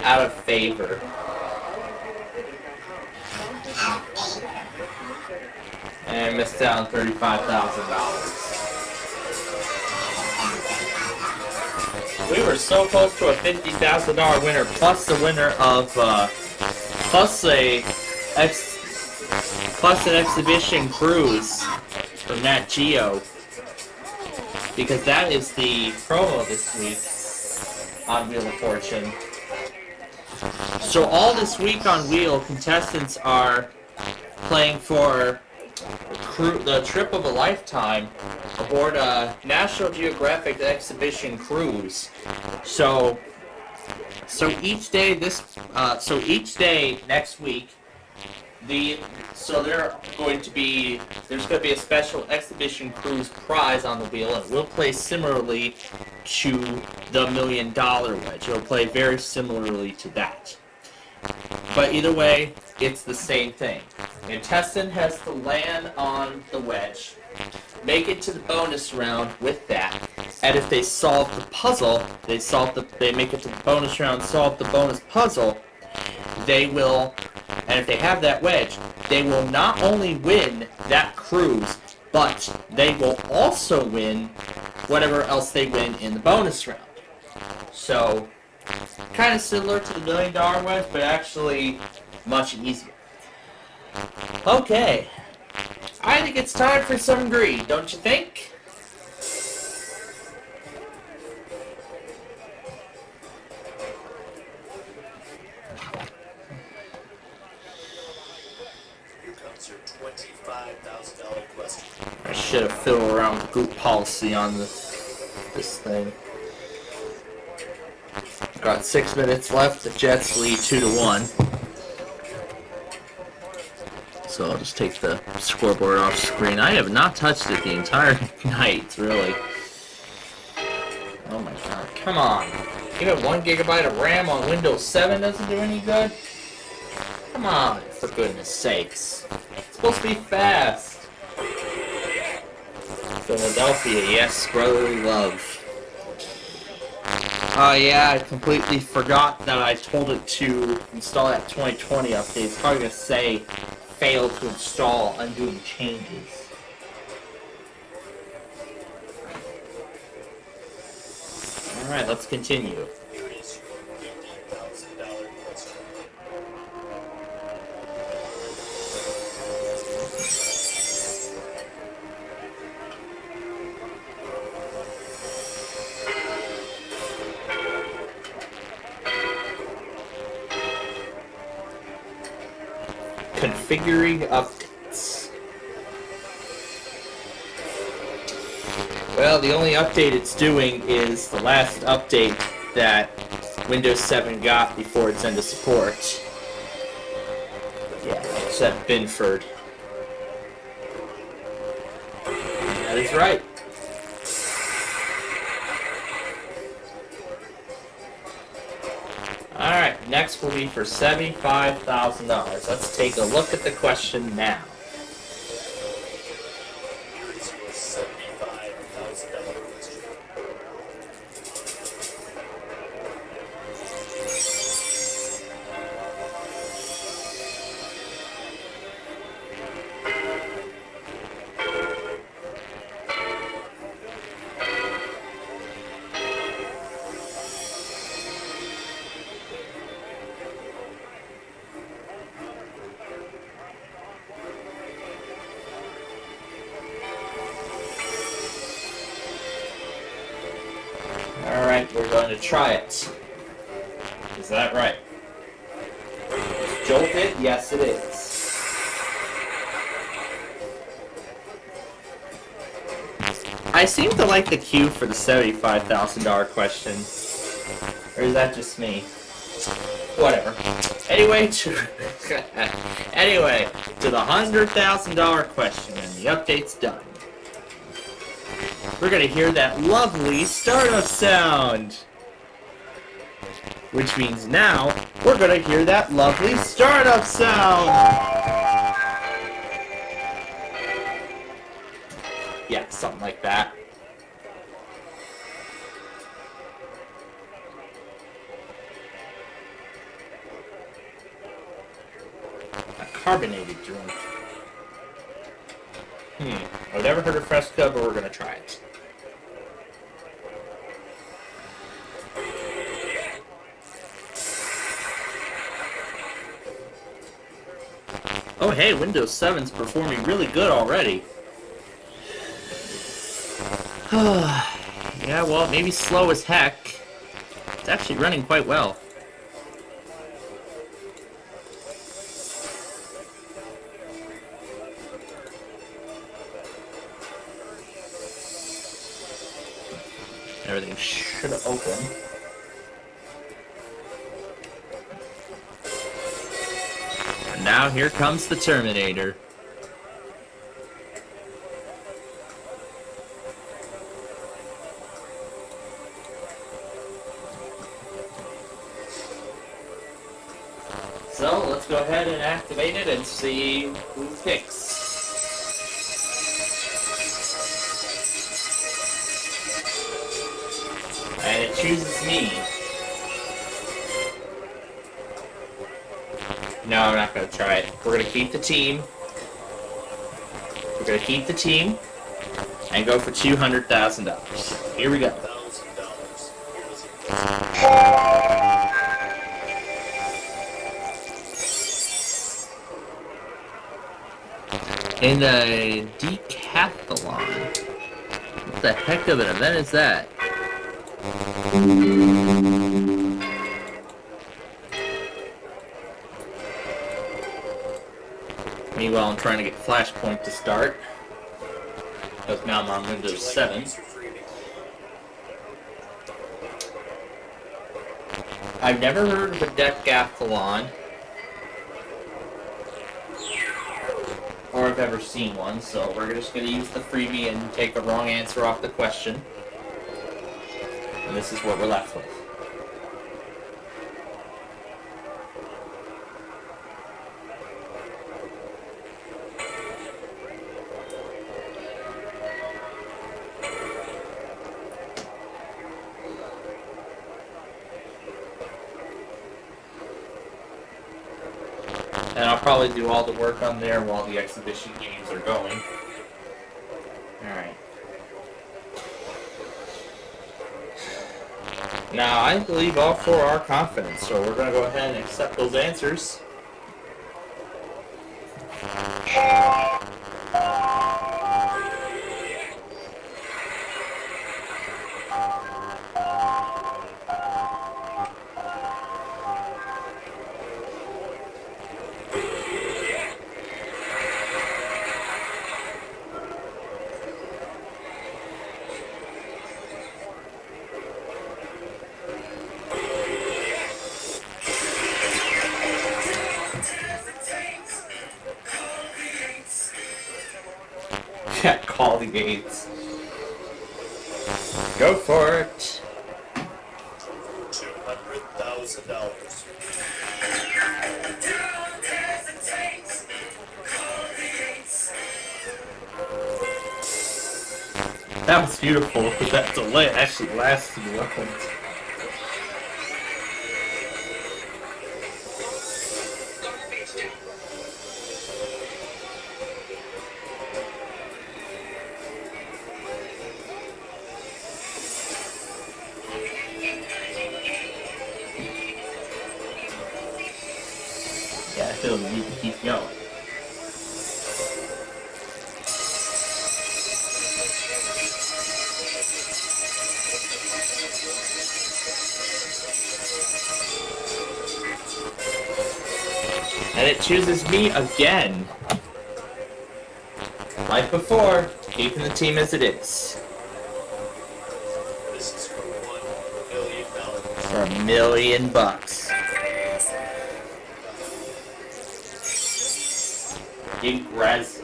Out of favor. And missed out on $35,000. We were so close to a $50,000 winner, plus the winner of plus an exhibition cruise from Nat Geo, because that is the promo this week on Wheel of Fortune. So all this week on Wheel, contestants are playing for the trip of a lifetime aboard a National Geographic exhibition cruise. So each day next week, So there's going to be a special exhibition cruise prize on the wheel, and it will play similarly to the $1 Million wedge. It'll play very similarly to that. But either way, it's the same thing. Contestant has to land on the wedge, make it to the bonus round with that, and if they solve the puzzle, they make it to the bonus round, solve the bonus puzzle, they will, and if they have that wedge, they will not only win that cruise, but they will also win whatever else they win in the bonus round. So, kind of similar to the $1 Million wedge, but actually much easier. Okay, I think it's time for some greed, don't you think? Here comes your $25,000 question. I should have fiddled around with group policy on this thing. Got 6 minutes left. The Jets lead 2-1. So I'll just take the scoreboard off screen. I have not touched it the entire night, really. Oh my god, come on. Even 1 gigabyte of RAM on Windows 7 doesn't do any good? Come on, for goodness sakes. It's supposed to be fast. Philadelphia, yes, brotherly love. Oh yeah, I completely forgot that I told it to install that 2020 update. It's probably going to say, failed to install, undoing changes. Alright, let's continue. Here is your $50,000 question. Configuring updates. Well, the only update it's doing is the last update that Windows 7 got before its end of support. Yeah, it's that Binford. That is right. Alright, next will be for $75,000. Let's take a look at the question now. Here is your $75,000 question. Alright, we're going to try it. Is that right? Jolt it? Yes, it is. I seem to like the cue for the $75,000 question. Or is that just me? Whatever. Anyway, to the $100,000 question, and the update's done. We're gonna hear that lovely startup sound. Which means now, we're gonna hear that lovely startup sound. Yeah, something like that. A carbonated drink. I've never heard of Fresca, but we're gonna try it. Oh hey, Windows 7's performing really good already. Yeah, well, it may be slow as heck. It's actually running quite well. Everything should open. And now here comes the Terminator. So let's go ahead and activate it and see who picks. And it chooses me. No, I'm not going to try it. We're going to keep the team. We're going to keep the team and go for $200,000. Here we go. In a decathlon. What the heck of an event is that? Meanwhile, I'm trying to get Flashpoint to start. Because now I'm on Windows 7. I've never heard of a decathlon. Or I've ever seen one, so we're just going to use the freebie and take a wrong answer off the question. And this is what we're left with. And I'll probably do all the work on there while the exhibition games are going. Alright. Now, I believe all four are confident, so we're going to go ahead and accept those answers. Yeah, call the gates. Go for it. $200,000. That was beautiful, because that delay actually lasted well. Yeah, I feel we need to keep going. And it chooses me again. Like before, keeping the team as it is. This is for $1 million. For $1 million bucks. Ingres.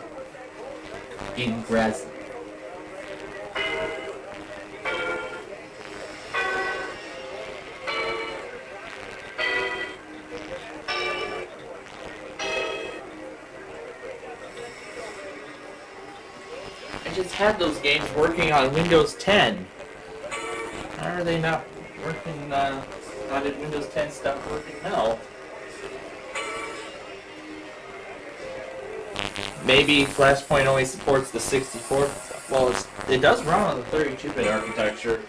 I just had those games working on Windows 10. How are they not working? How did Windows 10 stop working? No. Maybe Flashpoint only supports the 64. Well, it does run on the 32-bit architecture.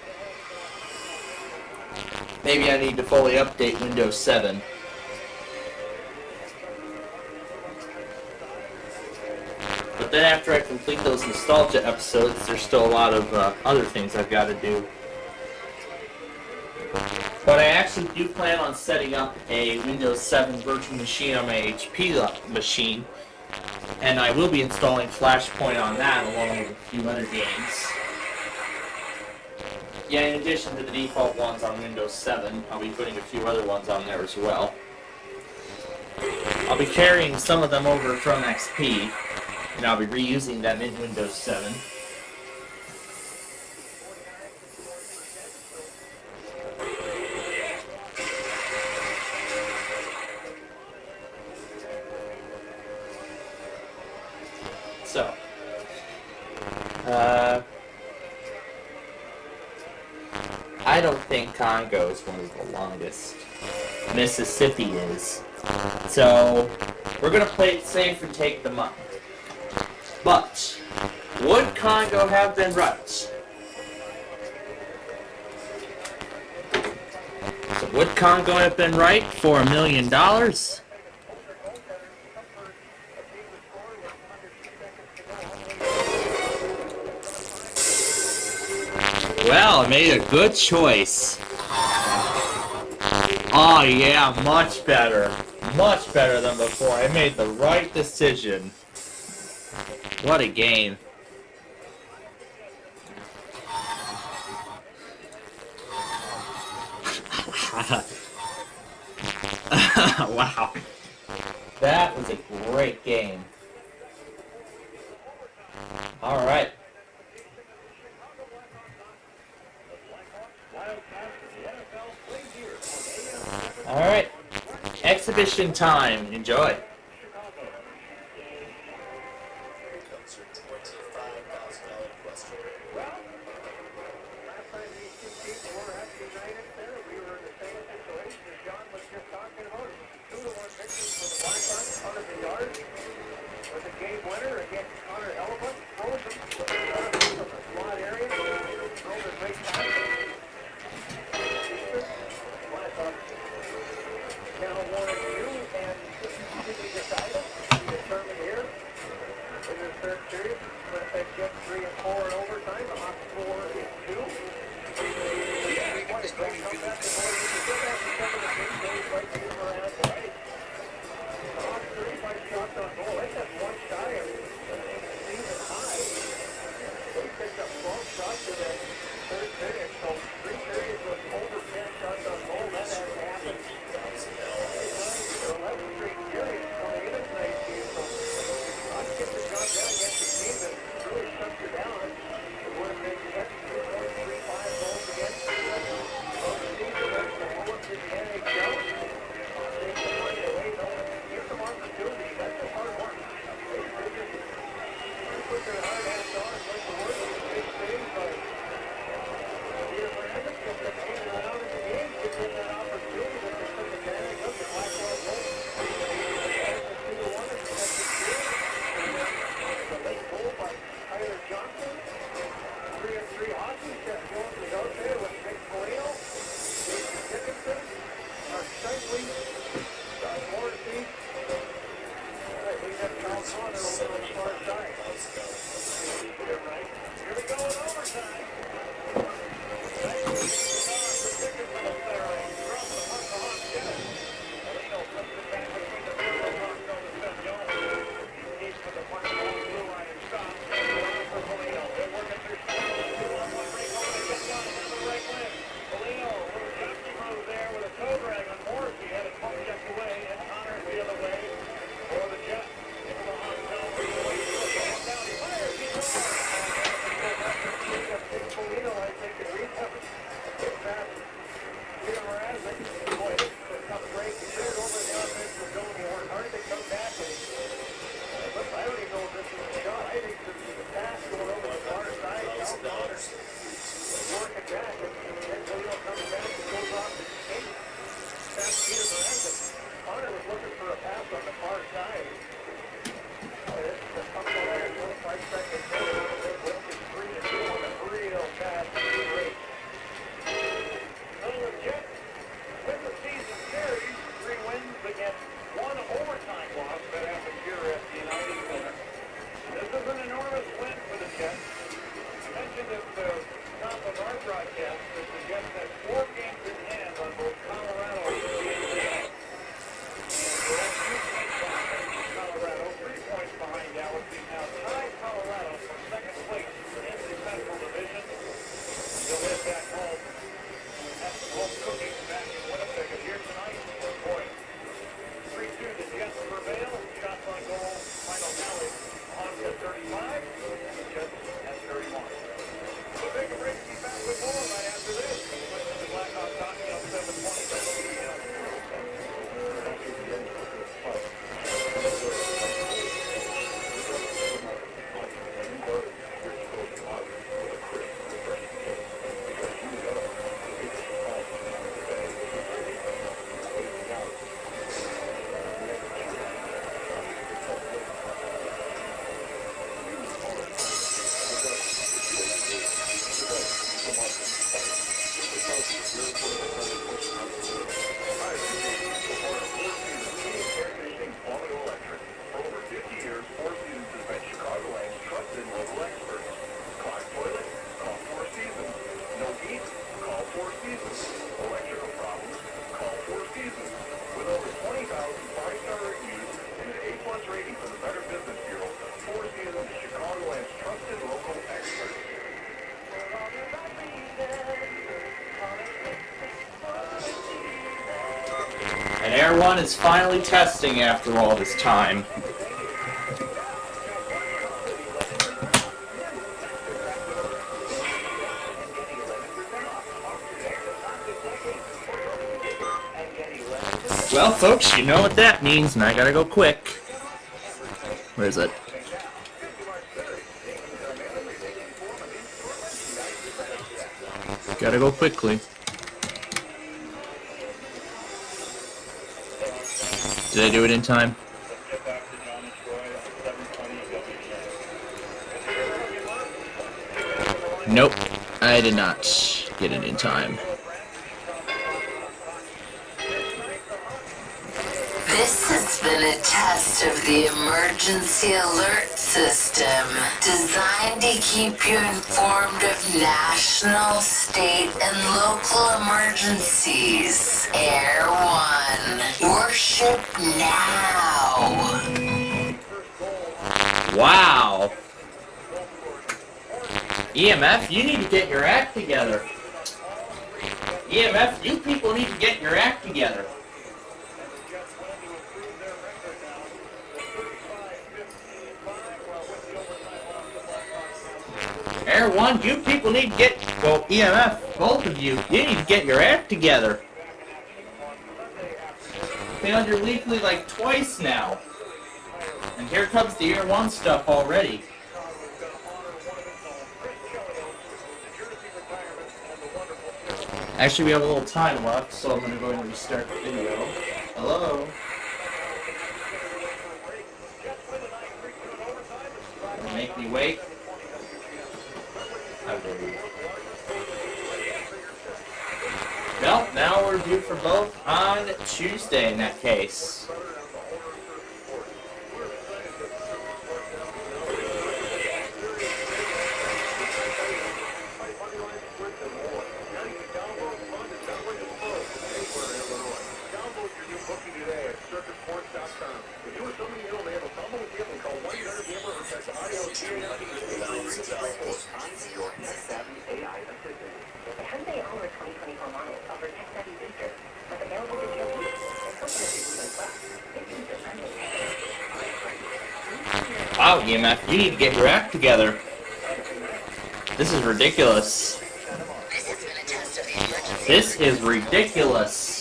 Maybe I need to fully update Windows 7. But then after I complete those nostalgia episodes, there's still a lot of other things I've got to do. But I actually do plan on setting up a Windows 7 virtual machine on my HP machine. And I will be installing Flashpoint on that along with a few other games. Yeah, in addition to the default ones on Windows 7, I'll be putting a few other ones on there as well. I'll be carrying some of them over from XP, and I'll be reusing them in Windows 7. So, I don't think Congo is one of the longest. Mississippi is. So, we're going to play it safe and take the money. But, would Congo have been right? So would Congo have been right for $1 million? Well, I made a good choice. Oh yeah, much better. Much better than before. I made the right decision. What a game. Wow. That was a great game. Alright. Alright. Exhibition time. Enjoy. Air 1 is finally testing after all this time. Well, folks, you know what that means, and I gotta go quick. Where is it? Gotta go quickly. Did I do it in time? Nope, I did not get it in time. This has been a test of the emergency alert system designed to keep you informed of national, state, and local emergencies. Air 1, worship now. Wow. EMF, you need to get your act together. EMF, you people need to get your act together. Air 1, you people need to get, well, EMF, both of you, you need to get your act together. Failed your weekly like twice now. And here comes the Air 1 stuff already. Actually, we have a little time left, so I'm going to go ahead and restart the video. Hello? Make me wait. Well, now we're due for both on Tuesday in that case. Wow, EMF, you need to get your act together. This is ridiculous. This is ridiculous.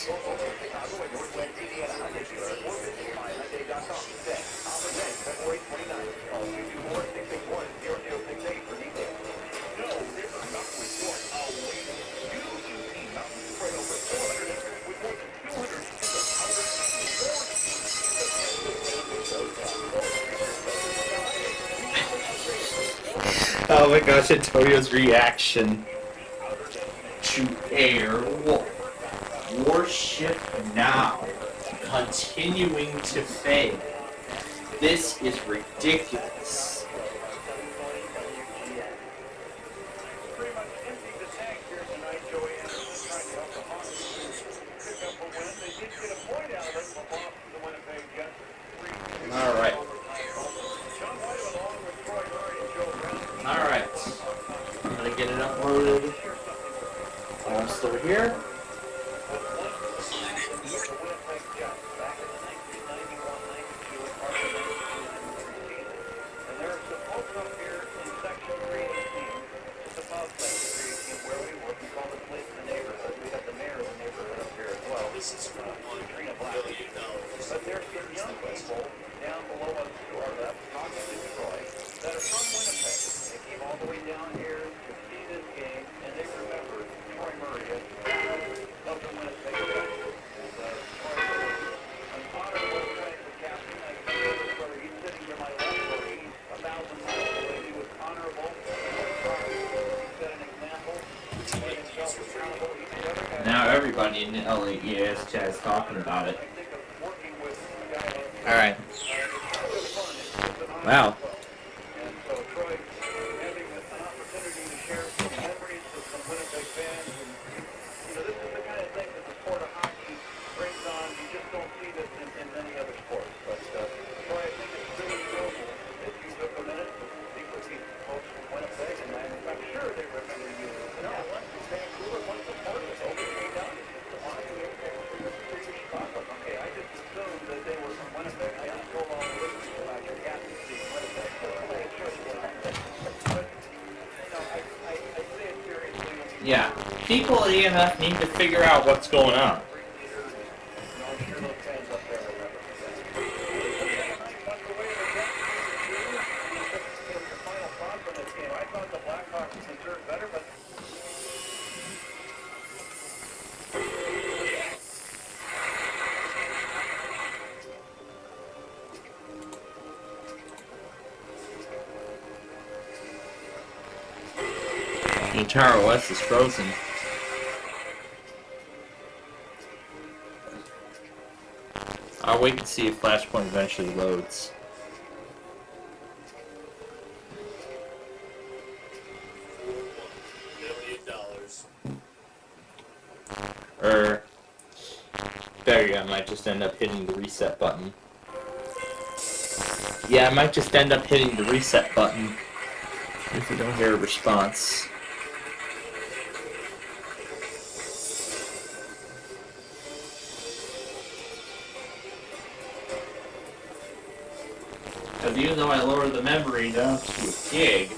Oh my gosh, Antonio's reaction to Air 1. Warship now. Continuing to fade. This is ridiculous. Alright. Alright. I'm gonna get it uploaded. Almost over here. But there's some young people down below us to our left, talking to Troy, that are from Winnipeg. They came all the way down here to see this game, and they remember Troy Murray as of the Winnipeg Jets. And Troy Murray, an honorable credit for captain. I can see whether he's sitting to my left or he's 1,000 miles away. He was honorable. He set an example. He made himself accountable. He made other guys. Now everybody in the LAES chat is talking about it. Alright. Wow. And so Troy having an opportunity to share some memories with some Winnipeg fans. And, this is the kind of thing that the sport of hockey brings on. You just don't see this in many other sports. But Troy, I think it's really cool that you took a minute to speak with these folks from Winnipeg. And I'm sure they remember you. No, once the Vancouver, once the port was open, down. Okay, I just Yeah, people at EMF need to figure out what's going on. I'm sure those fans up there remember. That's the way the final thoughts on this game. I thought the Blackhawks deserved better, but The entire West is frozen. I'll wait and see if Flashpoint eventually loads. Or better yet, I might just end up hitting the reset button. Yeah, I might just end up hitting the reset button if we don't hear a response. Because even though I lowered the memory down to a gig,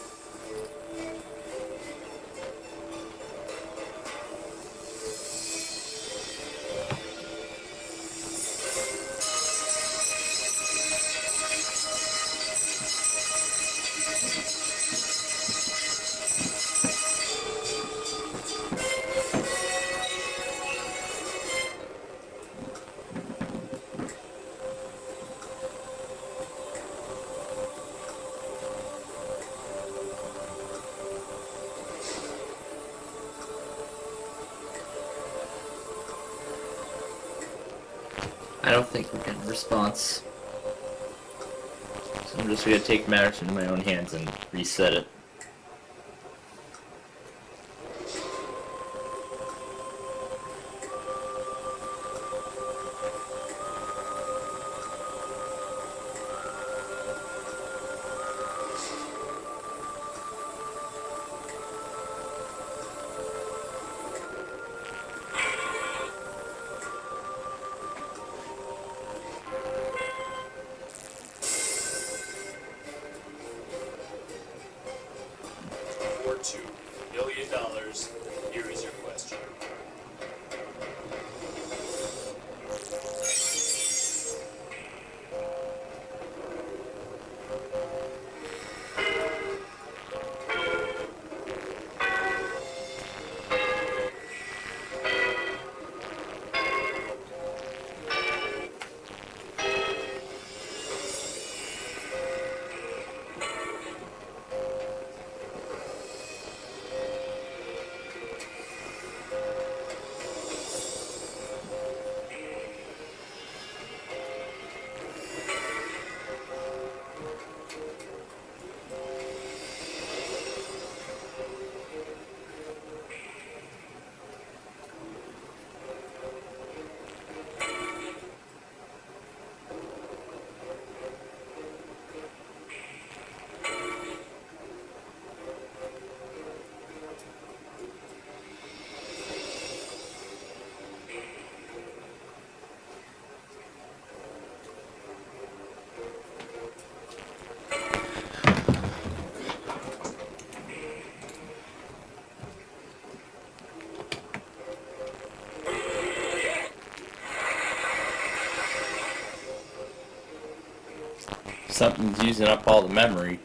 I don't think we're getting a response. So I'm just going to take matters into my own hands and reset it. $2 million. Here is your question. Something's using up all the memory.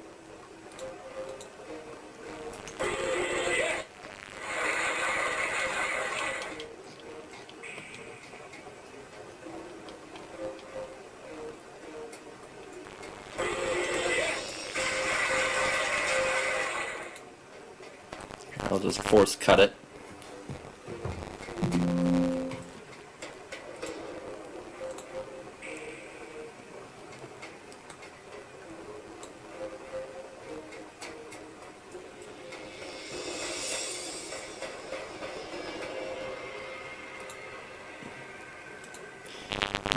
I'll just force cut it.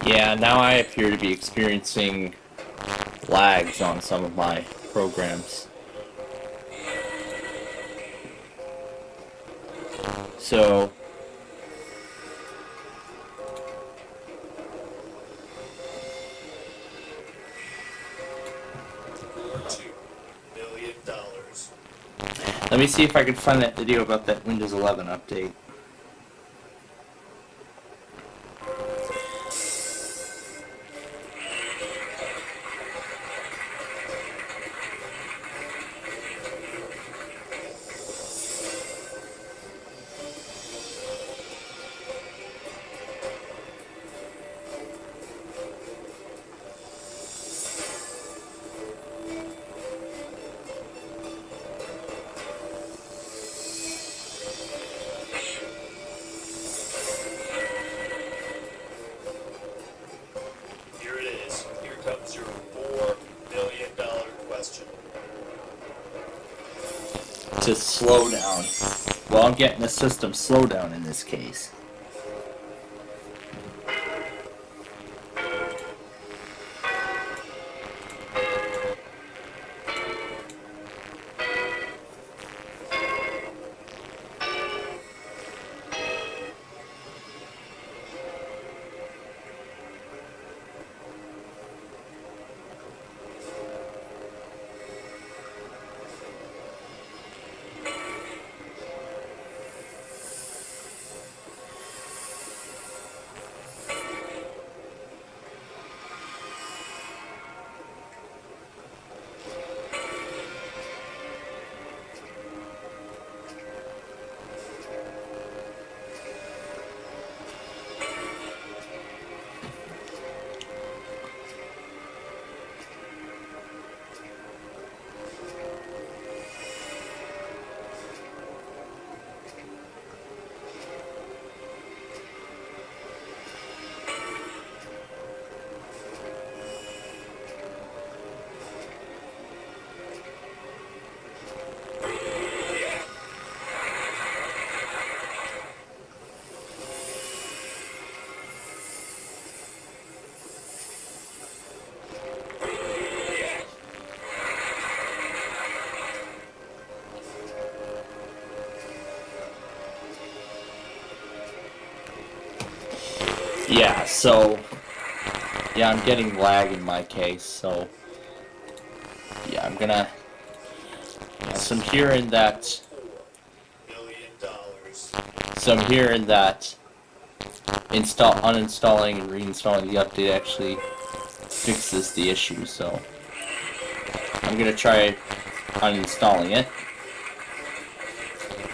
Yeah, now I appear to be experiencing lags on some of my programs. So $2 million. Let me see if I can find that video about that Windows 11 update. Here it is. Here comes your $4 million question. To slow down. Well, I'm getting the system slowdown in this case. Yeah, so yeah, I'm getting lag in my case, so yeah, I'm gonna so I'm hearing that $1 million. so I'm hearing that uninstalling and reinstalling the update actually fixes the issue, so I'm gonna try uninstalling it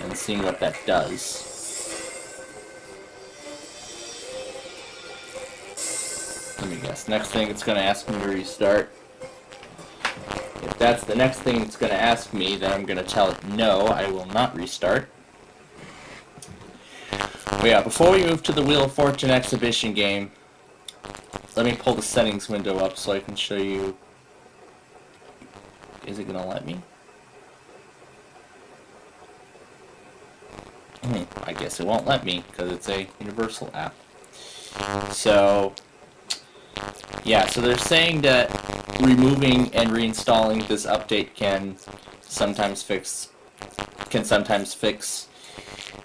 and seeing what that does. Let me guess. Next thing it's going to ask me to restart. If that's the next thing it's going to ask me, then I'm going to tell it no, I will not restart. But yeah, before we move to the Wheel of Fortune exhibition game, let me pull the settings window up so I can show you. Is it going to let me? I guess it won't let me because it's a universal app. So yeah, so they're saying that removing and reinstalling this update can sometimes fix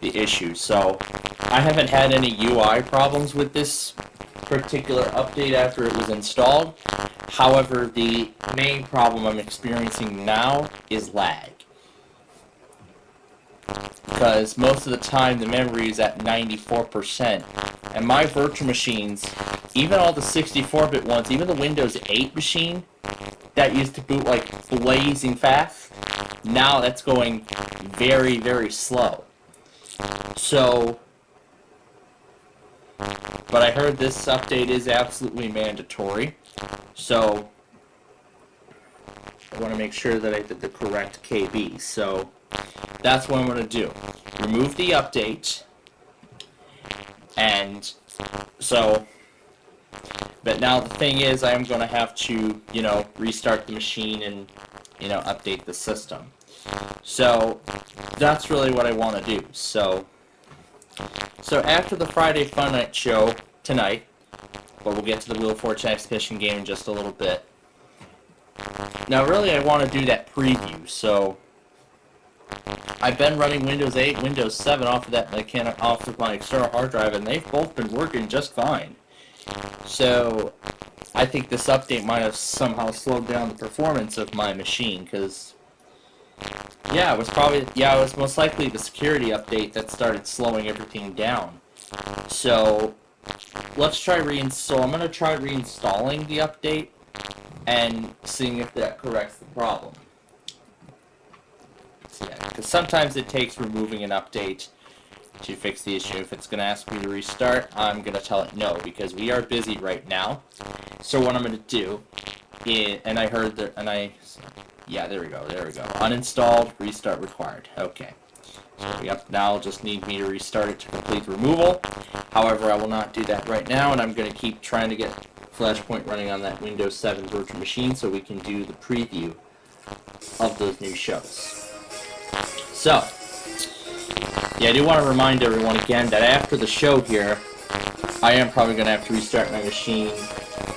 the issue. So I haven't had any UI problems with this particular update after it was installed. However, the main problem I'm experiencing now is lag. Because most of the time the memory is at 94%. And my virtual machines, even all the 64-bit ones, even the Windows 8 machine that used to boot like blazing fast, now that's going very, very slow. So, but I heard this update is absolutely mandatory. So, I want to make sure that I did the correct KB. So, that's what I'm going to do. Remove the update. And so, but now the thing is, I am going to have to, restart the machine and, update the system. So, that's really what I want to do. So after the Friday Fun Night show tonight, but we'll get to the Wheel of Fortune exhibition game in just a little bit. Now, really, I want to do that preview. So, I've been running Windows 8, Windows 7 off of my external hard drive, and they've both been working just fine. So, I think this update might have somehow slowed down the performance of my machine, because Yeah, it was most likely the security update that started slowing everything down. So, let's try reinstall. I'm going to try reinstalling the update and seeing if that corrects the problem. So, yeah, because sometimes it takes removing an update to fix the issue. If it's going to ask me to restart, I'm going to tell it no, because we are busy right now. So what I'm going to do is, yeah, there we go. Uninstalled, restart required. Okay. So, yep, now I'll just need me to restart it to complete the removal. However, I will not do that right now, and I'm going to keep trying to get Flashpoint running on that Windows 7 virtual machine so we can do the preview of those new shows. So, yeah, I do want to remind everyone again that after the show here, I am probably going to have to restart my machine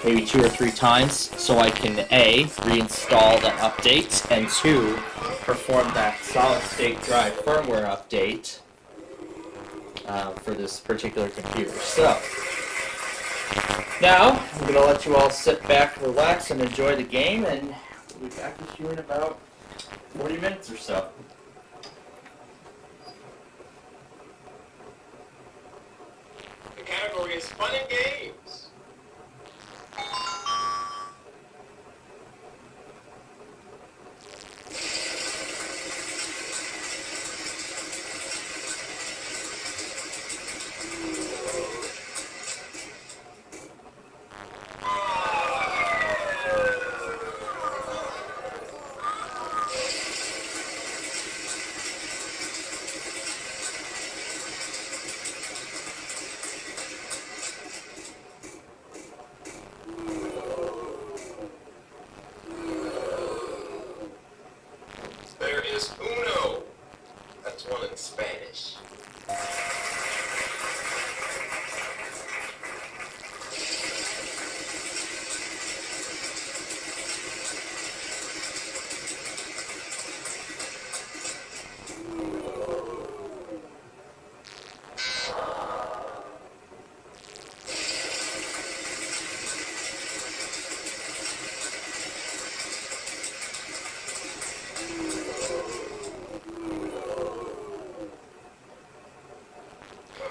maybe 2 or 3 times so I can A, reinstall that update, and 2, perform that solid-state drive firmware update for this particular computer. So, now, I'm going to let you all sit back, relax, and enjoy the game, and we'll be back with you in about 40 minutes or so. The category is fun and games. There is uno. That's one in Spanish.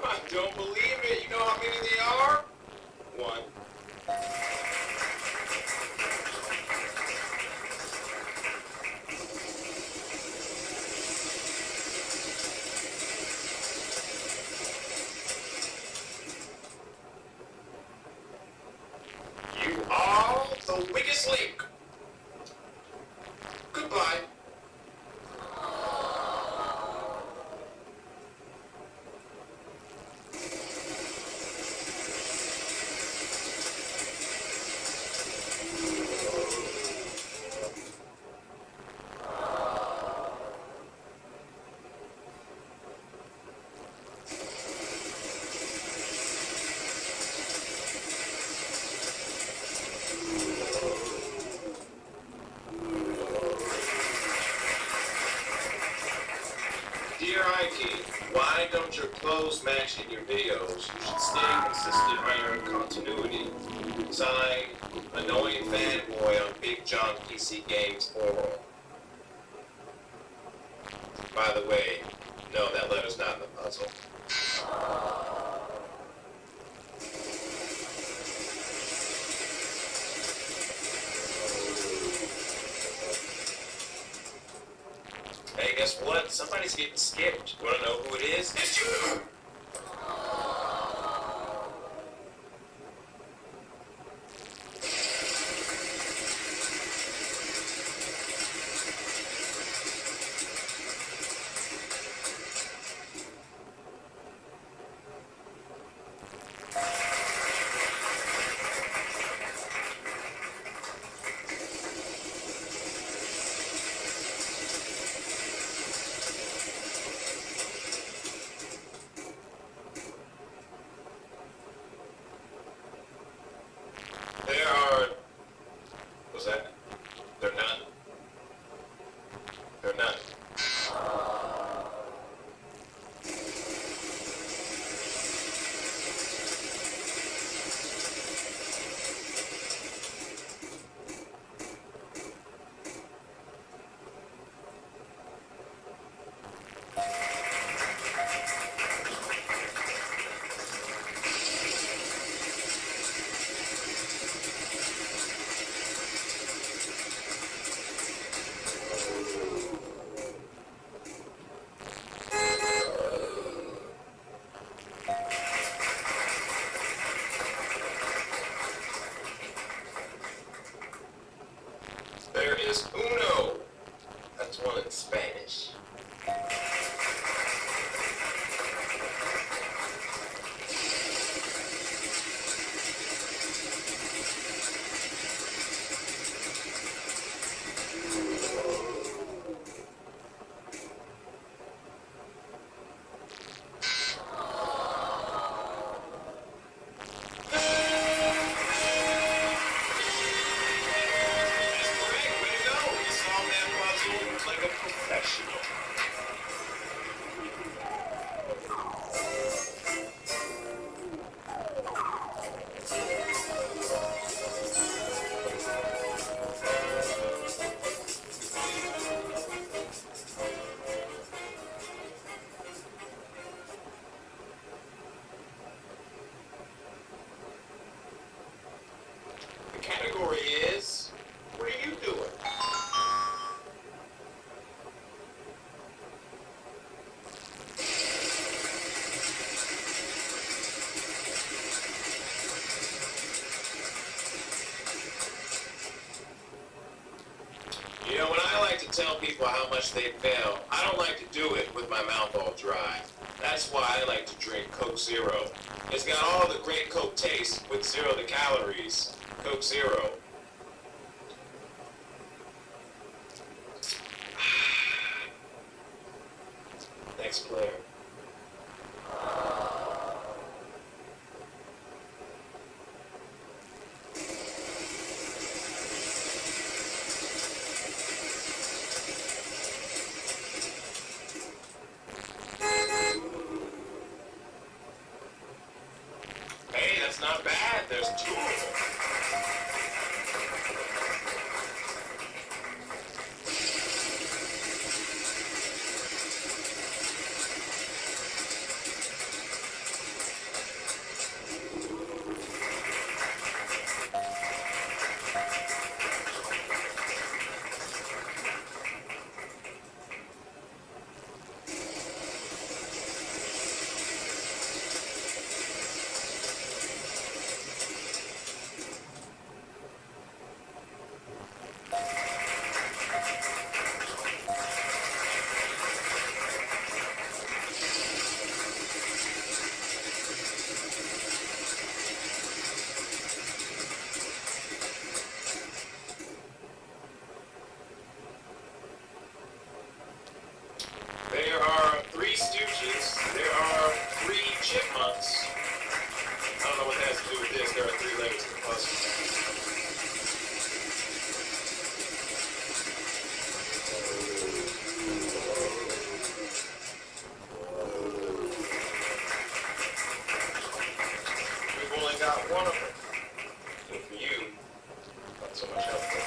I don't believe it. You know how many they are? 1. You are the weakest link. Goodbye. Dear Ike, why don't your clothes match in your videos? You should stay consistent on your continuity. Signed, annoying fanboy on Big John PC Games Forum. By the way, no, that letter's not in the puzzle. Hey, guess what? Somebody's getting skipped. Wanna know who it is? It's you! tell people how much they fail, I don't like to do it with my mouth all dry. That's why I like to drink Coke Zero. It's got all the great Coke taste with zero the calories. Coke Zero. Next player. Hey, that's not bad. There's two of them. There are 3 Stooges. There are 3 Chipmunks. I don't know what that has to do with this. There are 3 legs to the puzzle. We've only got one of them. And for you, not so much helpful.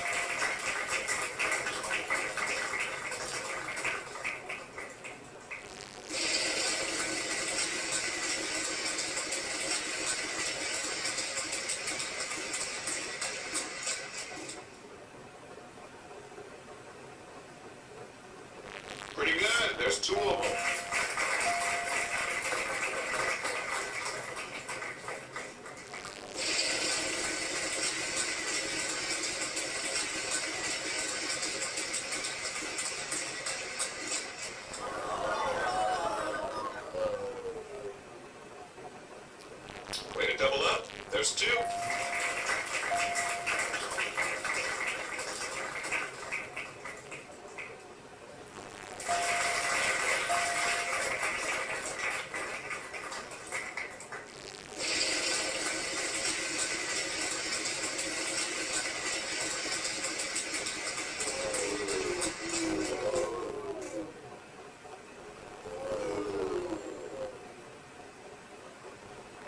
Pretty good. There's 2 of them. Way to double up. There's 2.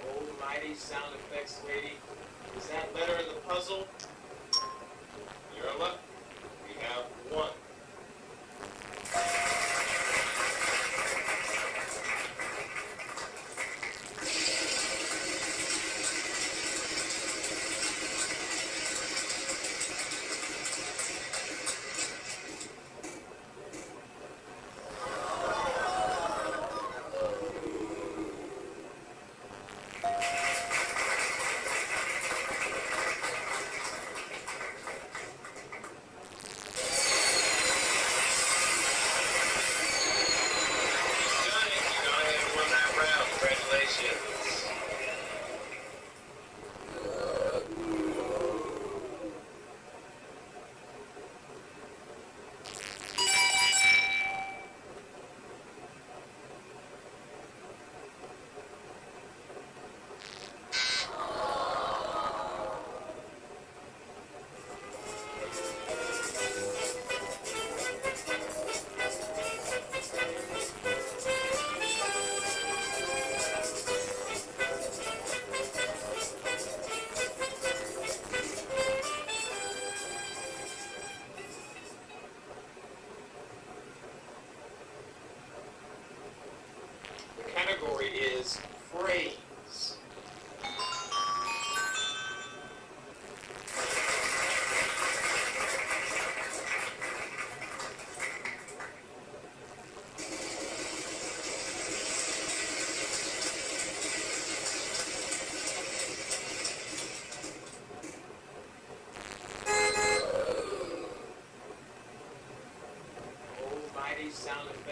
Almighty sound effects lady. Is that letter in the puzzle? You're lucky. We have 1.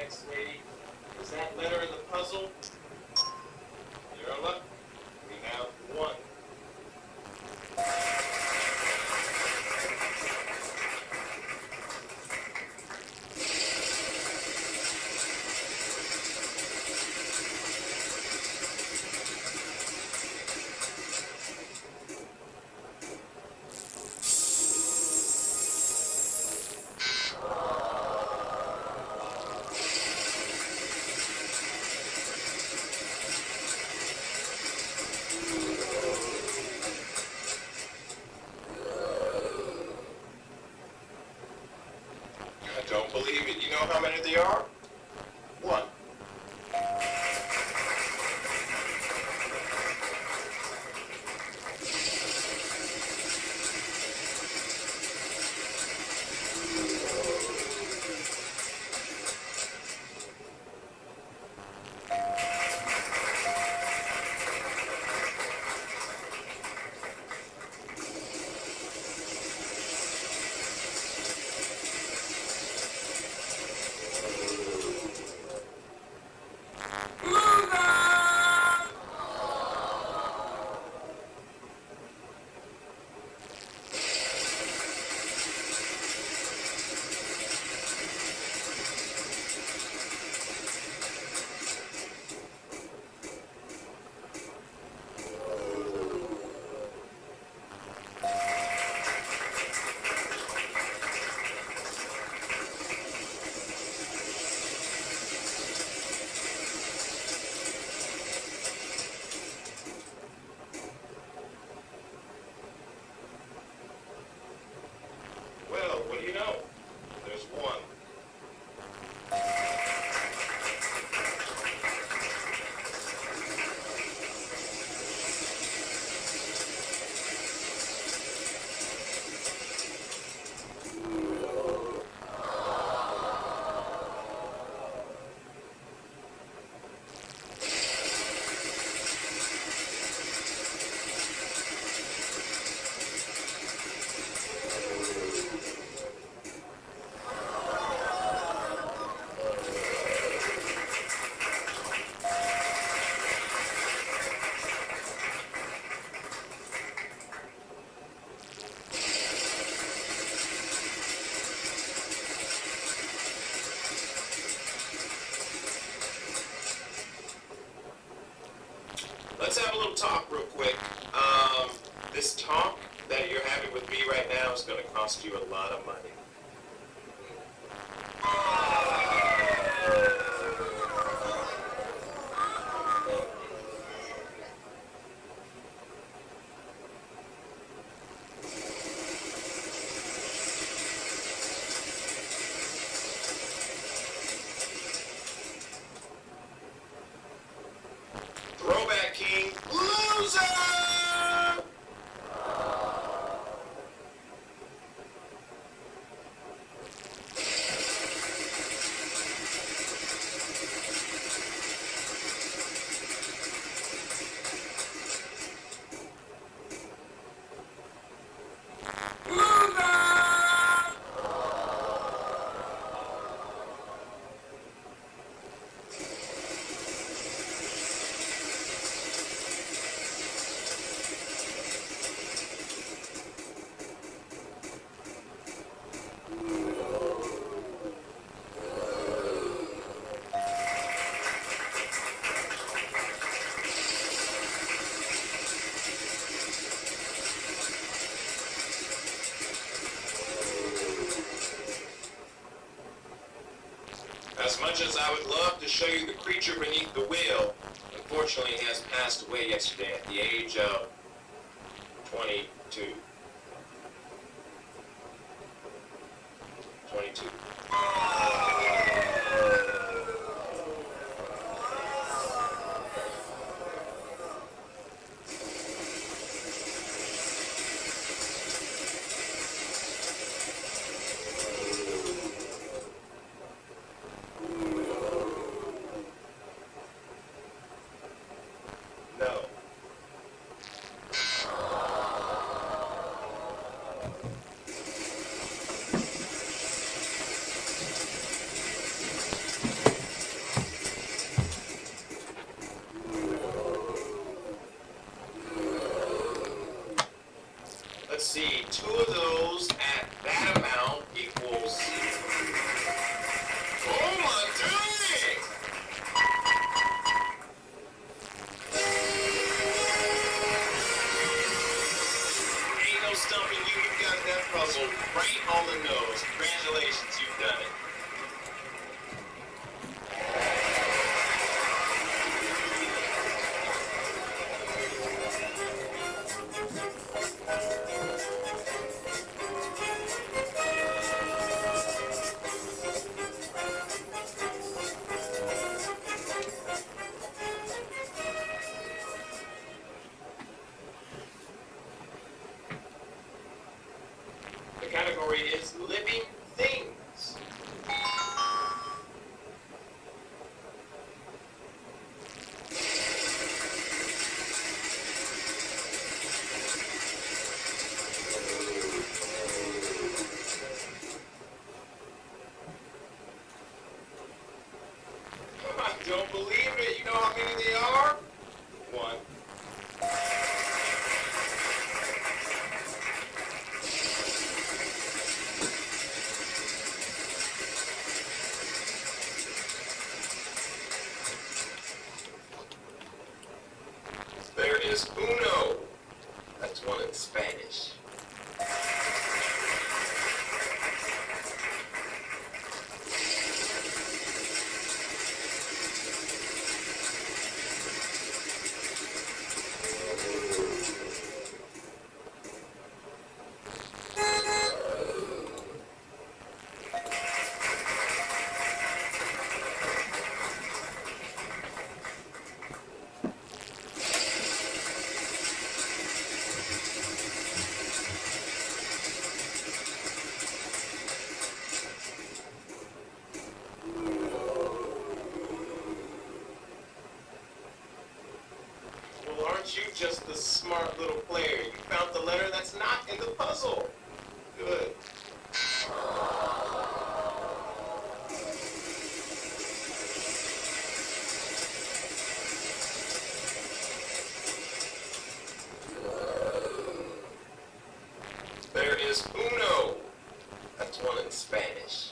next lady. Is that letter in the puzzle? Your luck. We have one. I don't believe it. You know how many there are? One. Well, what do you know? There's one. Let's have a little talk real quick. This talk that you're having with me right now is going to cost you a lot of money. Throwback King, loser! As much as I would love to show you the creature beneath the wheel, unfortunately he has passed away yesterday at the age of 22. 22. No. Let's see, 2 of those at that amount equals... Oh my dang! Ain't no stumping you. You've got that puzzle right on the nose. Congratulations, you've done it. The category is living things. I don't believe it. You know how many they are? 1. There is uno. That's 1 in Spanish. Well, aren't you just the smart little player? You found the letter that's not in the puzzle. Good. There is uno. That's 1 in Spanish.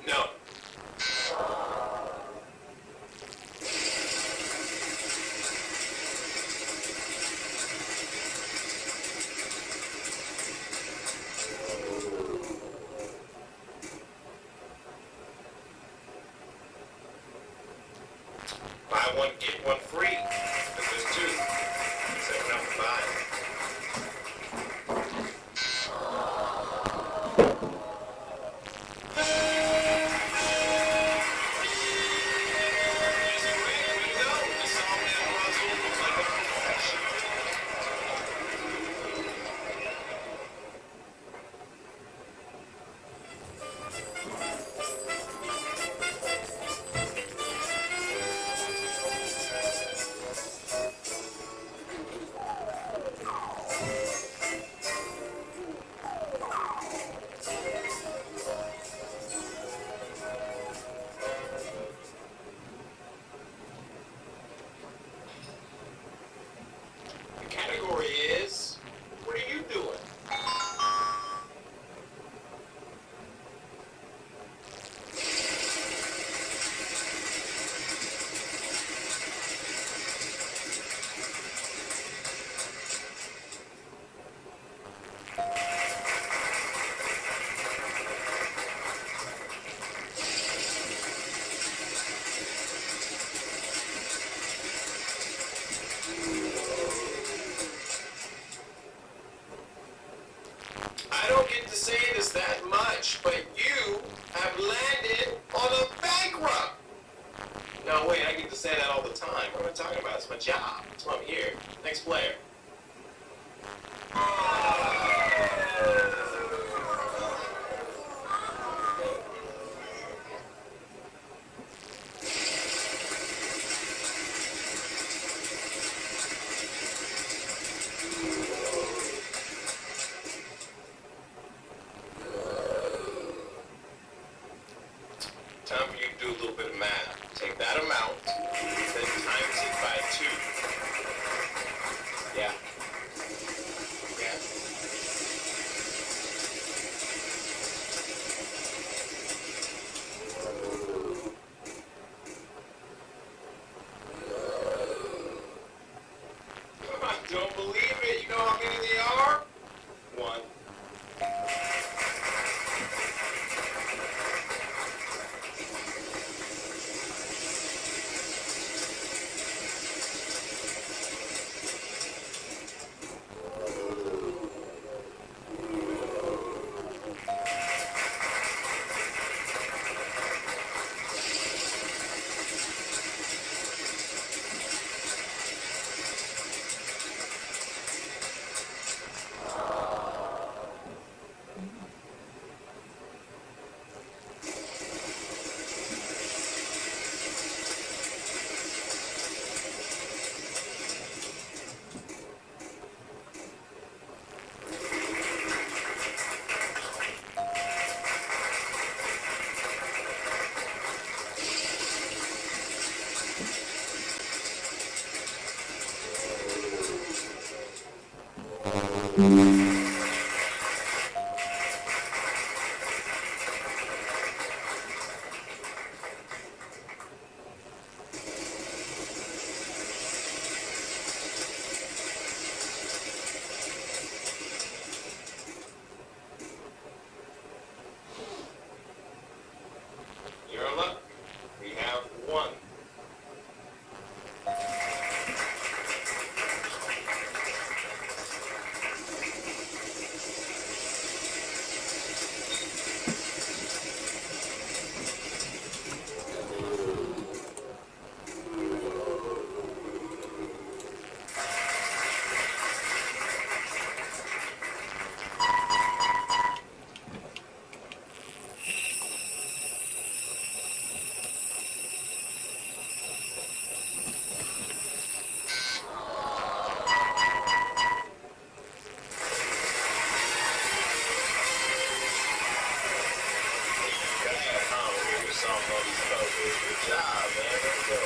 No. Buy 1, get 1 free. There's 2. 7 out of 5. The category is, what are you doing? I don't get to say this that much, but you have landed on a bankrupt. No, wait, I get to say that all the time. What am I talking about? It's my job. That's why I'm here. Next player. Your luck. We have one. Good job, man. Let's go.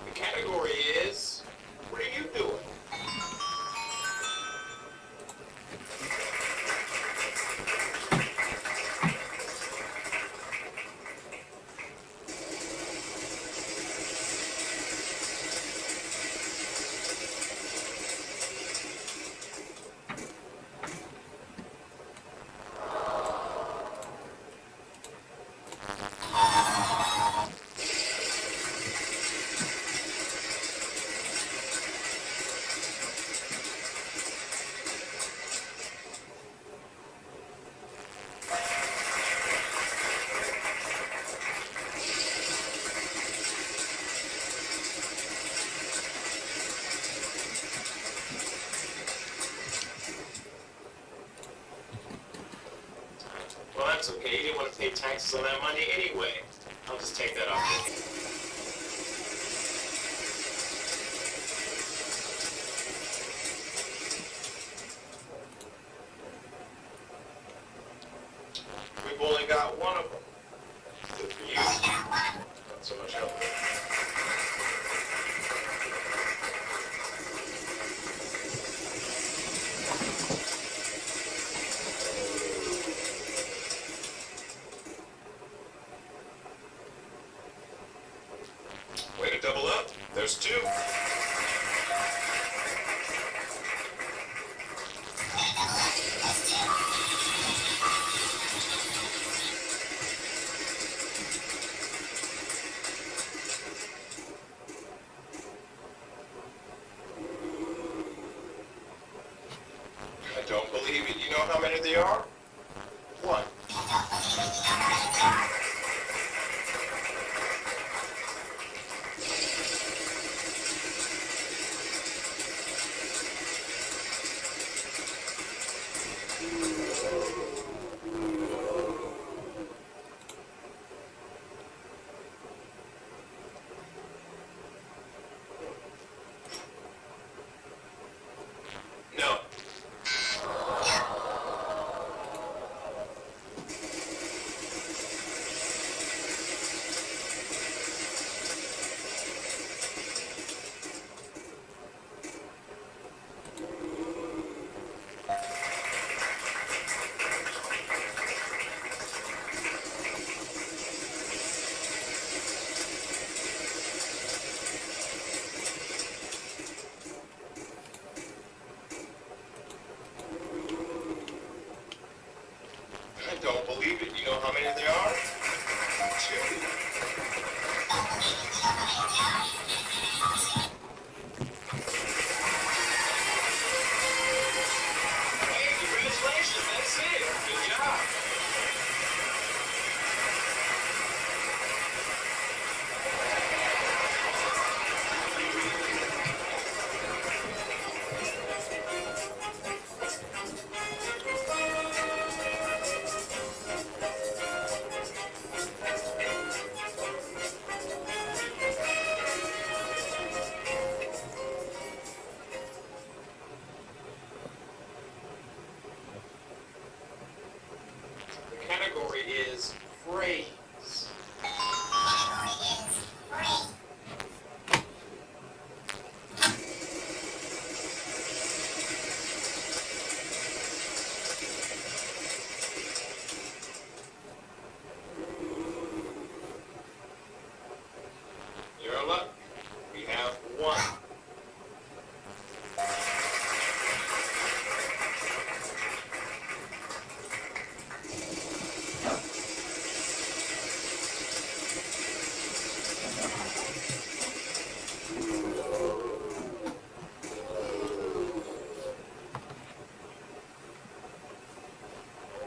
The category is, what are you doing? Well, that's okay. You didn't want to pay taxes on that money anyway. I'll just take that off. We've only got one of them. Good for you. Not so much help. Way to double up. There's two. I don't believe it. You know how many there are? One. No. phrase. Your luck. We have one.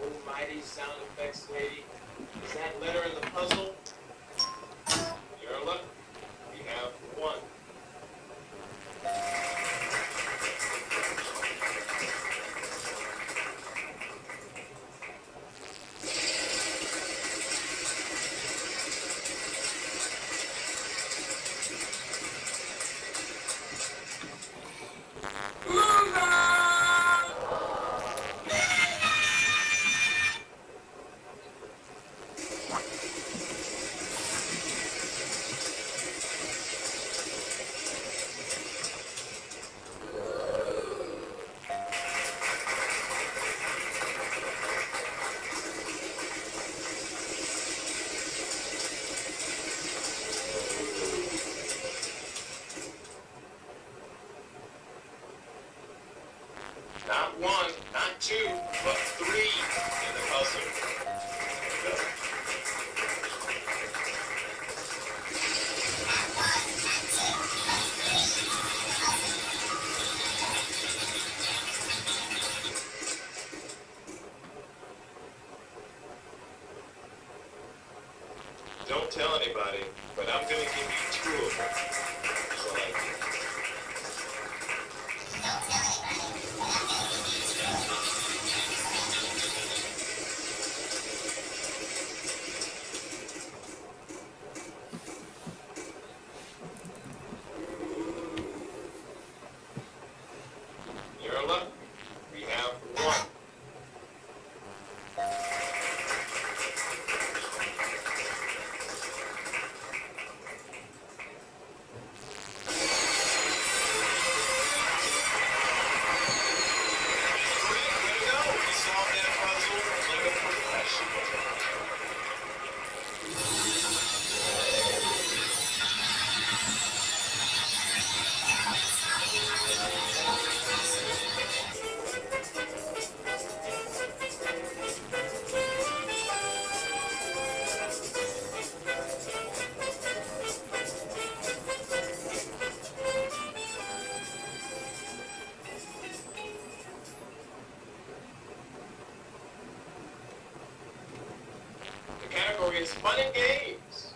Almighty sound effects lady. Is that letter in the puzzle? Your luck. We have one. Not one, not two, but three in the puzzle. Don't tell anybody, but I'm gonna give you two of them. So like, your luck. We have one. The category is fun and games.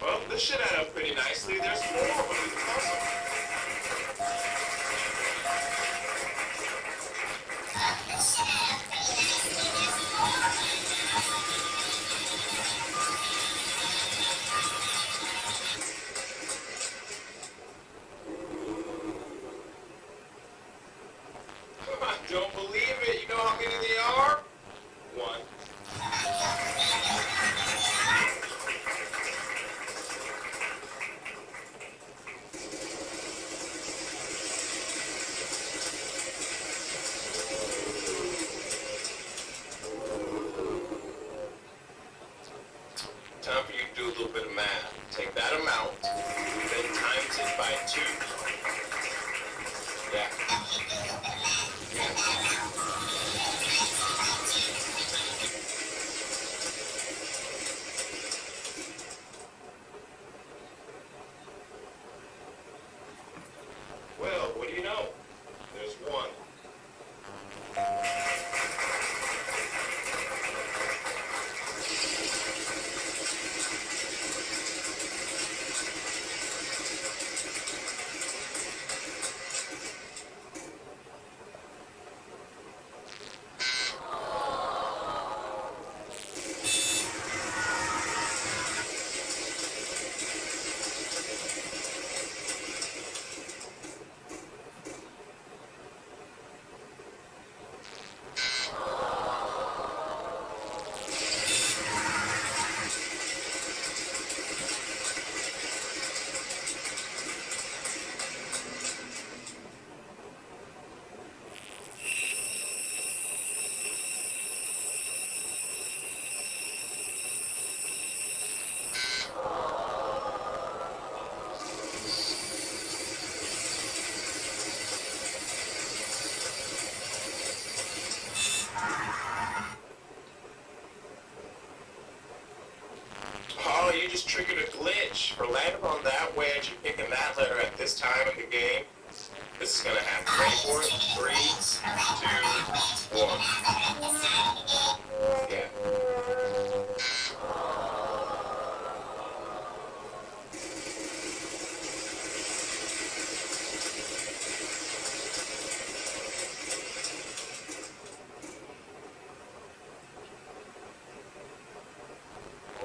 Well, this should add up pretty nicely. There's more of them in the puzzle. I don't believe it. You know how many they are? One. Time for you to do a little bit of math. Take that amount, then times it by 2. Yeah. Well, what do you know? There's one. this is gonna happen. Ready for it? 3, 2, 1. Yeah.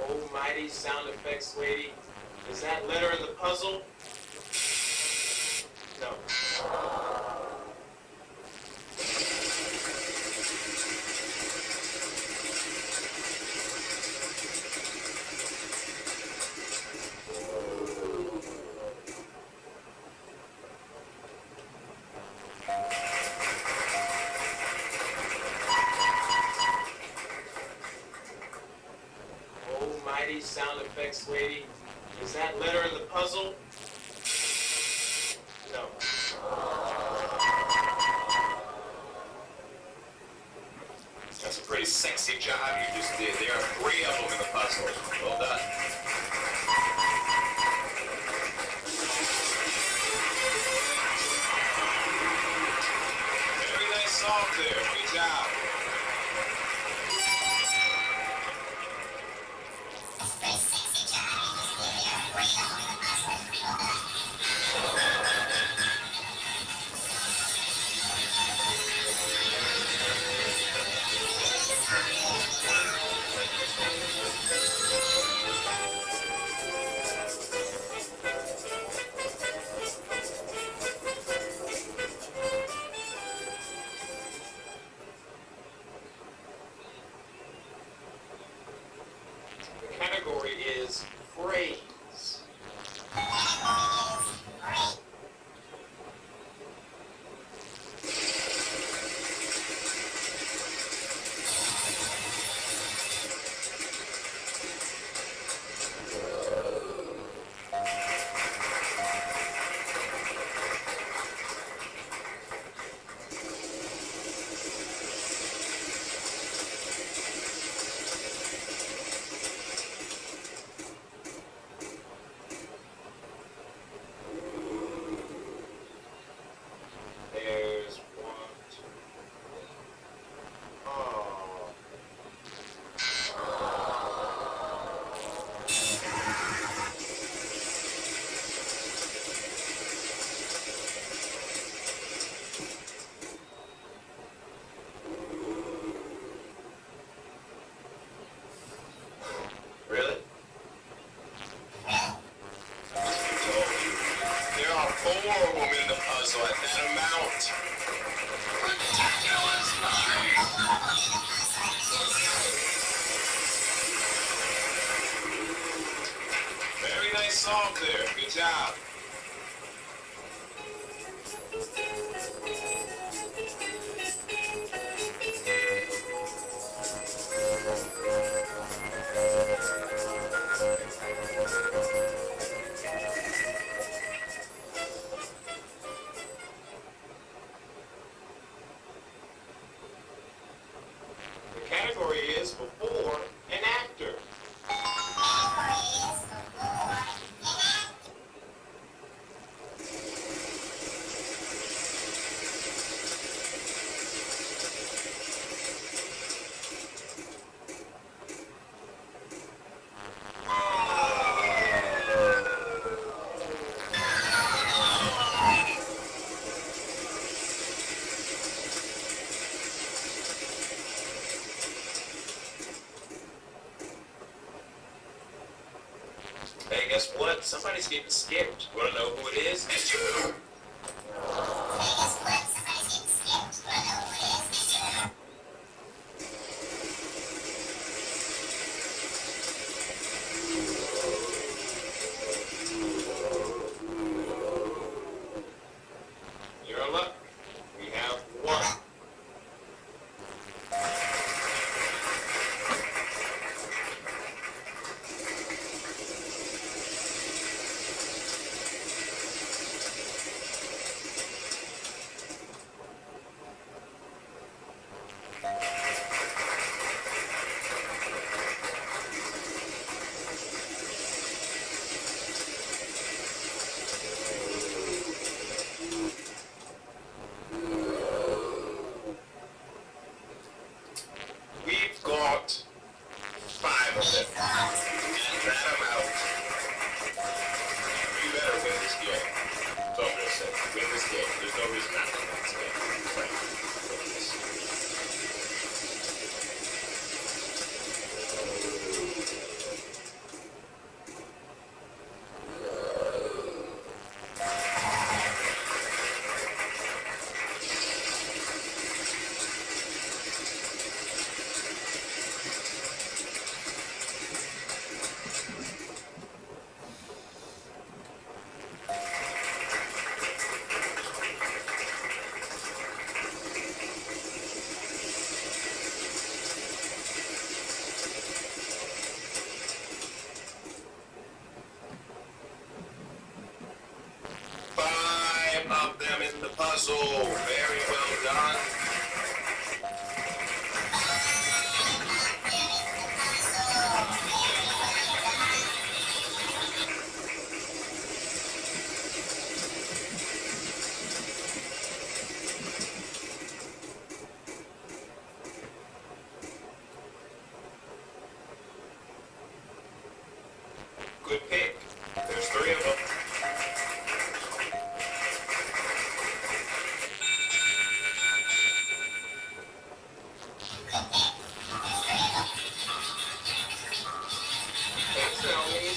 Almighty sound effects lady. Is that letter in the puzzle? No. Almighty sound effects lady. Is that letter in the puzzle? No. That's a pretty sexy job you just did. There are 3 of them in the puzzle. Well done. Very nice solve there. Good job. The category is phrase. There's 1, 2. Oh. Really? There are 4 of them in the puzzle at that amount. Very nice solve there. Good job. The category is before an actor. Hey, guess what? Somebody's getting skipped. You wanna know who it is? It's you! You're in luck. We have 1. win this game. There's no reason not to win this game. Right. Of them in the puzzle. Very well done. Good pick. There's 3 of them.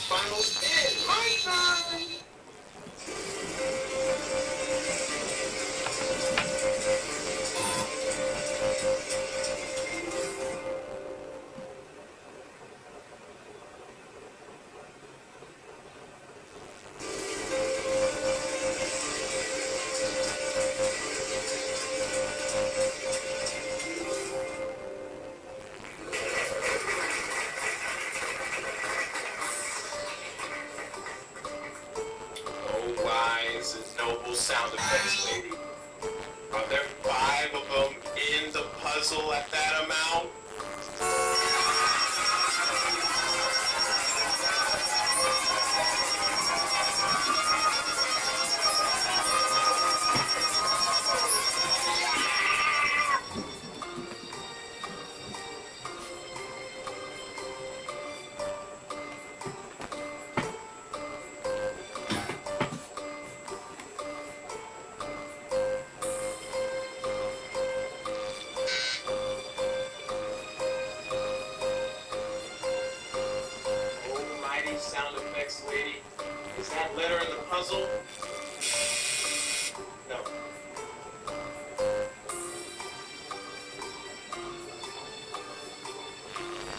Final spin. My turn. Wise and noble sound effects, lady. Are there 5 of them in the puzzle at that amount? Sound effects, lady. Is that letter in the puzzle? No.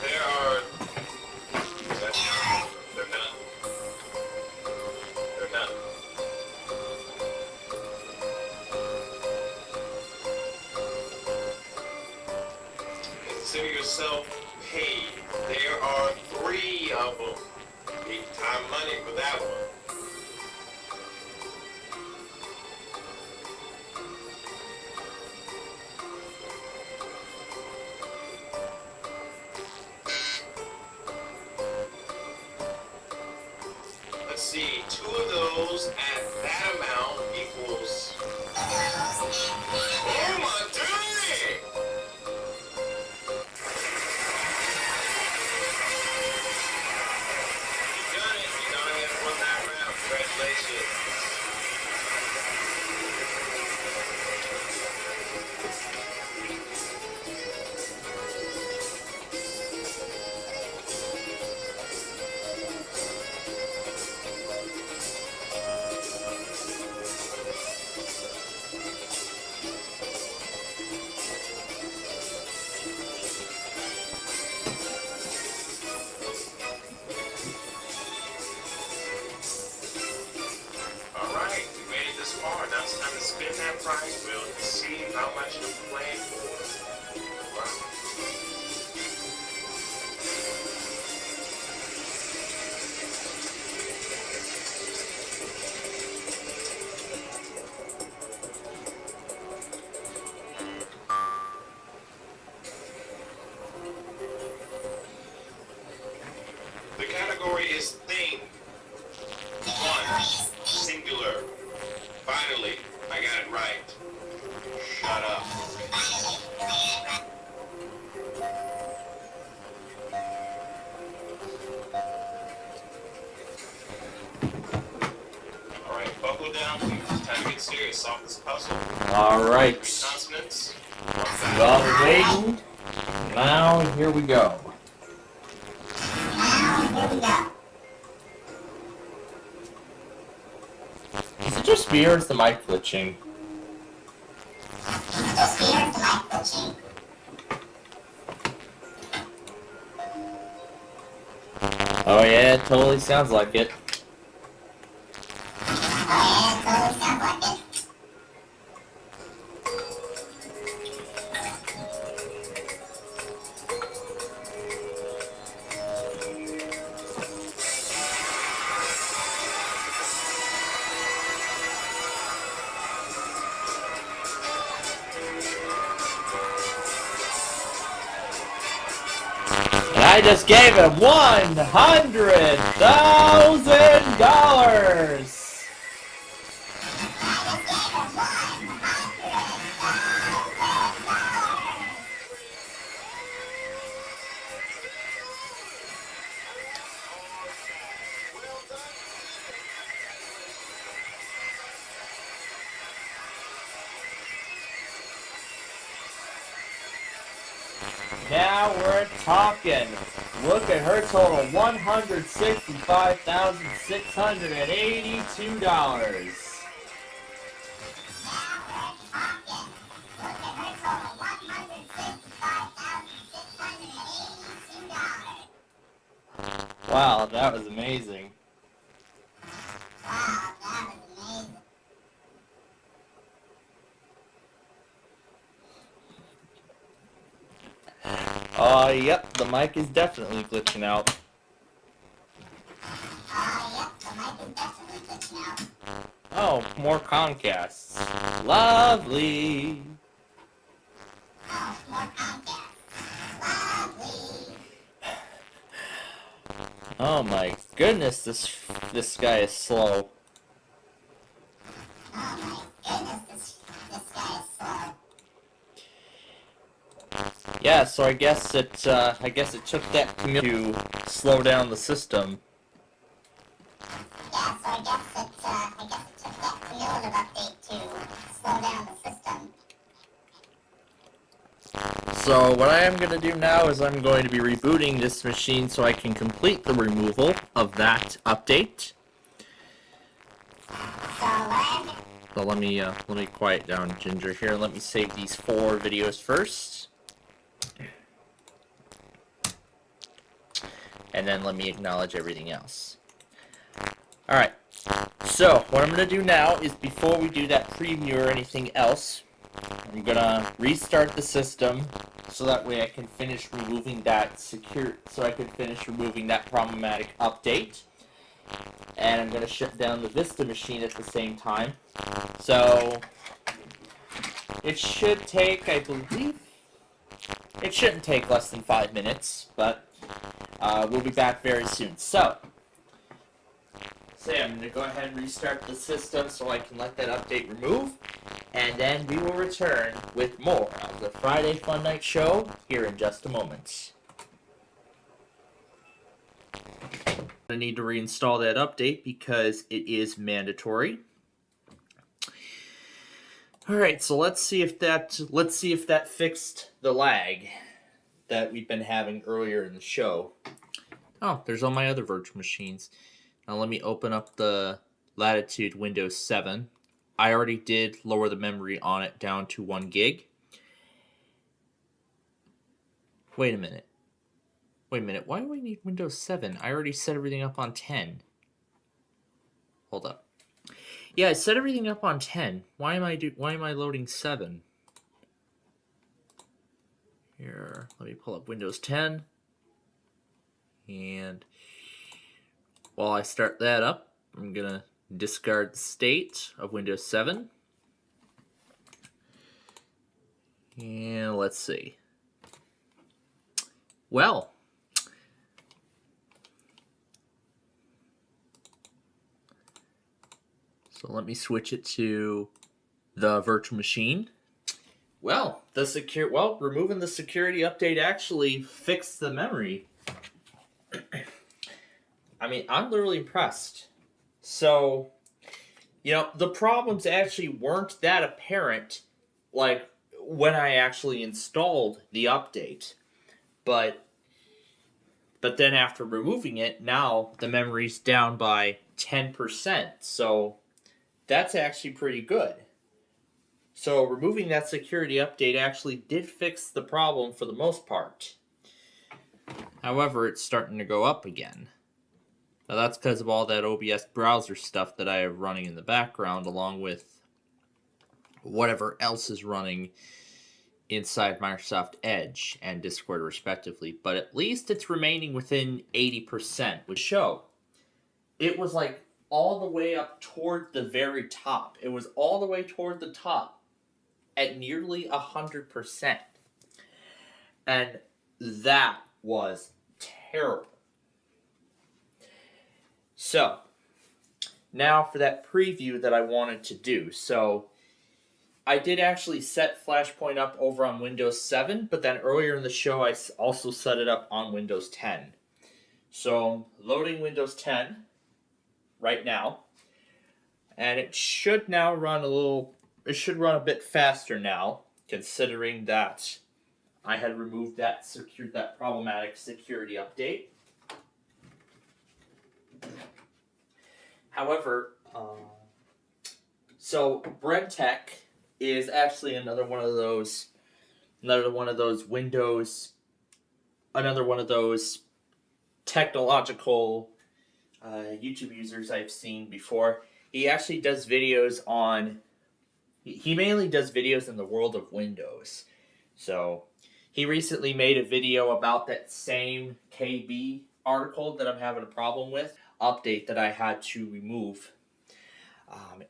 There are... They're not. They're not. Consider yourself paid. There are 3 of them. Big time money for that one. Let's see, 2 of those at that amount equals... Oh my goodness! Congratulations. Now it's time to spin that prize wheel and see how much you're playing for. Wow. The category is thing. 1. Singular. Finally, I got it right. Shut up. All right, buckle down, please. It's time to get quite serious. Solve this puzzle. Alright. Consonants. Well, waiting. Now, here we go. Is it just me or is the mic glitching? Oh yeah, it totally sounds like it. And I just gave him $100,000! Now we're talking. Look at her total, $165,682. Wow, that was amazing. Yep, the mic is definitely glitching out. Oh, more Comcasts. Lovely. Oh my goodness, this guy is slow. Yeah, so I guess it took that community to slow down the system. Yeah, so I guess it took that cumulative update to slow down the system. So what I am going to do now is I'm going to be rebooting this machine so I can complete the removal of that update. So let me quiet down Ginger here. Let me save these 4 videos first. And then let me acknowledge everything else. Alright, so what I'm going to do now is before we do that preview or anything else, I'm going to restart the system so that way I can finish removing that problematic update. And I'm going to shut down the Vista machine at the same time. So it should take, I believe, it shouldn't take less than 5 minutes, but we'll be back very soon. So I'm going to go ahead and restart the system so I can let that update remove, and then we will return with more of the Friday Fun Night Show here in just a moment. I'm going to need to reinstall that update because it is mandatory. Alright, so let's see if that fixed the lag that we've been having earlier in the show. Oh, there's all my other virtual machines. Now let me open up the Latitude Windows 7. I already did lower the memory on it down to 1 gig. Wait a minute. Why do I need Windows 7? I already set everything up on 10. Hold up. Yeah, I set everything up on 10. Why am I loading 7? Here, let me pull up Windows 10. And while I start that up, I'm going to discard the state of Windows 7. And let's see. Well, so let me switch it to the virtual machine. Well, removing the security update actually fixed the memory. I mean, I'm literally impressed. So, the problems actually weren't that apparent, like, when I actually installed the update. But then after removing it, now the memory's down by 10%. So that's actually pretty good. So removing that security update actually did fix the problem for the most part. However, it's starting to go up again. Now that's because of all that OBS browser stuff that I have running in the background, along with whatever else is running inside Microsoft Edge and Discord respectively. But at least it's remaining within 80%, which show. It was like all the way up toward the very top. It was all the way toward the top at nearly 100%. And that was terrible. So, now for that preview that I wanted to do. So, I did actually set Flashpoint up over on Windows 7, but then earlier in the show I also set it up on Windows 10. So, loading Windows 10 right now, and it should now run a bit faster now, considering that I had removed that problematic security update. However, so BreadTech is actually another one of those technological YouTube users I've seen before. He actually does videos on. He mainly does videos in the world of Windows. So he recently made a video about that same KB article that I'm having a problem with, update that I had to remove.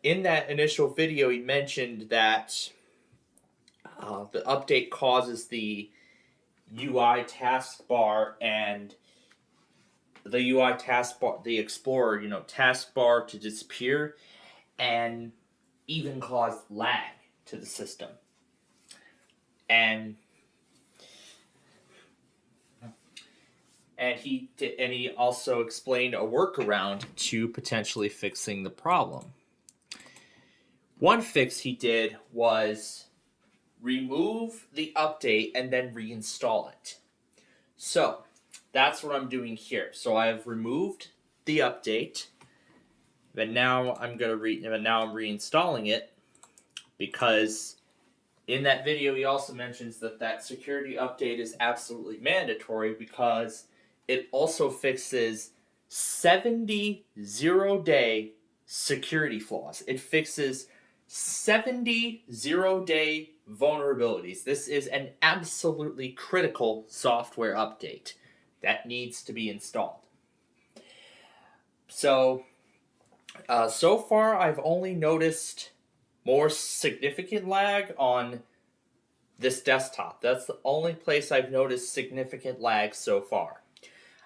In that initial video, he mentioned that the update causes the UI taskbar and the Explorer, taskbar to disappear and even cause lag to the system. And he also explained a workaround to potentially fixing the problem. One fix he did was remove the update and then reinstall it. So that's what I'm doing here. So I have removed the update, but now I'm reinstalling it, because in that video he also mentions that security update is absolutely mandatory, because it also fixes 70 zero-day security flaws. It fixes 70 zero-day vulnerabilities. This is an absolutely critical software update that needs to be installed. So far I've only noticed more significant lag on this desktop. That's the only place I've noticed significant lag so far.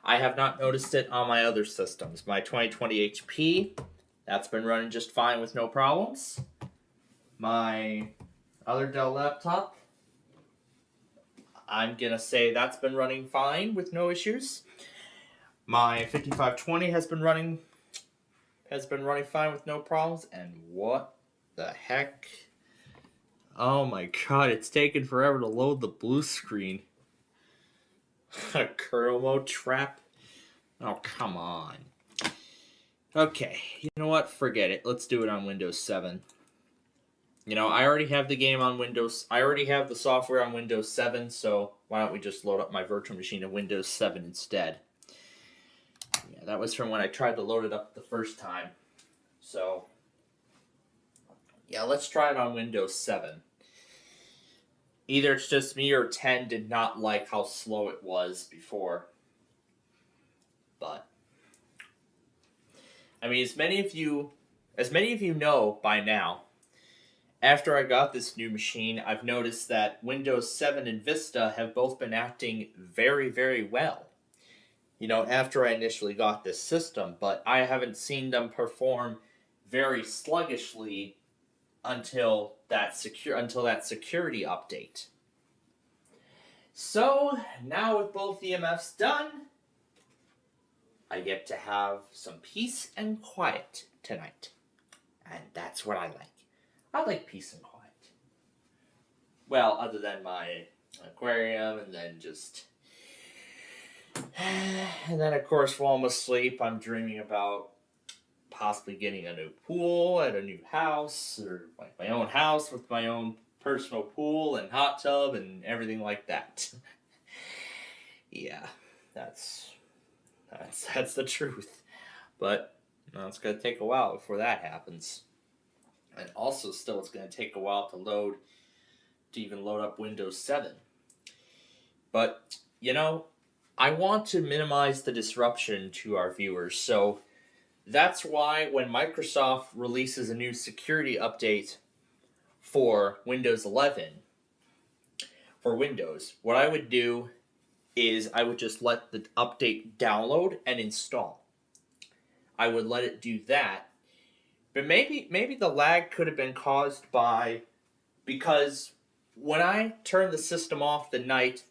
I have not noticed it on my other systems. My 2020 HP, that's been running just fine with no problems. My other Dell laptop, I'm going to say that's been running fine with no issues. My 5520 has been running fine with no problems. And what the heck? Oh my god, it's taken forever to load the blue screen. A kernel mode trap? Oh, come on. Okay, you know what? Forget it. Let's do it on Windows 7. I already have the game on Windows. I already have the software on Windows 7, so why don't we just load up my virtual machine in Windows 7 instead? Yeah, that was from when I tried to load it up the first time. So, yeah, let's try it on Windows 7. Either it's just me or 10 did not like how slow it was before. But, I mean, as many of you know by now, after I got this new machine, I've noticed that Windows 7 and Vista have both been acting very, very well. After I initially got this system, but I haven't seen them perform very sluggishly until that security update. So, now with both EMFs done, I get to have some peace and quiet tonight And that's what I like. I like peace and quiet. Well, other than my aquarium, and then just... And then, of course, while I'm asleep, I'm dreaming about possibly getting a new pool at a new house, or like my own house with my own personal pool and hot tub and everything like that. Yeah, that's the truth. But it's going to take a while before that happens. And also, still, it's going to take a while to even load up Windows 7. But, I want to minimize the disruption to our viewers, so that's why when Microsoft releases a new security update for Windows 11, for Windows, what I would do is I would just let the update download and install. I would let it do that. But maybe the lag could have been caused because when I turned the system off the night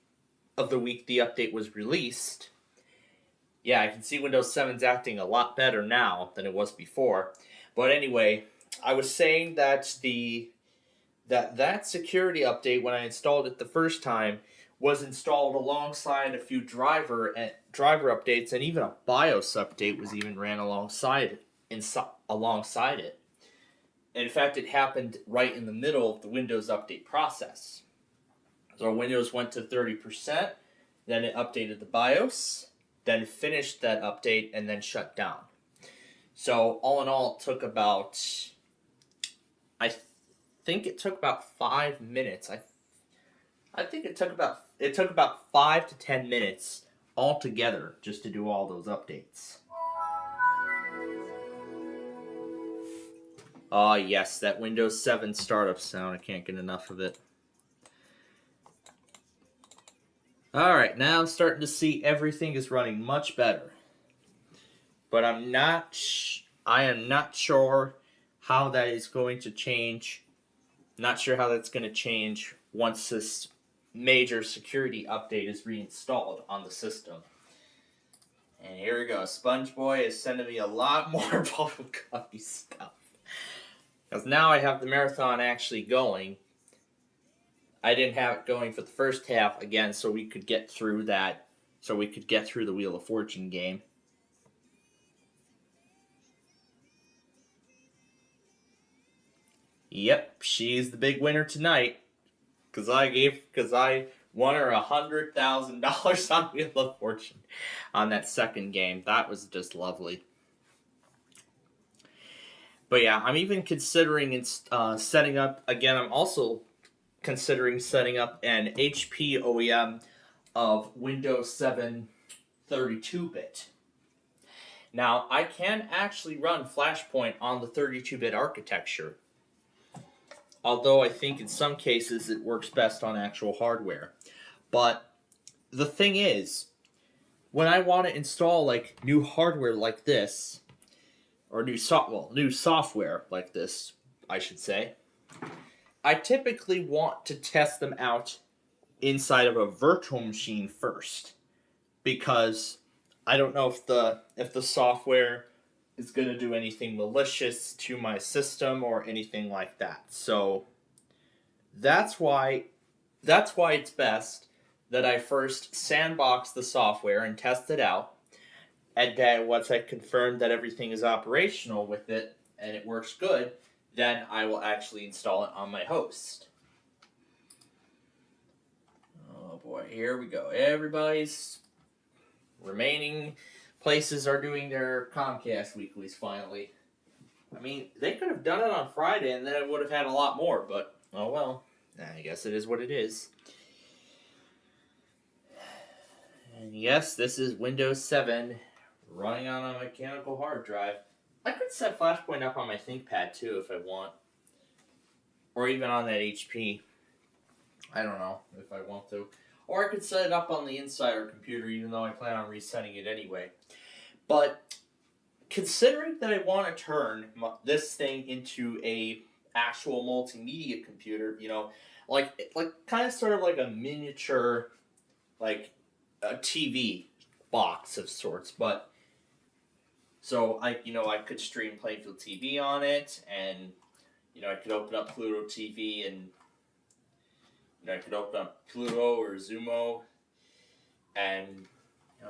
of the week the update was released, yeah, I can see Windows 7's acting a lot better now than it was before. But anyway, I was saying that that security update, when I installed it the first time, was installed alongside a few driver updates, and even a BIOS update was even ran alongside it. In fact, it happened right in the middle of the Windows update process. So Windows went to 30%, then it updated the BIOS, then finished that update, and then shut down. So all in all, it took about, I think it took about 5 minutes. I think it took about 5 to 10 minutes altogether just to do all those updates. Ah, yes, that Windows 7 startup sound. I can't get enough of it. Alright, now I'm starting to see everything is running much better. But I am not sure how that is going to change. Not sure how that's going to change once this major security update is reinstalled on the system. And here we go. SpongeBoy is sending me a lot more bubblegummy stuff. Because now I have the marathon actually going. I didn't have it going for the first half again, so we could get through that. So we could get through the Wheel of Fortune game. Yep, she's the big winner tonight. Because I won her $100,000 on Wheel of Fortune on that second game. That was just lovely. But yeah, I'm even considering setting up, again, I'm also considering setting up an HP OEM of Windows 7 32-bit. Now, I can actually run Flashpoint on the 32-bit architecture, although I think in some cases it works best on actual hardware. But the thing is, when I want to install like new hardware like this, or new software like this, I should say, I typically want to test them out inside of a virtual machine first, because I don't know if the software is going to do anything malicious to my system or anything like that. So that's why it's best that I first sandbox the software and test it out, and then once I confirm that everything is operational with it and it works good, then I will actually install it on my host. Oh boy, here we go. Everybody's remaining places are doing their Comcast weeklies finally. I mean, they could have done it on Friday and then it would have had a lot more, but oh well. I guess it is what it is. And yes, this is Windows 7 running on a mechanical hard drive. I could set Flashpoint up on my ThinkPad too if I want. Or even on that HP. I don't know if I want to. Or I could set it up on the Insider computer, even though I plan on resetting it anyway. But considering that I want to turn this thing into a actual multimedia computer, you know, like kind of sort of like a miniature, like a TV box of sorts, but So I could stream Plainfield TV on it, and I could open up Pluto TV, and I could open up Pluto or Zumo, and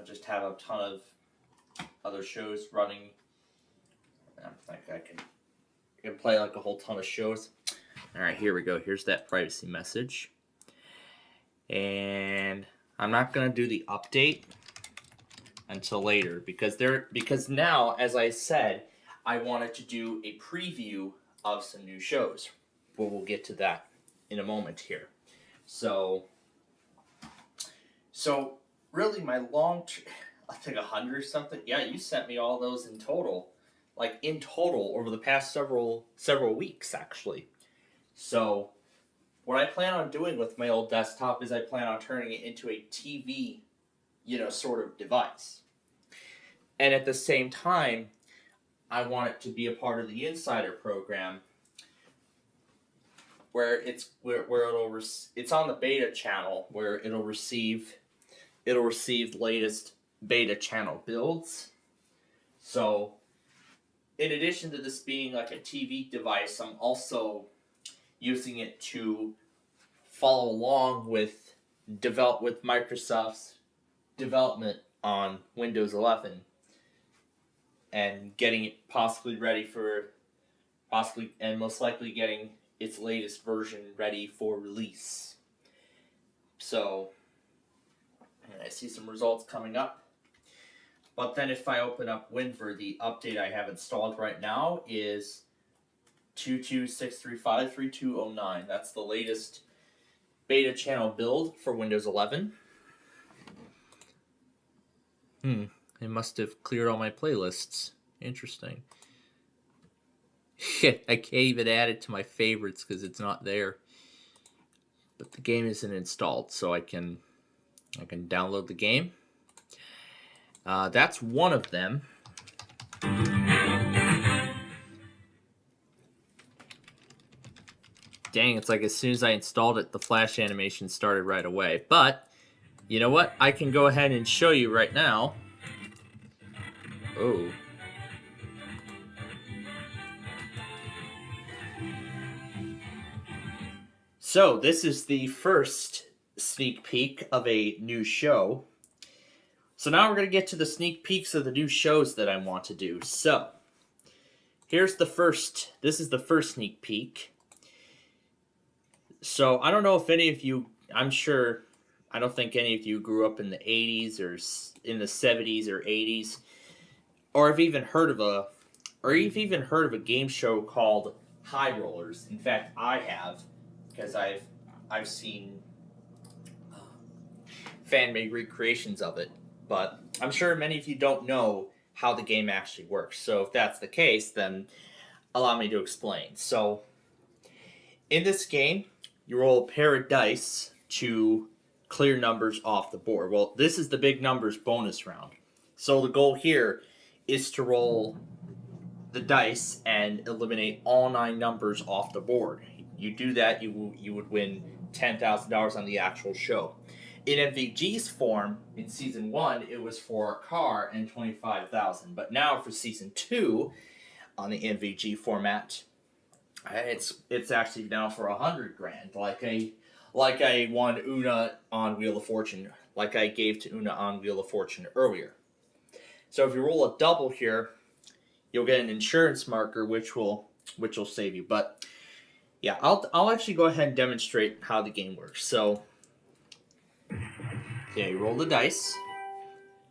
just have a ton of other shows running. I can play like a whole ton of shows. All right, here we go. Here's that privacy message, and I'm not gonna do the update until later because now, as I said, I wanted to do a preview of some new shows. But we'll get to that in a moment here. So really, my I think 100 or something. Yeah, you sent me all those in total, over the past several weeks actually. So what I plan on doing with my old desktop is I plan on turning it into a TV, sort of device. And at the same time, I want it to be a part of the Insider program, where it's on the beta channel, where it'll receive the latest beta channel builds. So, in addition to this being like a TV device, I'm also using it to follow along with Microsoft's development on Windows 11 and getting it possibly ready for and most likely getting its latest version ready for release. So I see some results coming up. But then if I open up WinVer, the update I have installed right now is 226353209. That's the latest beta channel build for Windows 11. It must have cleared all my playlists. Interesting. Shit, I can't even add it to my favorites because it's not there. But the game isn't installed, so I can download the game. That's one of them. Dang, it's like as soon as I installed it, the flash animation started right away. But, you know what? I can go ahead and show you right now. Oh. So, this is the first sneak peek of a new show. So now we're going to get to the sneak peeks of the new shows that I want to do. So, this is the first sneak peek. So, I don't know if any of you, I don't think any of you grew up in the 80s or in the 70s or 80s. Or have even heard of a game show called High Rollers. In fact, I have, because I've seen fan-made recreations of it. But I'm sure many of you don't know how the game actually works. So if that's the case, then allow me to explain. So in this game, you roll a pair of dice to clear numbers off the board. Well, this is the big numbers bonus round. So the goal here is to roll the dice and eliminate all 9 numbers off the board. You do that, you would win $10,000 on the actual show. In MVG's form, in Season 1, it was for a car and $25,000. But now for Season 2, on the MVG format, it's actually now for $100,000. Like I won Una on Wheel of Fortune, like I gave to Una on Wheel of Fortune earlier. So if you roll a double here, you'll get an insurance marker, which will save you. But yeah, I'll actually go ahead and demonstrate how the game works. So yeah, you roll the dice,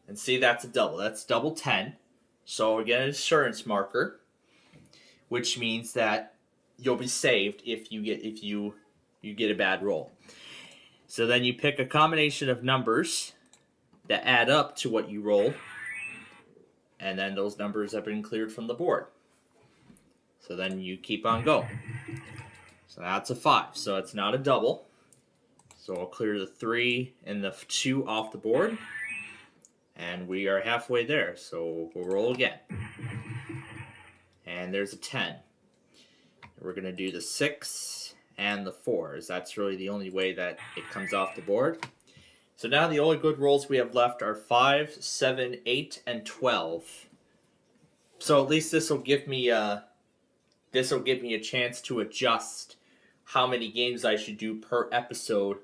and see that's a double. That's double 10. So we get an insurance marker, which means that you'll be saved if you get a bad roll. So then you pick a combination of numbers that add up to what you roll, and then those numbers have been cleared from the board. So then you keep on going. So that's a 5. So it's not a double. So I'll clear the 3 and the 2 off the board. And we are halfway there. So we'll roll again. And there's a 10. We're going to do the 6 and the 4, as that's really the only way that it comes off the board. So now the only good rolls we have left are 5, 7, 8, and 12. So at least this will give me a chance to adjust how many games I should do per episode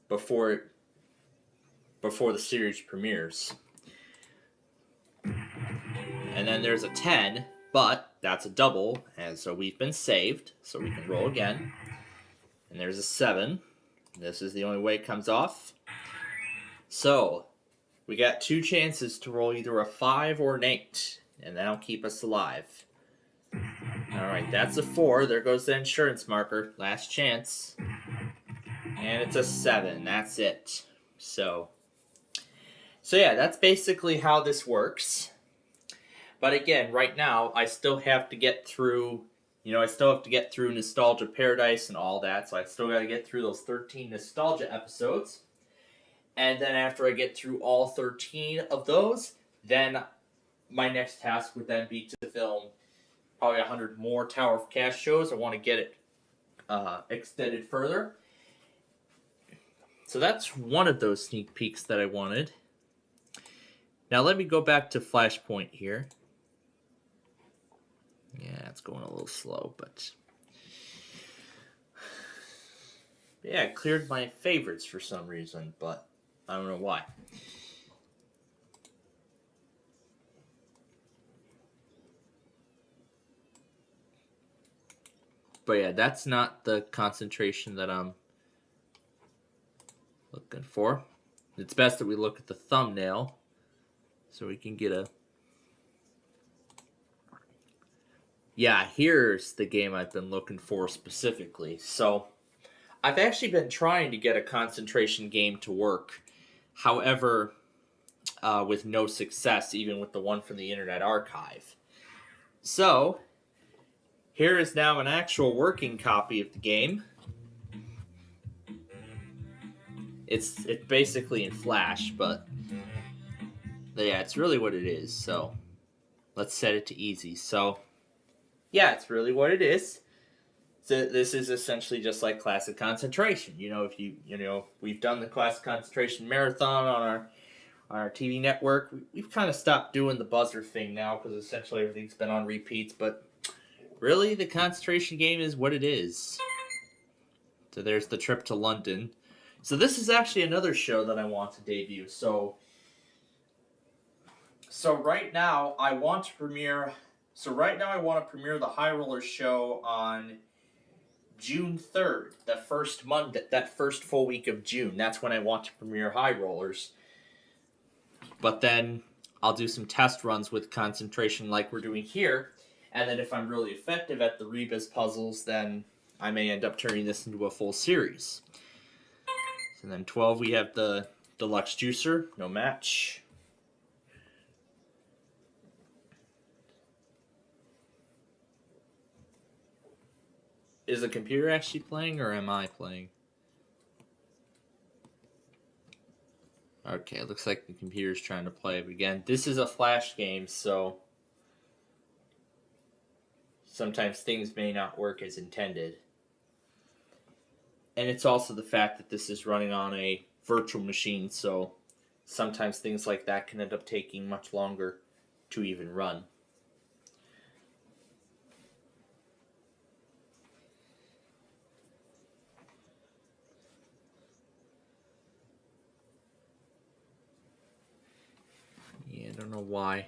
before the series premieres. And then there's a 10, but that's a double, and so we've been saved, so we can roll again. And there's a 7. This is the only way it comes off. So we got 2 chances to roll either a 5 or an 8, and that'll keep us alive. Alright, that's a 4. There goes the insurance marker. Last chance. And it's a 7. That's it. So yeah, that's basically how this works. But again, right now, I still have to get through, Nostalgia Paradise and all that. So I still got to get through those 13 nostalgia episodes. And then after I get through all 13 of those, then my next task would then be to film probably 100 more Tower of Cash shows. I want to get it extended further. So that's one of those sneak peeks that I wanted. Now let me go back to Flashpoint here. Yeah, it's going a little slow, but yeah, it cleared my favorites for some reason, but I don't know why. But yeah, that's not the concentration that I'm looking for. It's best that we look at the thumbnail so we can get a... Yeah, here's the game I've been looking for specifically. So I've actually been trying to get a concentration game to work. However, with no success, even with the one from the Internet Archive. So here is now an actual working copy of the game. It's basically in Flash, but yeah, it's really what it is. So let's set it to easy. So yeah, it's really what it is. So this is essentially just like Classic Concentration. We've done the Classic Concentration marathon on our TV network. We've kind of stopped doing the buzzer thing now because essentially everything's been on repeats. But really, the concentration game is what it is. So there's the trip to London. So this is actually another show that I want to debut. So right now I want to premiere. So right now I want to premiere the High Rollers show on June 3rd, that first Monday, that first full week of June. That's when I want to premiere High Rollers. But then I'll do some test runs with concentration like we're doing here. And then if I'm really effective at the Rebus puzzles, then I may end up turning this into a full series. So then 12, we have the Deluxe Juicer, no match. Is the computer actually playing, or am I playing? Okay, it looks like the computer's trying to play. But again, this is a Flash game, so sometimes things may not work as intended. And it's also the fact that this is running on a virtual machine, so sometimes things like that can end up taking much longer to even run. Yeah, I don't know why.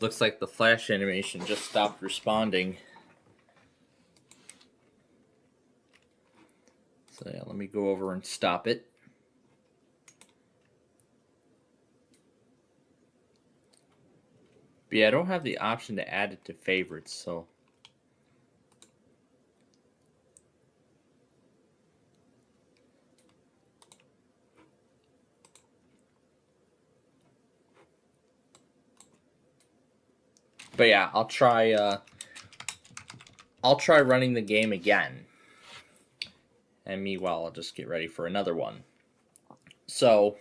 Looks like the Flash animation just stopped responding. So yeah, let me go over and stop it. But yeah, I don't have the option to add it to favorites, so. But yeah, I'll try running the game again. And meanwhile, I'll just get ready for another one. So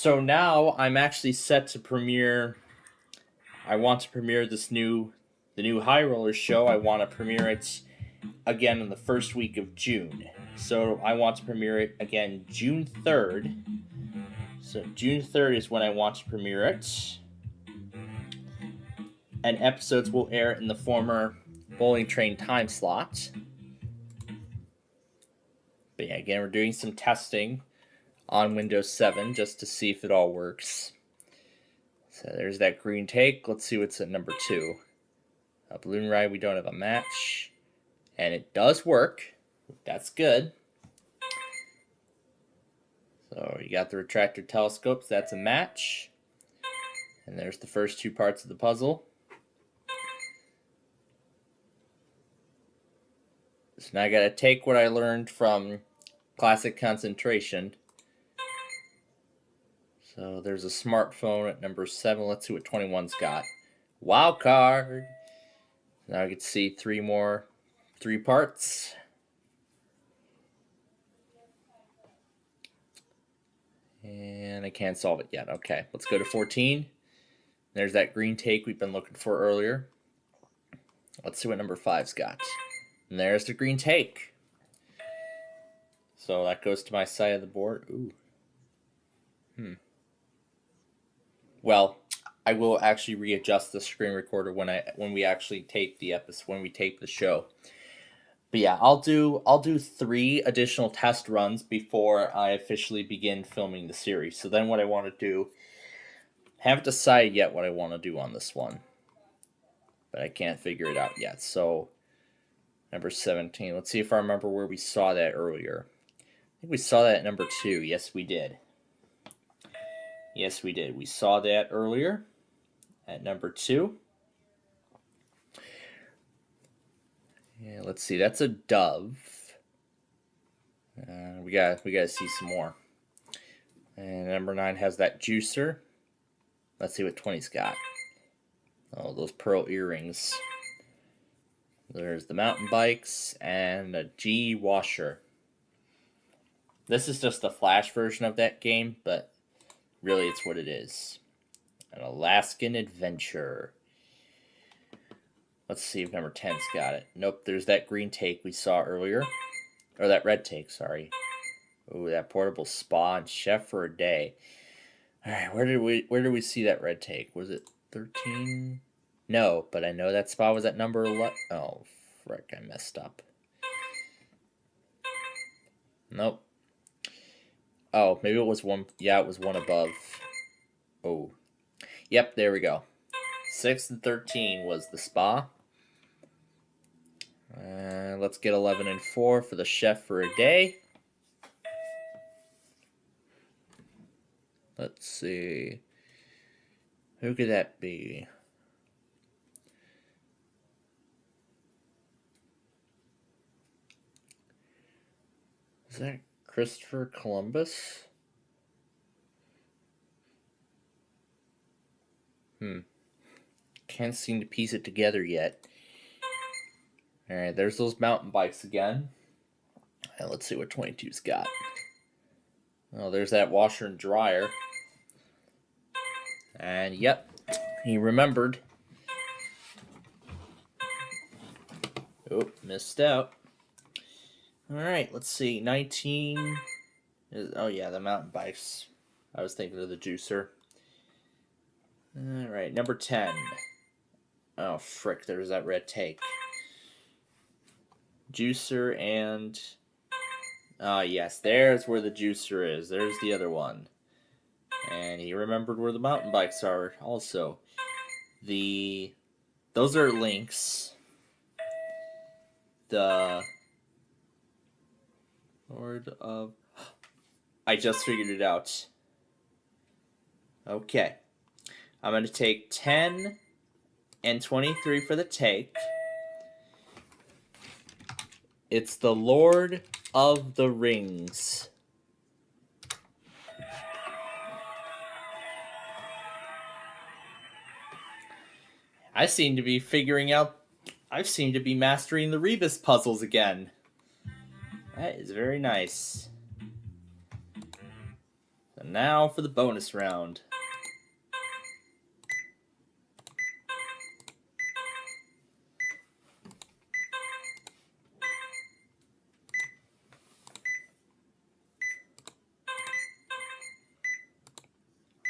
now I'm actually set to premiere. I want to premiere the new High Rollers show. I want to premiere it again in the first week of June. So I want to premiere it again June 3rd. So June 3rd is when I want to premiere it. and episodes will air in the former Bowling Train time slot. But yeah, again, we're doing some testing on Windows 7 just to see if it all works. So there's that green take. Let's see what's at number 2. A balloon ride, we don't have a match. And it does work. That's good. So you got the retractor telescopes. That's a match. And there's the first 2 parts of the puzzle. So now I got to take what I learned from Classic Concentration. So there's a smartphone at number 7. Let's see what 21's got. Wild card. Now I get to see 3 parts. And I can't solve it yet. Okay, let's go to 14. There's that green take we've been looking for earlier. Let's see what number 5's got. And there's the green take. So that goes to my side of the board. Ooh. Well, I will actually readjust the screen recorder when we actually tape the episode, when we tape the show. But yeah, I'll do 3 additional test runs before I officially begin filming the series. So then what I want to do, haven't decided yet what I want to do on this one. But I can't figure it out yet. So number 17. Let's see if I remember where we saw that earlier. I think we saw that at number 2. Yes, we did. Yes, we did. We saw that earlier at number 2. Yeah, let's see. That's a dove. We gotta see some more. And number 9 has that juicer. Let's see what 20's got. Oh, those pearl earrings. There's the mountain bikes and a G washer. This is just the Flash version of that game, but really it's what it is. An Alaskan adventure. Let's see if number 10's got it. Nope, there's that green take we saw earlier. Or that red take, sorry. Ooh, that portable spa and chef for a day. Alright, where did we see that red take? Was it 13? No, but I know that spa was at number 11. Oh, frick, I messed up. Nope. Oh, maybe it was one. Yeah, it was one above. Oh. Yep, there we go. 6 and 13 was the spa. Let's get 11 and 4 for the chef for a day. Let's see. Who could that be? Is that Christopher Columbus? Can't seem to piece it together yet. Alright, there's those mountain bikes again. And let's see what 22's got. Oh, there's that washer and dryer. And yep, he remembered. Oh, missed out. Alright, let's see. 19 is, oh yeah, the mountain bikes. I was thinking of the juicer. Alright, number 10. Oh, frick, there's that red take. Juicer and... ah, yes, there's where the juicer is. There's the other one. And he remembered where the mountain bikes are also. Those are links. The Lord of... I just figured it out. Okay. I'm going to take 10 and 23 for the take. It's the Lord of the Rings. I seem to be mastering the Rebus puzzles again. That is very nice. So now for the bonus round.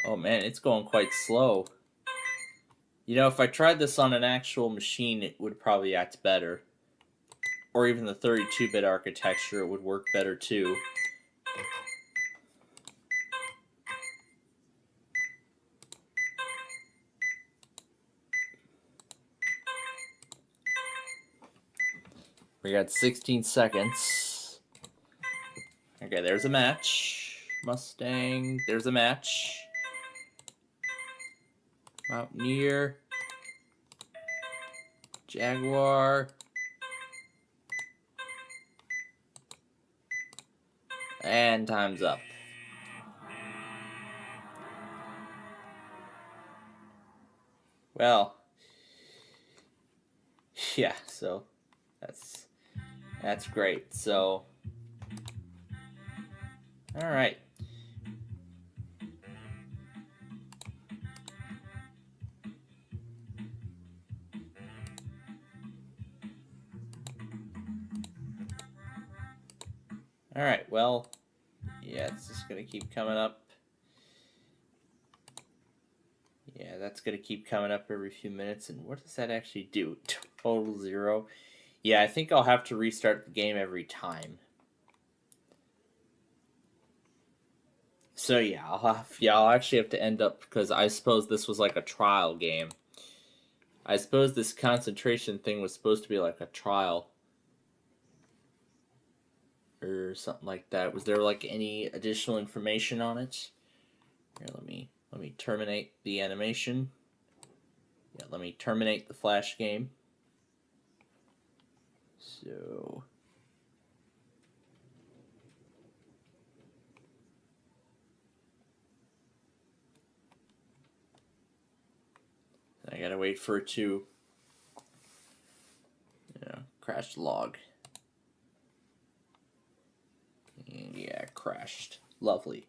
Oh man, it's going quite slow. You know, if I tried this on an actual machine, it would probably act better. Or even the 32-bit architecture, it would work better too. We got 16 seconds. Okay, there's a match. Mustang, there's a match. Mountaineer. Jaguar. And time's up. Well, yeah, so that's great. So, all right. All right, well, yeah, it's just going to keep coming up. Yeah, that's going to keep coming up every few minutes. And what does that actually do? Total 0. Yeah, I think I'll have to restart the game every time. So yeah, I'll actually have to end up, because I suppose this was like a trial game. I suppose this concentration thing was supposed to be like a trial. Or something like that. Was there like any additional information on it? Here, let me terminate the animation. Yeah, let me terminate the Flash game. So I gotta wait for it to crash log. And yeah, it crashed. Lovely.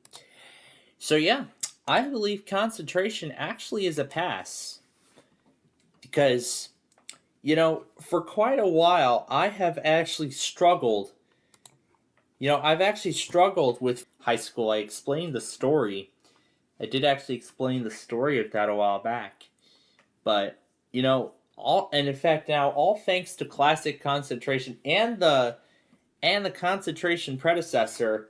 So yeah, I believe concentration actually is a pass. Because, you know, for quite a while, I have actually struggled. You know, I've actually struggled with high school. I explained the story. I did actually explain the story of that a while back. But, you know, and in fact now, all thanks to classic concentration and the concentration predecessor,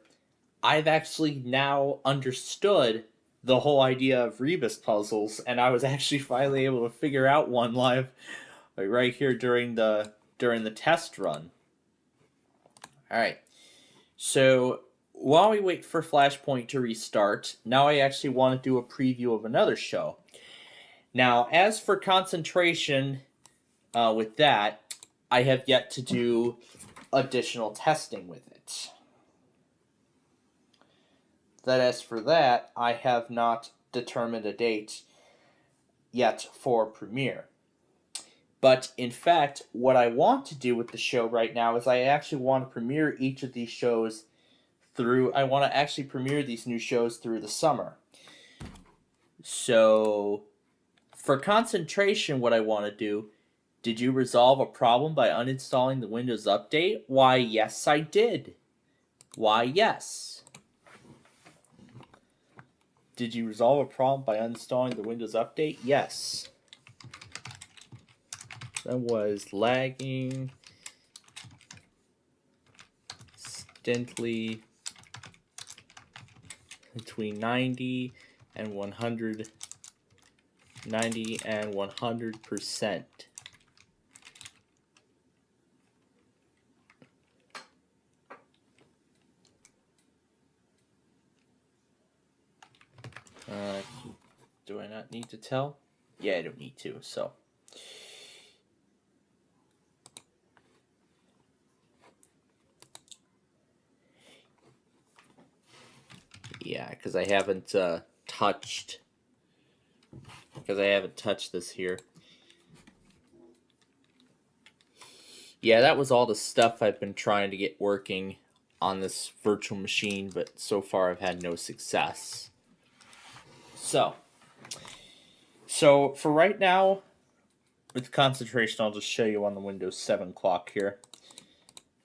I've actually now understood the whole idea of rebus puzzles, and I was actually finally able to figure out one live, like right here during the test run. All right, so while we wait for Flashpoint to restart, now I actually want to do a preview of another show. Now, as for concentration, with that, I have yet to do additional testing with it. That as for that, I have not determined a date yet for premiere. But in fact, what I want to do with the show right now is I actually want to premiere each of these shows I want to actually premiere these new shows through the summer. So, for concentration, what I want to do, did you resolve a problem by uninstalling the Windows Update? Why, yes, I did. Why, yes. Did you resolve a problem by uninstalling the Windows Update? Yes. That was lagging steadily between 90 and 100. 90 and 100%. Do I not need to tell? Yeah, I don't need to, so. Yeah, because I haven't touched this here. Yeah, that was all the stuff I've been trying to get working on this virtual machine, but so far I've had no success. So for right now, with concentration, I'll just show you on the Windows 7 clock here.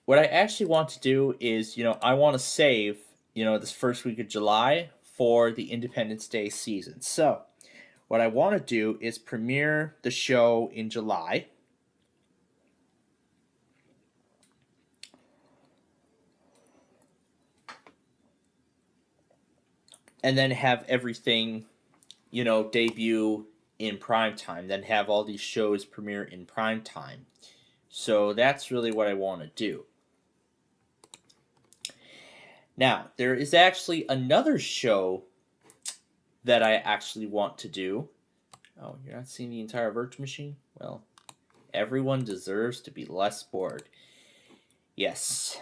What I actually want to do is, I want to save, this first week of July for the Independence Day season. So, what I want to do is premiere the show in July. And then have everything, debut in prime time. Then have all these shows premiere in prime time. So that's really what I want to do. Now, there is actually another show that I actually want to do. Oh, you're not seeing the entire virtual machine? Well, everyone deserves to be less bored. Yes,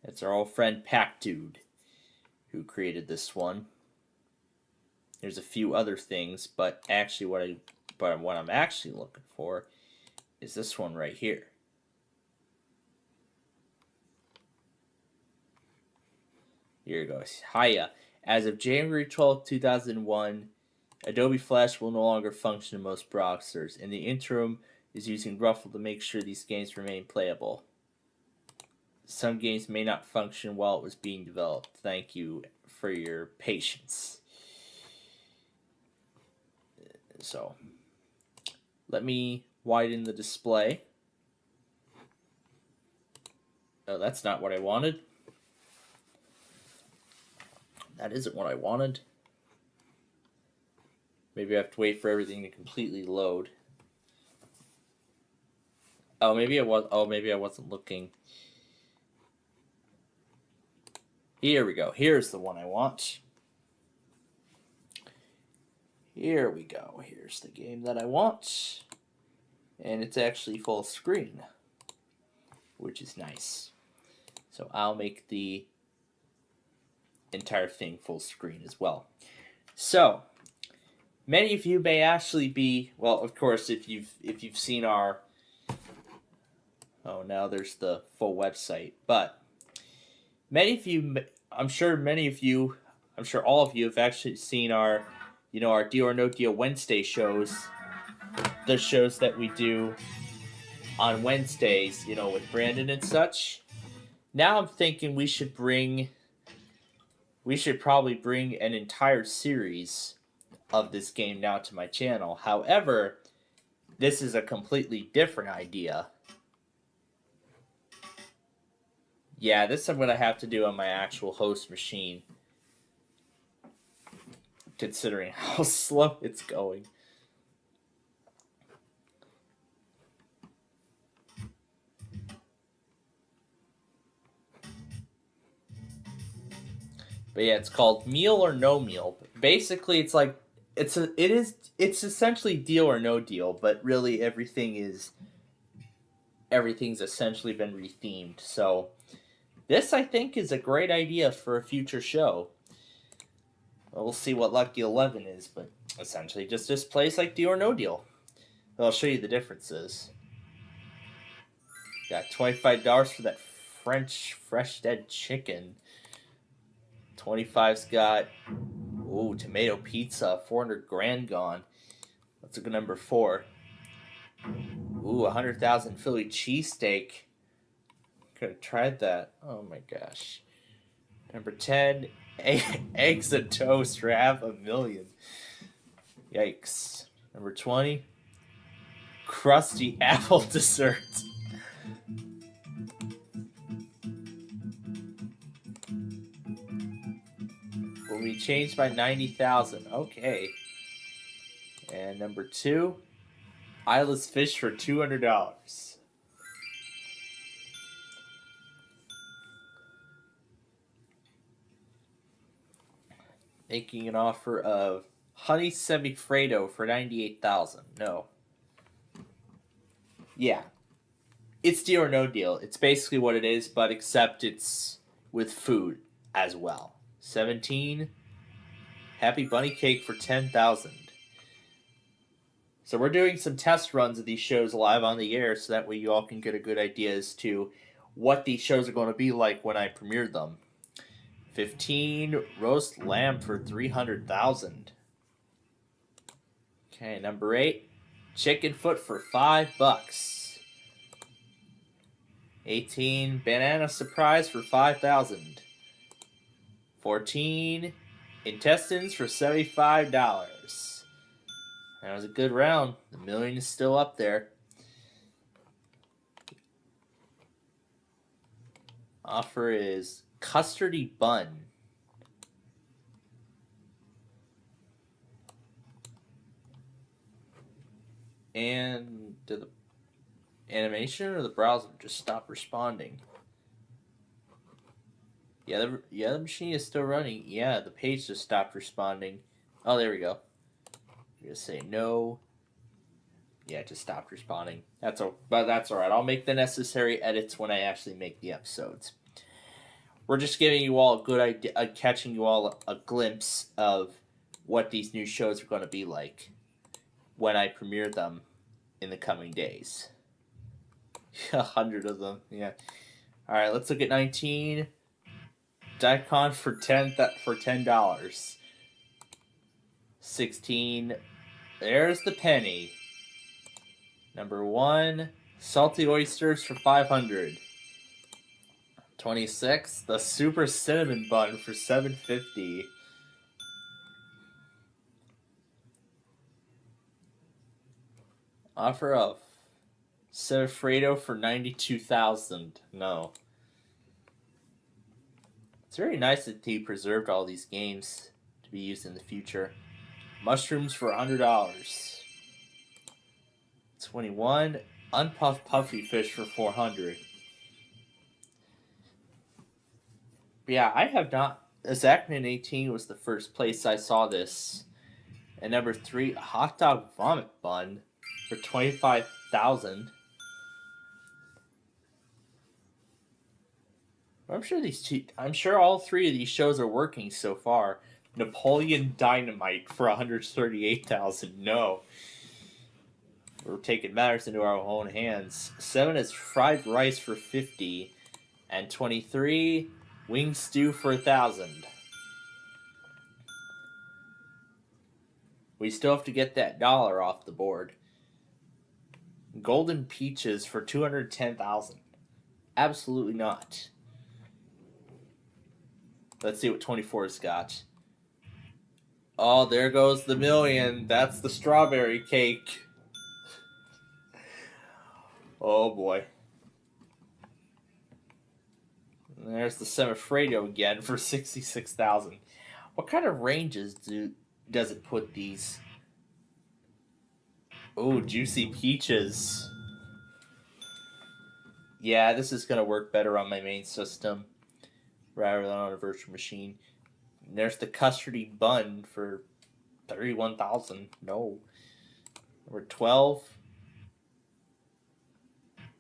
it's our old friend Pack Dude who created this one. There's a few other things, but actually what I'm actually looking for is this one right here. Here it goes. Hiya. As of January 12, 2001, Adobe Flash will no longer function in most browsers. In the interim, is using Ruffle to make sure these games remain playable. Some games may not function while it was being developed. Thank you for your patience. So, let me widen the display. Oh, that's not what I wanted. That isn't what I wanted. Maybe I have to wait for everything to completely load. Oh, maybe I wasn't looking. Here we go. Here's the one I want. Here we go. Here's the game that I want. And it's actually full screen, which is nice. So I'll make the entire thing full screen as well. So many of you may actually be, well, of course, if you've seen our, oh, now there's the full website, but many of you, I'm sure all of you have actually seen our, our Deal or No Deal Wednesday shows, the shows that we do on Wednesdays, with Brandon and such. Now I'm thinking we should probably bring an entire series of this game now to my channel. However, this is a completely different idea. Yeah, this I'm going to have to do on my actual host machine, considering how slow it's going. But yeah, it's called Meal or No Meal. Basically, it's like it's essentially Deal or No Deal, but really everything's essentially been rethemed. So this, I think, is a great idea for a future show. We'll see what Lucky 11 is, but essentially just displays like Deal or No Deal. I'll show you the differences. Got $25 for that French fresh dead chicken. 25's got, ooh, tomato pizza, 400 grand gone. That's a good number 4. Ooh, 100,000 Philly cheesesteak. Could have tried that. Oh my gosh. Number 10, eggs and toast for $500,000. Yikes. Number 20, crusty apple dessert. Will be changed by 90,000. Okay. And number 2, eyeless fish for $200. Making an offer of honey semifredo for 98,000. No. Yeah. It's Deal or No Deal. It's basically what it is, but except it's with food as well. 17, Happy Bunny Cake for 10,000. So we're doing some test runs of these shows live on the air, so that way you all can get a good idea as to what these shows are going to be like when I premiere them. 15, roast lamb for 300,000. Okay, number 8, chicken foot for $5. 18, banana surprise for 5,000. 14, intestines for $75. That was a good round. The million is still up there. Offer is custardy bun. And did the animation or the browser just stop responding? Yeah, the machine is still running. Yeah, the page just stopped responding. Oh, there we go. You're gonna say no. Yeah, it just stopped responding. But that's all right. I'll make the necessary edits when I actually make the episodes. We're just giving you all a good idea, catching you all a glimpse of what these new shows are going to be like when I premiere them in the coming days. 100 of them, yeah. All right, let's look at 19. Daikon for $10. 16. There's the penny. Number 1. Salty oysters for 500. 26. The super cinnamon bun for $7.50. Offer of Semifredo for $92,000. No. It's very nice that he preserved all these games to be used in the future. Mushrooms for $100. 21. Unpuffed puffy fish for $400. Yeah, I have not. Zacman 18 was the first place I saw this. And number 3, a hot dog vomit bun for $25,000. I'm sure all 3 of these shows are working so far. Napoleon Dynamite for $138,000. No. We're taking matters into our own hands. 7 is fried rice for $50. And 23, wing stew for $1,000. We still have to get that dollar off the board. Golden peaches for $210,000. Absolutely not. Let's see what 24's got. Oh, there goes the million. That's the strawberry cake. Oh boy. And there's the Semifredo again for $66,000. What kind of ranges does it put these? Oh, juicy peaches. Yeah, this is going to work better on my main system rather than on a virtual machine. And there's the custardy bun for $31,000. No. Number 12.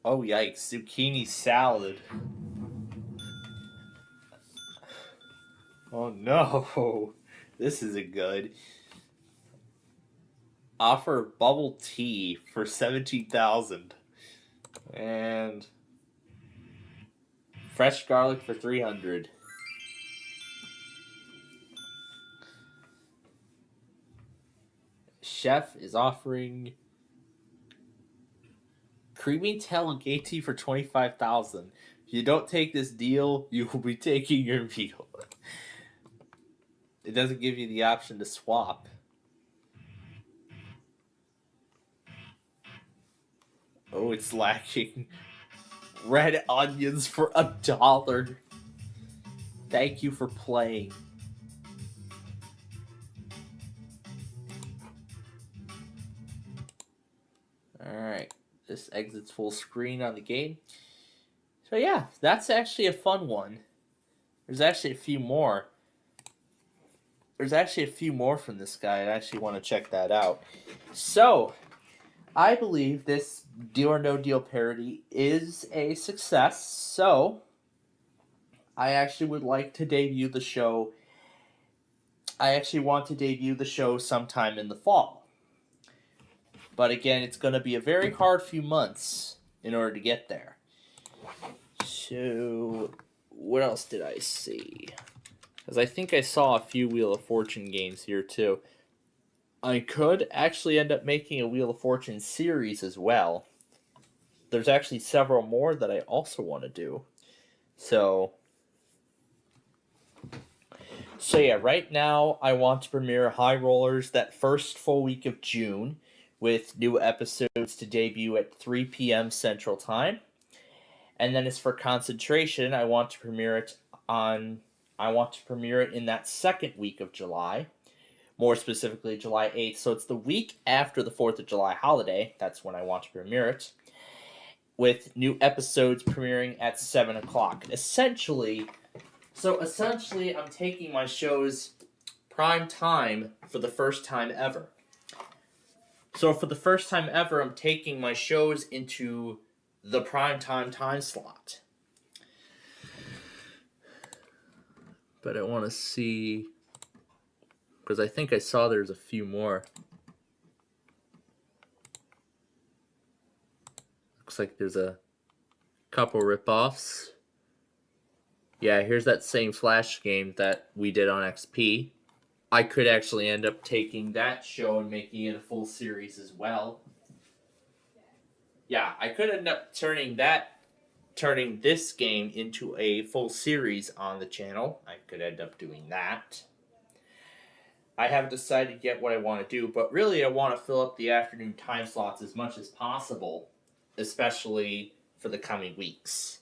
Oh, yikes. Zucchini salad. Oh, no. This isn't good. Offer bubble tea for $17,000. And fresh garlic for $300. Chef is offering creamy tailgate for $25,000. If you don't take this deal, you will be taking your meal. It doesn't give you the option to swap. Oh, it's lacking. Red onions for $1. Thank you for playing. Alright, this exits full screen on the game. So yeah, that's actually a fun one. There's actually a few more. There's actually a few more from this guy. I actually want to check that out. So, I believe this Deal or No Deal parody is a success. So, I actually would like to debut the show. I actually want to debut the show sometime in the fall. But again, it's going to be a very hard few months in order to get there. So, what else did I see? Because I think I saw a few Wheel of Fortune games here too. I could actually end up making a Wheel of Fortune series as well. There's actually several more that I also want to do. So, So yeah, right now I want to premiere High Rollers that first full week of June, with new episodes to debut at 3 p.m. Central Time. And then as for Concentration, I want to premiere it in that second week of July, more specifically July 8th. So it's the week after the 4th of July holiday. That's when I want to premiere it, with new episodes premiering at 7 o'clock. Essentially, I'm taking my shows prime time for the first time ever. So for the first time ever, I'm taking my shows into the prime time slot. But I want to see, because I think I saw there's a few more. Looks like there's a couple ripoffs. Yeah, here's that same Flash game that we did on XP. I could actually end up taking that show and making it a full series as well. Yeah, I could end up turning this game into a full series on the channel. I could end up doing that. I haven't decided yet what I want to do, but really I want to fill up the afternoon time slots as much as possible, especially for the coming weeks.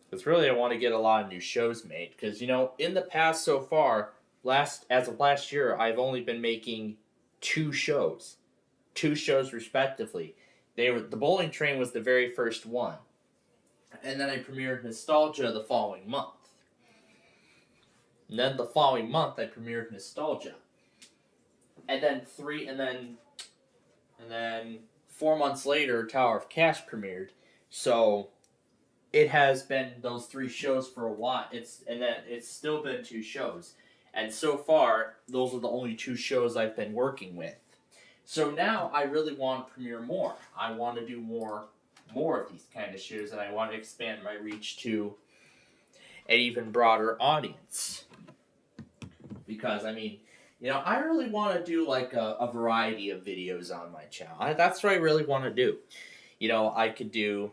Because really I want to get a lot of new shows made. Because, you know, in the past so far, as of last year, I've only been making 2 shows. 2 shows respectively. The Bowling Train was the very first one. And then I premiered Nostalgia the following month. And then the following month I premiered Nostalgia. And then 4 months later Tower of Cash premiered. So it has been those 3 shows for a while. It's still been 2 shows. And so far, those are the only 2 shows I've been working with. So now I really want to premiere more. I want to do more of these kind of shows, and I want to expand my reach to an even broader audience. Because, I mean, you know, I really want to do like a variety of videos on my channel. That's what I really want to do. You know, I could do,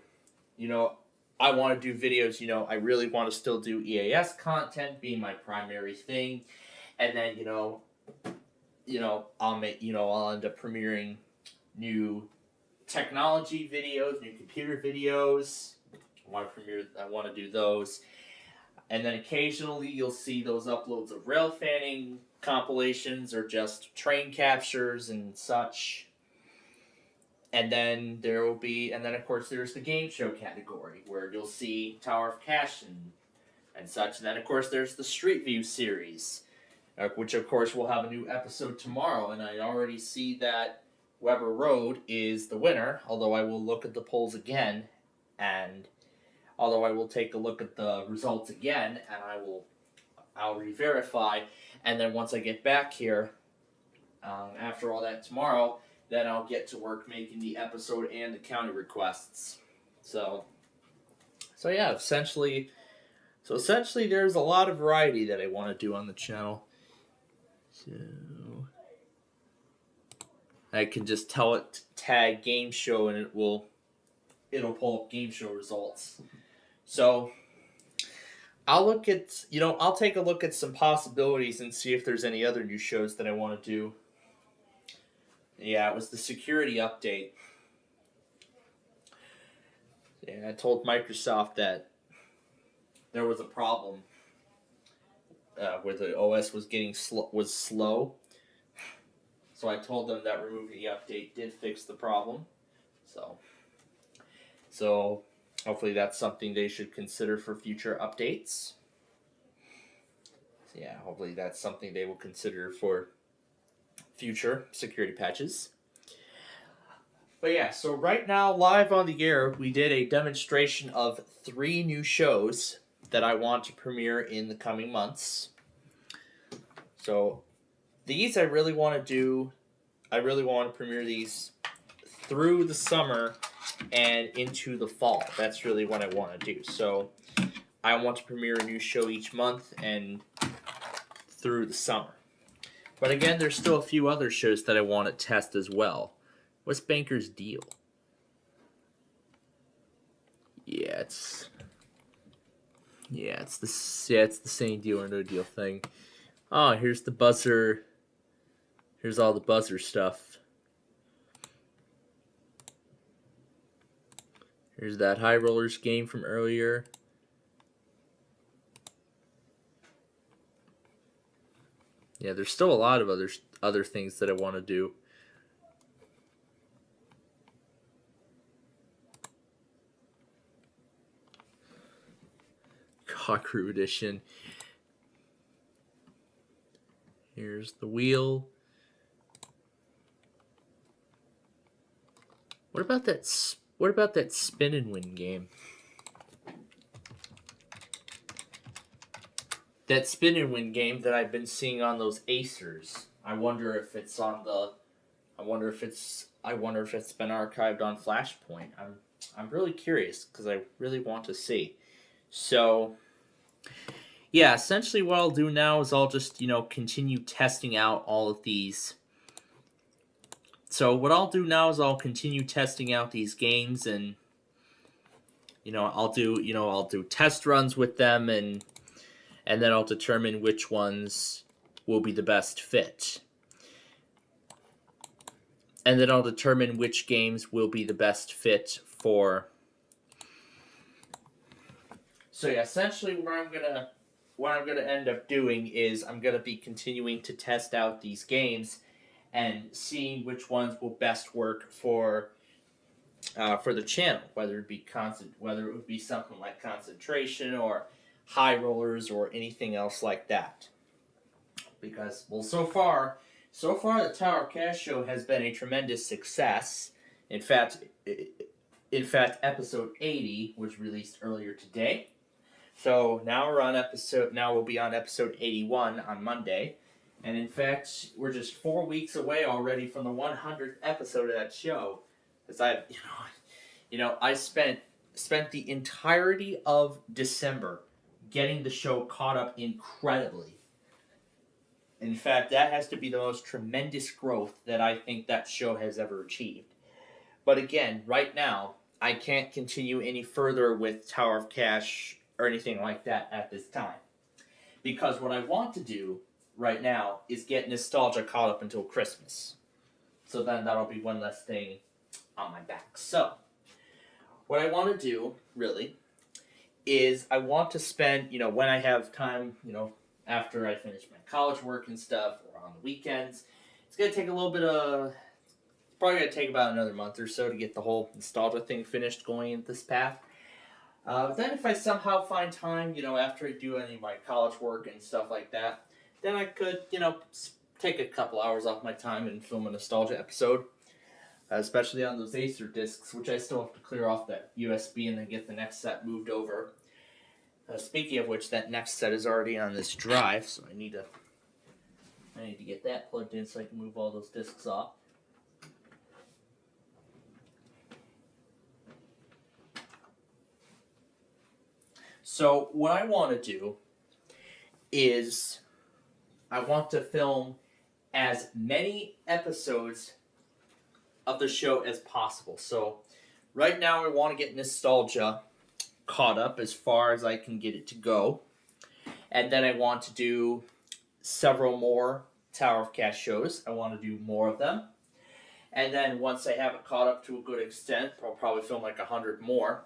you know, I want to do videos, you know, I really want to still do EAS content being my primary thing. And then, I'll end up premiering new technology videos, new computer videos. I want to do those. And then occasionally you'll see those uploads of rail fanning compilations or just train captures and such. And then of course there's the game show category where you'll see Tower of Cash and such. And then of course there's the Street View series, which of course will have a new episode tomorrow. And I already see that Weber Road is the winner, although I will look at the polls again, and although I will take a look at the results again, and I'll re-verify. And then once I get back here, after all that tomorrow, then I'll get to work making the episode and the county requests. So yeah, essentially there's a lot of variety that I want to do on the channel. So I can just tell it to tag game show and it'll pull up game show results. So I'll take a look at some possibilities and see if there's any other new shows that I want to do. Yeah, it was the security update. Yeah, I told Microsoft that there was a problem where the OS was was slow. So I told them that removing the update did fix the problem. So hopefully that's something they should consider for future updates. So yeah, hopefully that's something they will consider for future security patches. But yeah, so right now, live on the air, we did a demonstration of 3 new shows that I want to premiere in the coming months. So these I really want to premiere these through the summer and into the fall. That's really what I want to do. So I want to premiere a new show each month and through the summer. But again, there's still a few other shows that I want to test as well. What's Banker's Deal? Yeah, Yeah, it's the same deal or no deal thing. Oh, here's the buzzer. Here's all the buzzer stuff. Here's that High Rollers game from earlier. Yeah, there's still a lot of other things that I want to do. Cockroach edition. Here's the wheel. What about that spin and win game? That spin and win game that I've been seeing on those Acers. I wonder if it's been archived on Flashpoint. I'm really curious because I really want to see. So yeah, essentially what I'll do now is I'll just, continue testing out all of these. So what I'll do now is I'll continue testing out these games, and I'll do test runs with them, and then I'll determine which ones will be the best fit. And then I'll determine which games will be the best fit for. So yeah, essentially what I'm gonna end up doing is I'm gonna be continuing to test out these games and seeing which ones will best work for the channel, whether it be something like concentration or high rollers or anything else like that. Because so far the Tower of Cash show has been a tremendous success. In fact, episode 80 was released earlier today. So now we'll be on episode 81 on Monday. And in fact, we're just 4 weeks away already from the 100th episode of that show. Because I spent the entirety of December getting the show caught up incredibly. In fact, that has to be the most tremendous growth that I think that show has ever achieved. But again, right now, I can't continue any further with Tower of Cash or anything like that at this time. Because what I want to do right now is get nostalgia caught up until Christmas. So then that'll be one less thing on my back. So, what I want to do, really, is I want to spend, when I have time, after I finish my college work and stuff, or on the weekends, it's going to take probably going to take about another month or so to get the whole nostalgia thing finished going in this path. But then if I somehow find time, after I do any of my college work and stuff like that, then I could, take a couple hours off my time and film a nostalgia episode. Especially on those Acer discs, which I still have to clear off that USB and then get the next set moved over. Speaking of which, that next set is already on this drive, so I need to get that plugged in so I can move all those discs off. So what I want to do is I want to film as many episodes of the show as possible. So right now I want to get nostalgia caught up as far as I can get it to go. And then I want to do several more Tower of Cash shows. I want to do more of them. And then once I have it caught up to a good extent, I'll probably film like 100 more.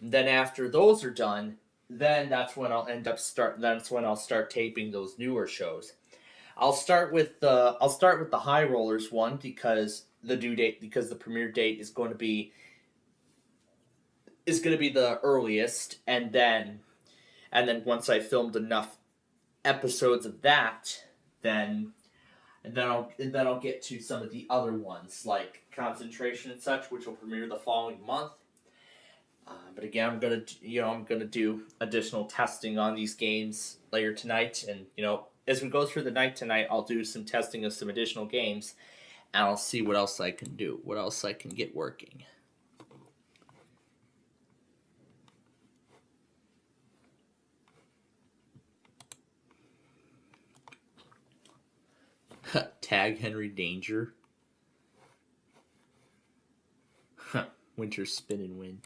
And then after those are done, then that's when I'll start taping those newer shows. I'll start with the High Rollers one because the premiere date is going to be the earliest, and then once I filmed enough episodes of that, then I'll get to some of the other ones like Concentration and such, which will premiere the following month. But again, I'm gonna do additional testing on these games later tonight, and as we go through the night tonight, I'll do some testing of some additional games, and I'll see what else I can do, what else I can get working. Tag Henry Danger. Winter Spin and Win.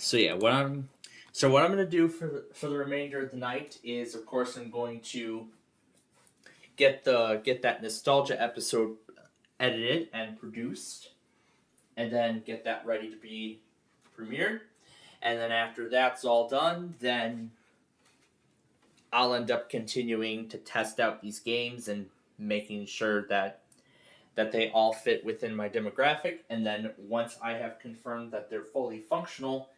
So yeah, what I'm gonna do for the remainder of the night is, of course, I'm going to get that nostalgia episode edited and produced, and then get that ready to be premiered. And then after that's all done, then I'll end up continuing to test out these games and making sure that they all fit within my demographic. And then once I have confirmed that they're fully functional,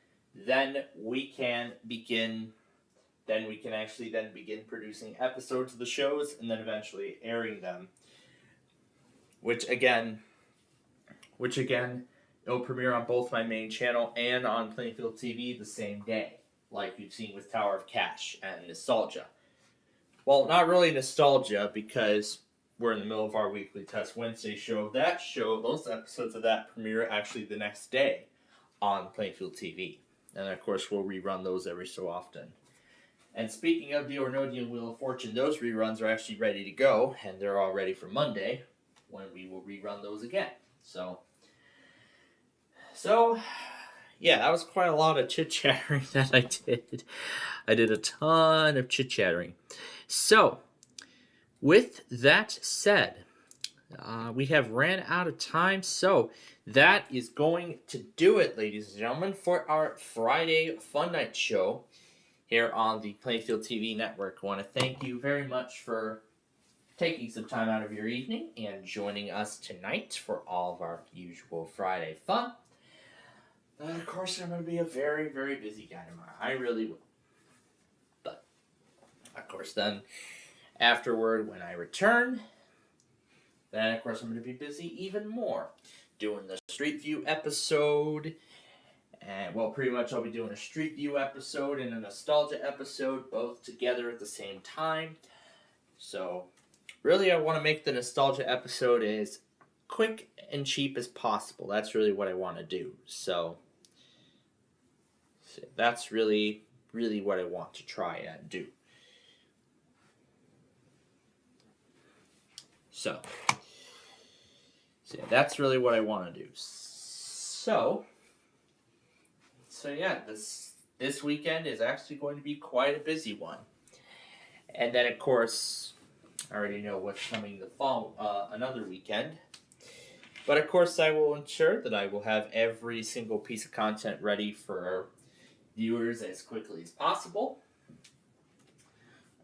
then we can begin producing episodes of the shows and then eventually airing them. Which again, it'll premiere on both my main channel and on Plainfield TV the same day, like you've seen with Tower of Cash and Nostalgia. Well, not really Nostalgia, because we're in the middle of our weekly Test Wednesday show. Those episodes of that premiere actually the next day on Plainfield TV. And of course, we'll rerun those every so often. And speaking of Deal or No Deal Wheel of Fortune, those reruns are actually ready to go, and they're all ready for Monday, when we will rerun those again. So yeah, that was quite a lot of chit-chattering that I did. I did a ton of chit-chattering. So, with that said, we have ran out of time, so that is going to do it, ladies and gentlemen, for our Friday Fun Night show here on the Plainfield TV network. I want to thank you very much for taking some time out of your evening and joining us tonight for all of our usual Friday fun. And of course, I'm going to be a very, very busy guy tomorrow. I really will. But, of course, then afterward, when I return, then of course I'm going to be busy even more doing the Street View episode. And, well, pretty much I'll be doing a Street View episode and a Nostalgia episode, both together at the same time. So, really, I want to make the Nostalgia episode as quick and cheap as possible. That's really what I want to do. So that's really, really what I want to try and do. So yeah, that's really what I want to do. So yeah, this weekend is actually going to be quite a busy one. And then, of course, I already know what's coming the fall, another weekend. But of course, I will ensure that I will have every single piece of content ready for viewers as quickly as possible.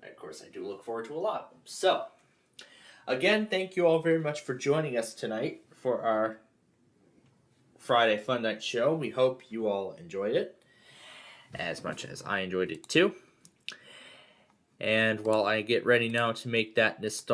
And of course, I do look forward to a lot of them. So, again, thank you all very much for joining us tonight for our Friday Fun Night show. We hope you all enjoyed it as much as I enjoyed it too. And while I get ready now to make that nostalgia